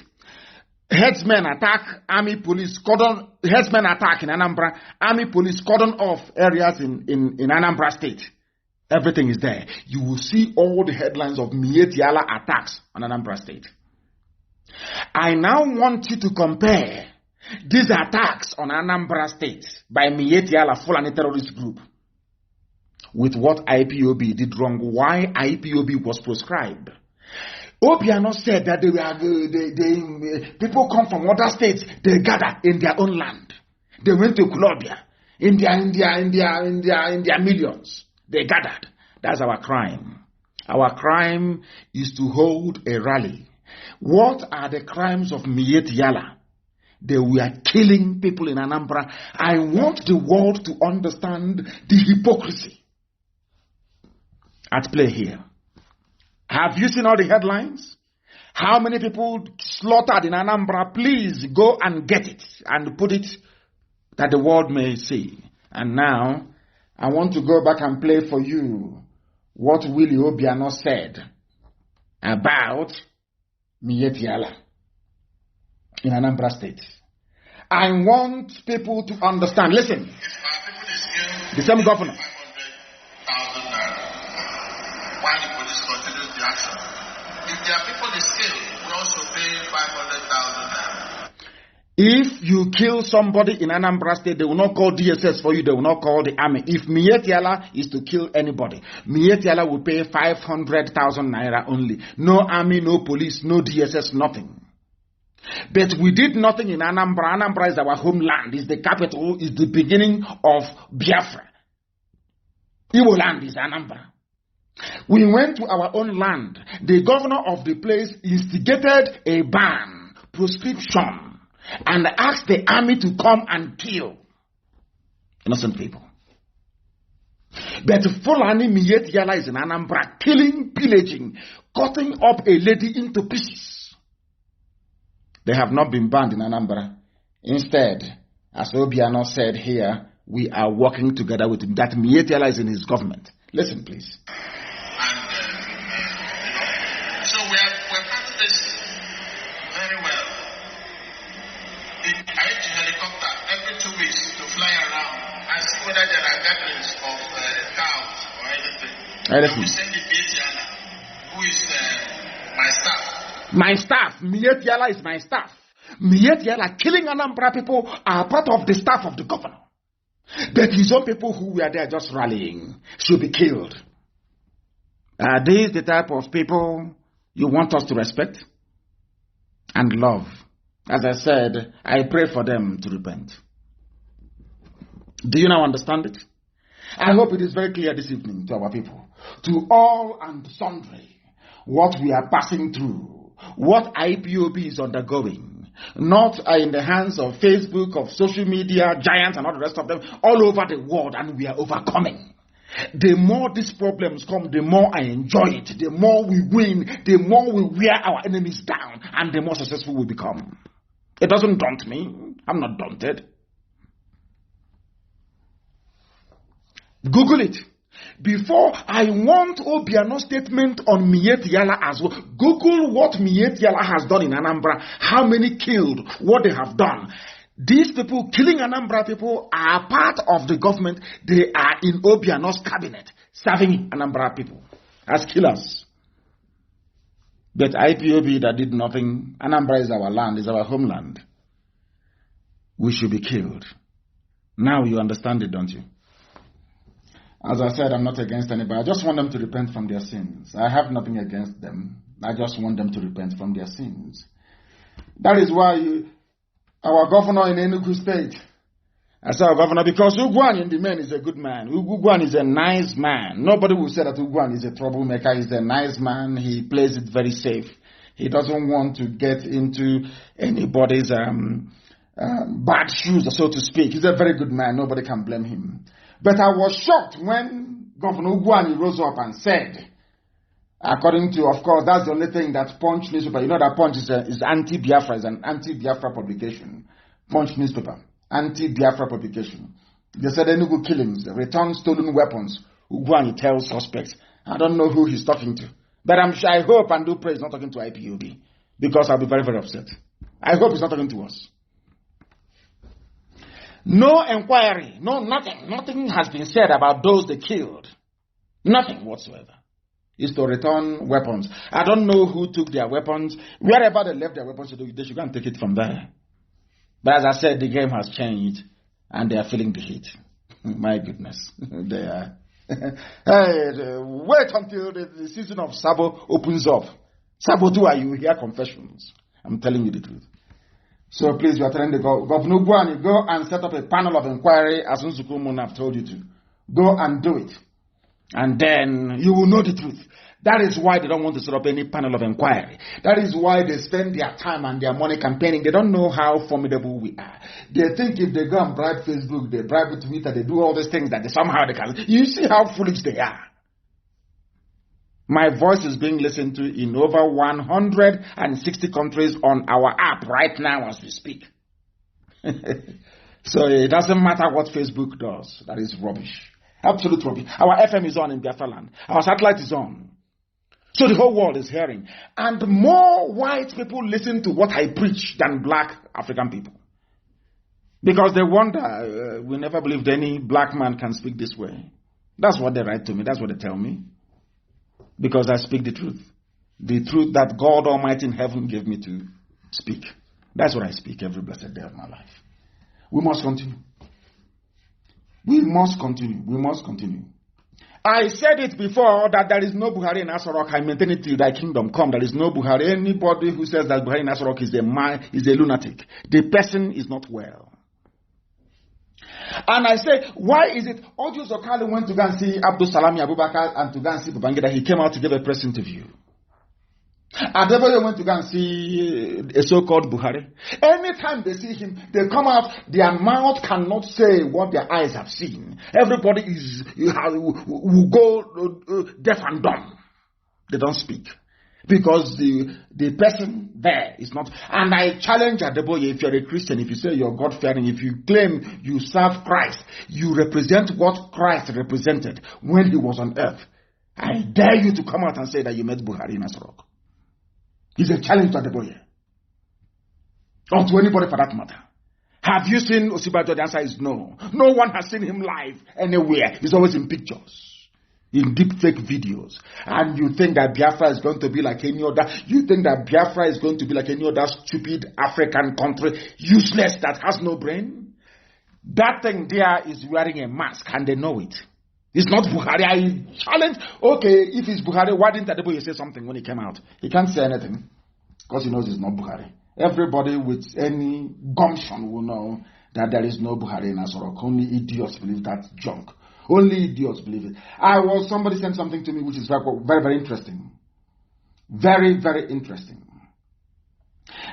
Headsmen attack, army police cordon. Headsmen attack in Anambra, army police cordon off areas in Anambra State. Everything is there. You will see all the headlines of Mietiala attacks on Anambra State. I now want you to compare these attacks on Anambra State by Mietiala Fulani terrorist group with what IPOB did wrong, why IPOB was proscribed. Obiano said that people come from other states, they gather in their own land. They went to Colombia, in their millions. They gathered. That's our crime. Our crime is to hold a rally. What are the crimes of Mietiala? They were killing people in Anambra. I want the world to understand the hypocrisy at play here. Have you seen all the headlines? How many people slaughtered in Anambra? Please go and get it and put it that the world may see. And now, I want to go back and play for you what Willie Obiano said about Mietiala in Anambra State. I want people to understand. Listen, the same governor. Why the police continues the action? If there are people in skill, we also pay 500,000 naira. If you kill somebody in Anambra State, they will not call DSS for you, they will not call the army. If Mietiala is to kill anybody, Mietiala will pay 500,000 naira only. No army, no police, no DSS, nothing. But we did nothing in Anambra. Anambra is our homeland, is the capital, is the beginning of Biafra. Igbo land is Anambra. We went to our own land. The governor of the place instigated a ban, proscription, and asked the army to come and kill innocent people. But Fulani Mietiala is in Anambra, killing, pillaging, cutting up a lady into pieces. They have not been banned in Anambra. Instead, as Obiano said here, we are working together with him. That Mietiala is in his government. Listen, please. So we're having this very well. I use a helicopter every 2 weeks to fly around and see whether there are gatherings of cows or anything. And we send the Mietiala, who is my staff. My staff. Mietiala is my staff. Mietiala killing Anambra people are part of the staff of the governor. But his own people who were there just rallying should be killed. Are these the type of people you want us to respect and love? As I said, I pray for them to repent. Do you now understand it? I hope it is very clear this evening to our people, to all and sundry, what we are passing through, what IPOB is undergoing, not in the hands of Facebook, of social media, giants and all the rest of them, all over the world, and we are overcoming. The more these problems come, the more I enjoy it. The more we win, the more we wear our enemies down, and the more successful we become. It doesn't daunt me. I'm not daunted. Google it. Before, I want Obiano's statement on Miet Yala as well. Google what Miet Yala has done in Anambra, how many killed, what they have done. These people killing Anambra people are part of the government. They are in Obiano's cabinet, serving Anambra people as killers. But IPOB that did nothing, Anambra is our land, is our homeland. We should be killed. Now you understand it, don't you? As I said, I'm not against anybody. I just want them to repent from their sins. I have nothing against them. I just want them to repent from their sins. That is why our governor in Enugu State, I say our governor because Ugwan in the man is a good man. Ugwan is a nice man. Nobody will say that Ugwan is a troublemaker. He's a nice man. He plays it very safe. He doesn't want to get into anybody's bad shoes, so to speak. He's a very good man. Nobody can blame him. But I was shocked when Governor Ugwani rose up and said, according to, of course, that's the only thing that Punch newspaper, you know that Punch is anti-Biafra, is an anti-Biafra publication. Punch newspaper, anti-Biafra publication. They said Enugu killings, return stolen weapons. Ugwani tells suspects. I don't know who he's talking to. But I hope and do pray he's not talking to IPOB. Because I'll be very, very upset. I hope he's not talking to us. No inquiry, no nothing. Nothing has been said about those they killed. Nothing whatsoever. Is to return weapons. I don't know who took their weapons. Wherever they left their weapons, they should go and take it from there. But as I said, the game has changed and they are feeling the heat. My goodness. They are. Wait until the season of Sabo opens up. Sabo 2, you hear confessions. I'm telling you the truth. So please, you are telling the Governor Buani, go and set up a panel of inquiry as Nzukumun have told you to. Go and do it. And then you will know the truth. That is why they don't want to set up any panel of inquiry. That is why they spend their time and their money campaigning. They don't know how formidable we are. They think if they go and bribe Facebook, they bribe Twitter, they do all these things that somehow they can. You see how foolish they are. My voice is being listened to in over 160 countries on our app right now as we speak. So it doesn't matter what Facebook does. That is rubbish. Absolute rubbish. Our FM is on in Biafra land. Our satellite is on. So the whole world is hearing. And more white people listen to what I preach than black African people. Because they wonder, we never believed any black man can speak this way. That's what they write to me. That's what they tell me. Because I speak the truth. The truth that God Almighty in heaven gave me to speak. That's what I speak every blessed day of my life. We must continue. We must continue. We must continue. I said it before that there is no Buhari in Asarok. I maintain it till thy kingdom come. There is no Buhari. Anybody who says that Buhari in Asarok is a man, is a lunatic. The person is not well. And I say, why is it Ojo Zokali went to go and see Abdul Salami Abubakar and to go and see Babangida? He came out to give a press interview. Adeboye went to go and see a so-called Buhari. Anytime they see him, they come out, their mouth cannot say what their eyes have seen. Everybody will go deaf and dumb. They don't speak. Because the person there is not. And I challenge Adeboye, if you're a Christian, if you say you're God-fearing, if you claim you serve Christ, you represent what Christ represented when he was on earth. I dare you to come out and say that you met Buhari in Asarok. It's a challenge to Adeboye. Or to anybody for that matter. Have you seen Osibajo? The answer is no. No one has seen him live anywhere. He's always in pictures. In deep fake videos. And you think that Biafra is going to be like any other, you think that Biafra is going to be like any other stupid African country, useless, that has no brain? That thing there is wearing a mask and they know it. It's not Buhari. I challenge, okay, if it's Buhari, why didn't Adeboye say something when he came out? He can't say anything because he knows it's not Buhari. Everybody with any gumption will know that there is no Buhari in Asarok. Only idiots believe that junk. Only idiots believe it. Somebody sent something to me which is very, very, very interesting. Very, very interesting.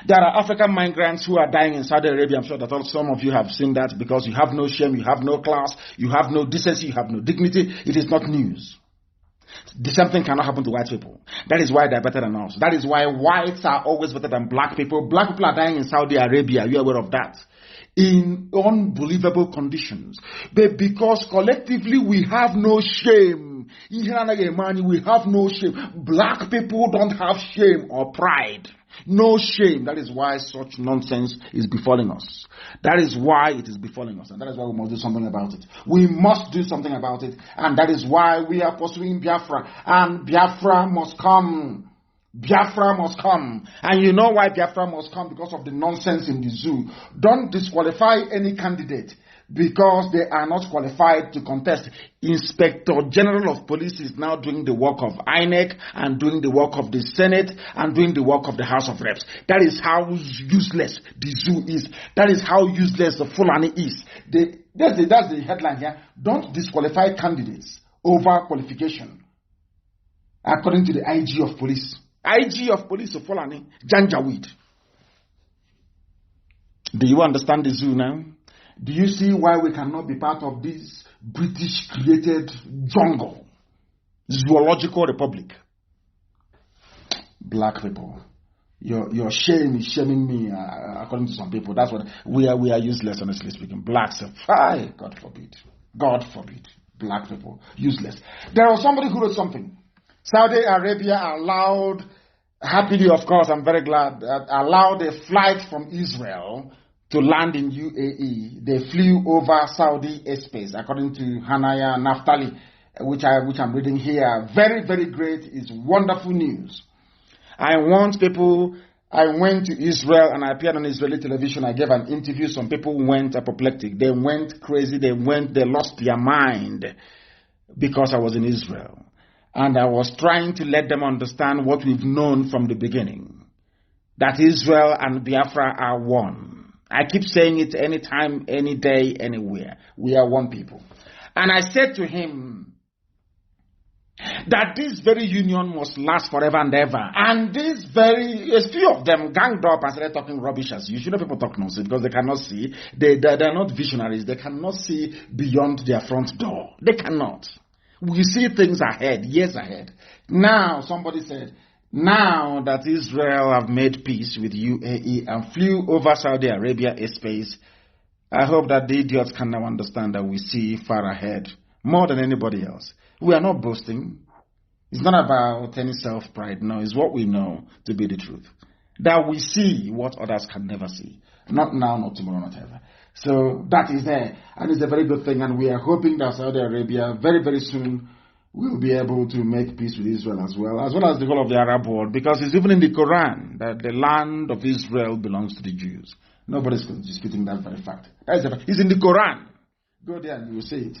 There are African migrants who are dying in Saudi Arabia. I'm sure that some of you have seen that because you have no shame, you have no class, you have no decency, you have no dignity. It is not news. The same thing cannot happen to white people. That is why they're better than us. That is why whites are always better than black people. Black people are dying in Saudi Arabia. You're aware of that. in unbelievable conditions. But because collectively we have no shame, we have no shame. Black people don't have shame or pride. No shame. That is why such nonsense is befalling us. That is why it is befalling us. And that is why we must do something about it. We must do something about it. And that is why we are pursuing Biafra. And Biafra must come. Biafra must come. And you know why Biafra must come? Because of the nonsense in the zoo. Don't disqualify any candidate because they are not qualified to contest. Inspector General of Police is now doing the work of INEC and doing the work of the Senate and doing the work of the House of Reps. That is how useless the zoo is. That is how useless the Fulani is. That's the headline here. Don't disqualify candidates over qualification. According to the IG of Police. IG of Police of Fulani, Janjaweed. Do you understand the zoo now? Do you see why we cannot be part of this British-created jungle, zoological republic? Black people, your shame is shaming me. According to some people, that's what we are useless. Honestly speaking, blacks are God forbid, God forbid. Black people useless. There was somebody who wrote something. Saudi Arabia allowed, happily of course, I'm very glad, allowed a flight from Israel to land in UAE. They flew over Saudi airspace, according to Hanaya Naftali, which I'm reading here. Very, very great. It's wonderful news. I want people. I went to Israel and I appeared on Israeli television. I gave an interview. Some people went apoplectic. They went crazy. They lost their mind because I was in Israel. And I was trying to let them understand what we've known from the beginning, that Israel and Biafra are one. I keep saying it anytime, any day, anywhere. We are one people. And I said to him that this very union must last forever and ever. And a few of them ganged up and started talking rubbish as usual. People talk nonsense because they cannot see. They're not visionaries. They cannot see beyond their front door. They cannot. We see things ahead, years ahead. Now, somebody said, now that Israel have made peace with UAE and flew over Saudi Arabia airspace, I hope that the idiots can now understand that we see far ahead, more than anybody else. We are not boasting. It's not about any self-pride. No, it's what we know to be the truth. That we see what others can never see. Not now, not tomorrow, not ever. So that is there. And it's a very good thing. And we are hoping that Saudi Arabia very, very soon will be able to make peace with Israel as well as the whole of the Arab world. Because it's even in the Quran that the land of Israel belongs to the Jews. Nobody's disputing that very fact. It's in the Quran. Go there and you will see it.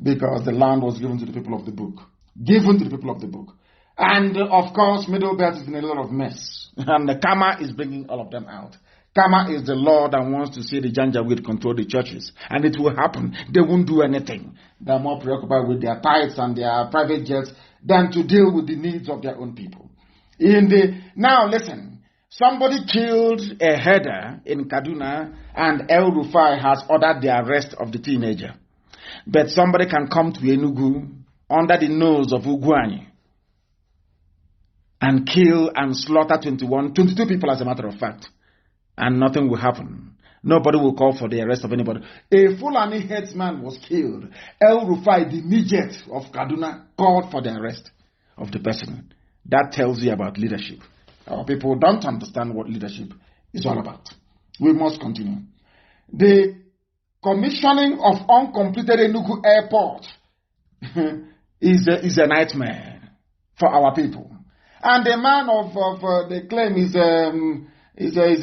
Because the land was given to the people of the book. Given to the people of the book. And of course, Middle Belt is in a lot of mess. And the Kama is bringing all of them out. Kama is the law that wants to see the Janjaweed control the churches. And it will happen. They won't do anything. They're more preoccupied with their tithes and their private jets than to deal with the needs of their own people. Now listen, somebody killed a header in Kaduna and El Rufai has ordered the arrest of the teenager. But somebody can come to Enugu under the nose of Ugwuanyi and kill and slaughter 22 people as a matter of fact. And nothing will happen. Nobody will call for the arrest of anybody. A Fulani headsman was killed. El Rufai, the midget of Kaduna, called for the arrest of the person. That tells you about leadership. Our people don't understand what leadership is all about. We must continue. The commissioning of uncompleted Enugu Airport is a nightmare for our people. And the man of the claim is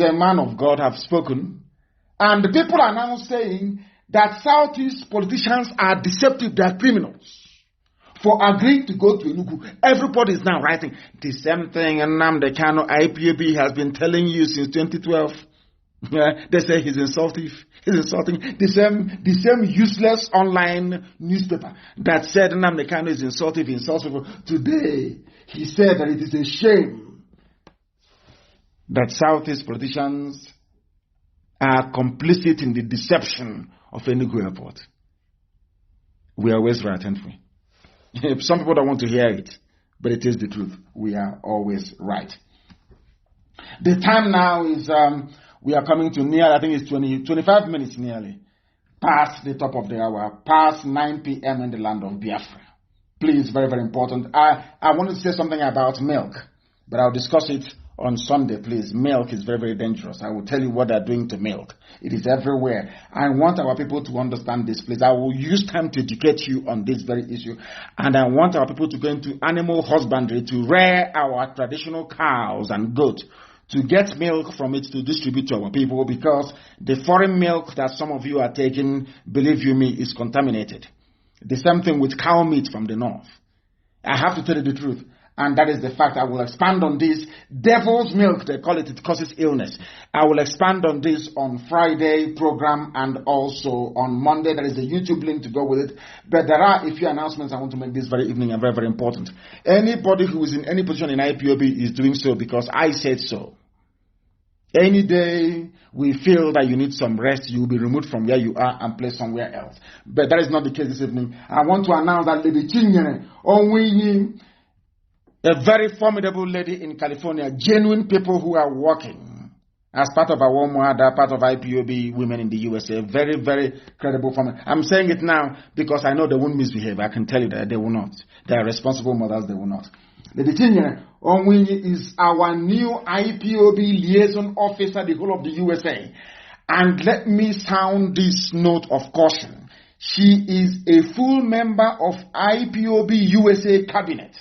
a man of God, have spoken. And the people are now saying that Southeast politicians are deceptive, they are criminals for agreeing to go to Enugu. Everybody is now writing the same thing. And Nnamdi Kanu, IPAB, has been telling you since 2012. They say he's insulting. He's insulting the same useless online newspaper that said Nnamdi Kanu is insulting, he insults people. Today, he said that it is a shame that Southeast politicians are complicit in the deception of Enugu Airport. We are always right, aren't we? Some people don't want to hear it, but it is the truth. We are always right. The time now is We are coming to near, I think it's 25 minutes nearly, past the top of the hour, past 9 p.m. in the land of Biafra. Please, very, very important. I wanted to say something about milk, but I'll discuss it on Sunday, please. Milk is very, very dangerous. I will tell you what they're doing to milk. It is everywhere. I want our people to understand this, please. I will use time to educate you on this very issue. And I want our people to go into animal husbandry, to rear our traditional cows and goats, to get milk from it to distribute to our people, because the foreign milk that some of you are taking, believe you me, is contaminated. The same thing with cow meat from the north. I have to tell you the truth. And that is the fact. I will expand on this. Devil's milk, they call it, it causes illness. I will expand on this on Friday program and also on Monday. There is a YouTube link to go with it. But there are a few announcements I want to make this very evening and very, very important. Anybody who is in any position in IPOB is doing so because I said so. Any day we feel that you need some rest, you will be removed from where you are and placed somewhere else. But that is not the case this evening. I want to announce that Lady Chinyere Onwinyi, a very formidable lady in California, genuine people who are working as part of our WOMWADA, part of IPOB women in the USA. Very, very credible family. I'm saying it now because I know they won't misbehave. I can tell you that they will not. They are responsible mothers, they will not. Lady Chinyere Onwinyi is our new IPOB liaison officer, the whole of the USA. And let me sound this note of caution. She is a full member of IPOB USA cabinet,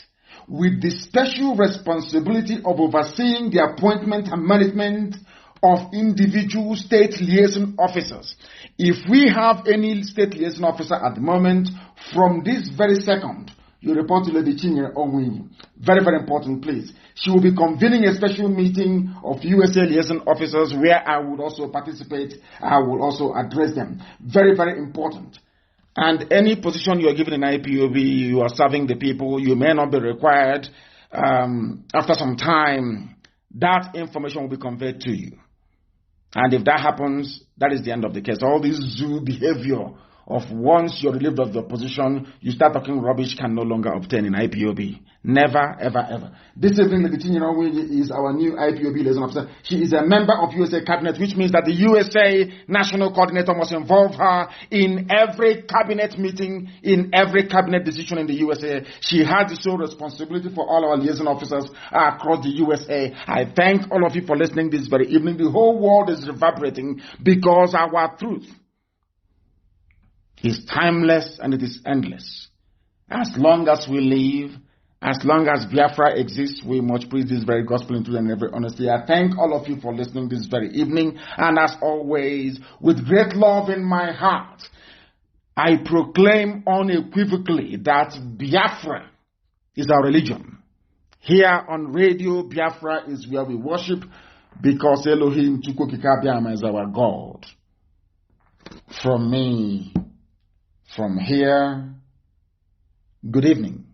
with the special responsibility of overseeing the appointment and management of individual state liaison officers. If we have any state liaison officer at the moment, from this very second, you report to Lady Chinyere Onwinyi. Very, very important, please. She will be convening a special meeting of USA liaison officers where I would also participate. I will also address them. Very, very important. And any position you are given in IPOB, you are serving the people, you may not be required. After some time, that information will be conveyed to you. And if that happens, that is the end of the case. All this zoo behavior of once you're relieved of your position, you start talking rubbish can no longer obtain in IPOB. Never, ever, ever. This evening, Lady Chinyere Onwinyi is our new IPOB liaison officer. She is a member of USA Cabinet, which means that the USA National Coordinator must involve her in every cabinet meeting, in every cabinet decision in the USA. She has the sole responsibility for all our liaison officers across the USA. I thank all of you for listening this very evening. The whole world is reverberating because our truth is timeless and it is endless. As long as we live, as long as Biafra exists, we must preach this very gospel in truth and every honesty. I thank all of you for listening this very evening. And as always, with great love in my heart, I proclaim unequivocally that Biafra is our religion. Here on Radio Biafra is where we worship, because Elohim Chukwukikabiama is our God. From me, from here, good evening.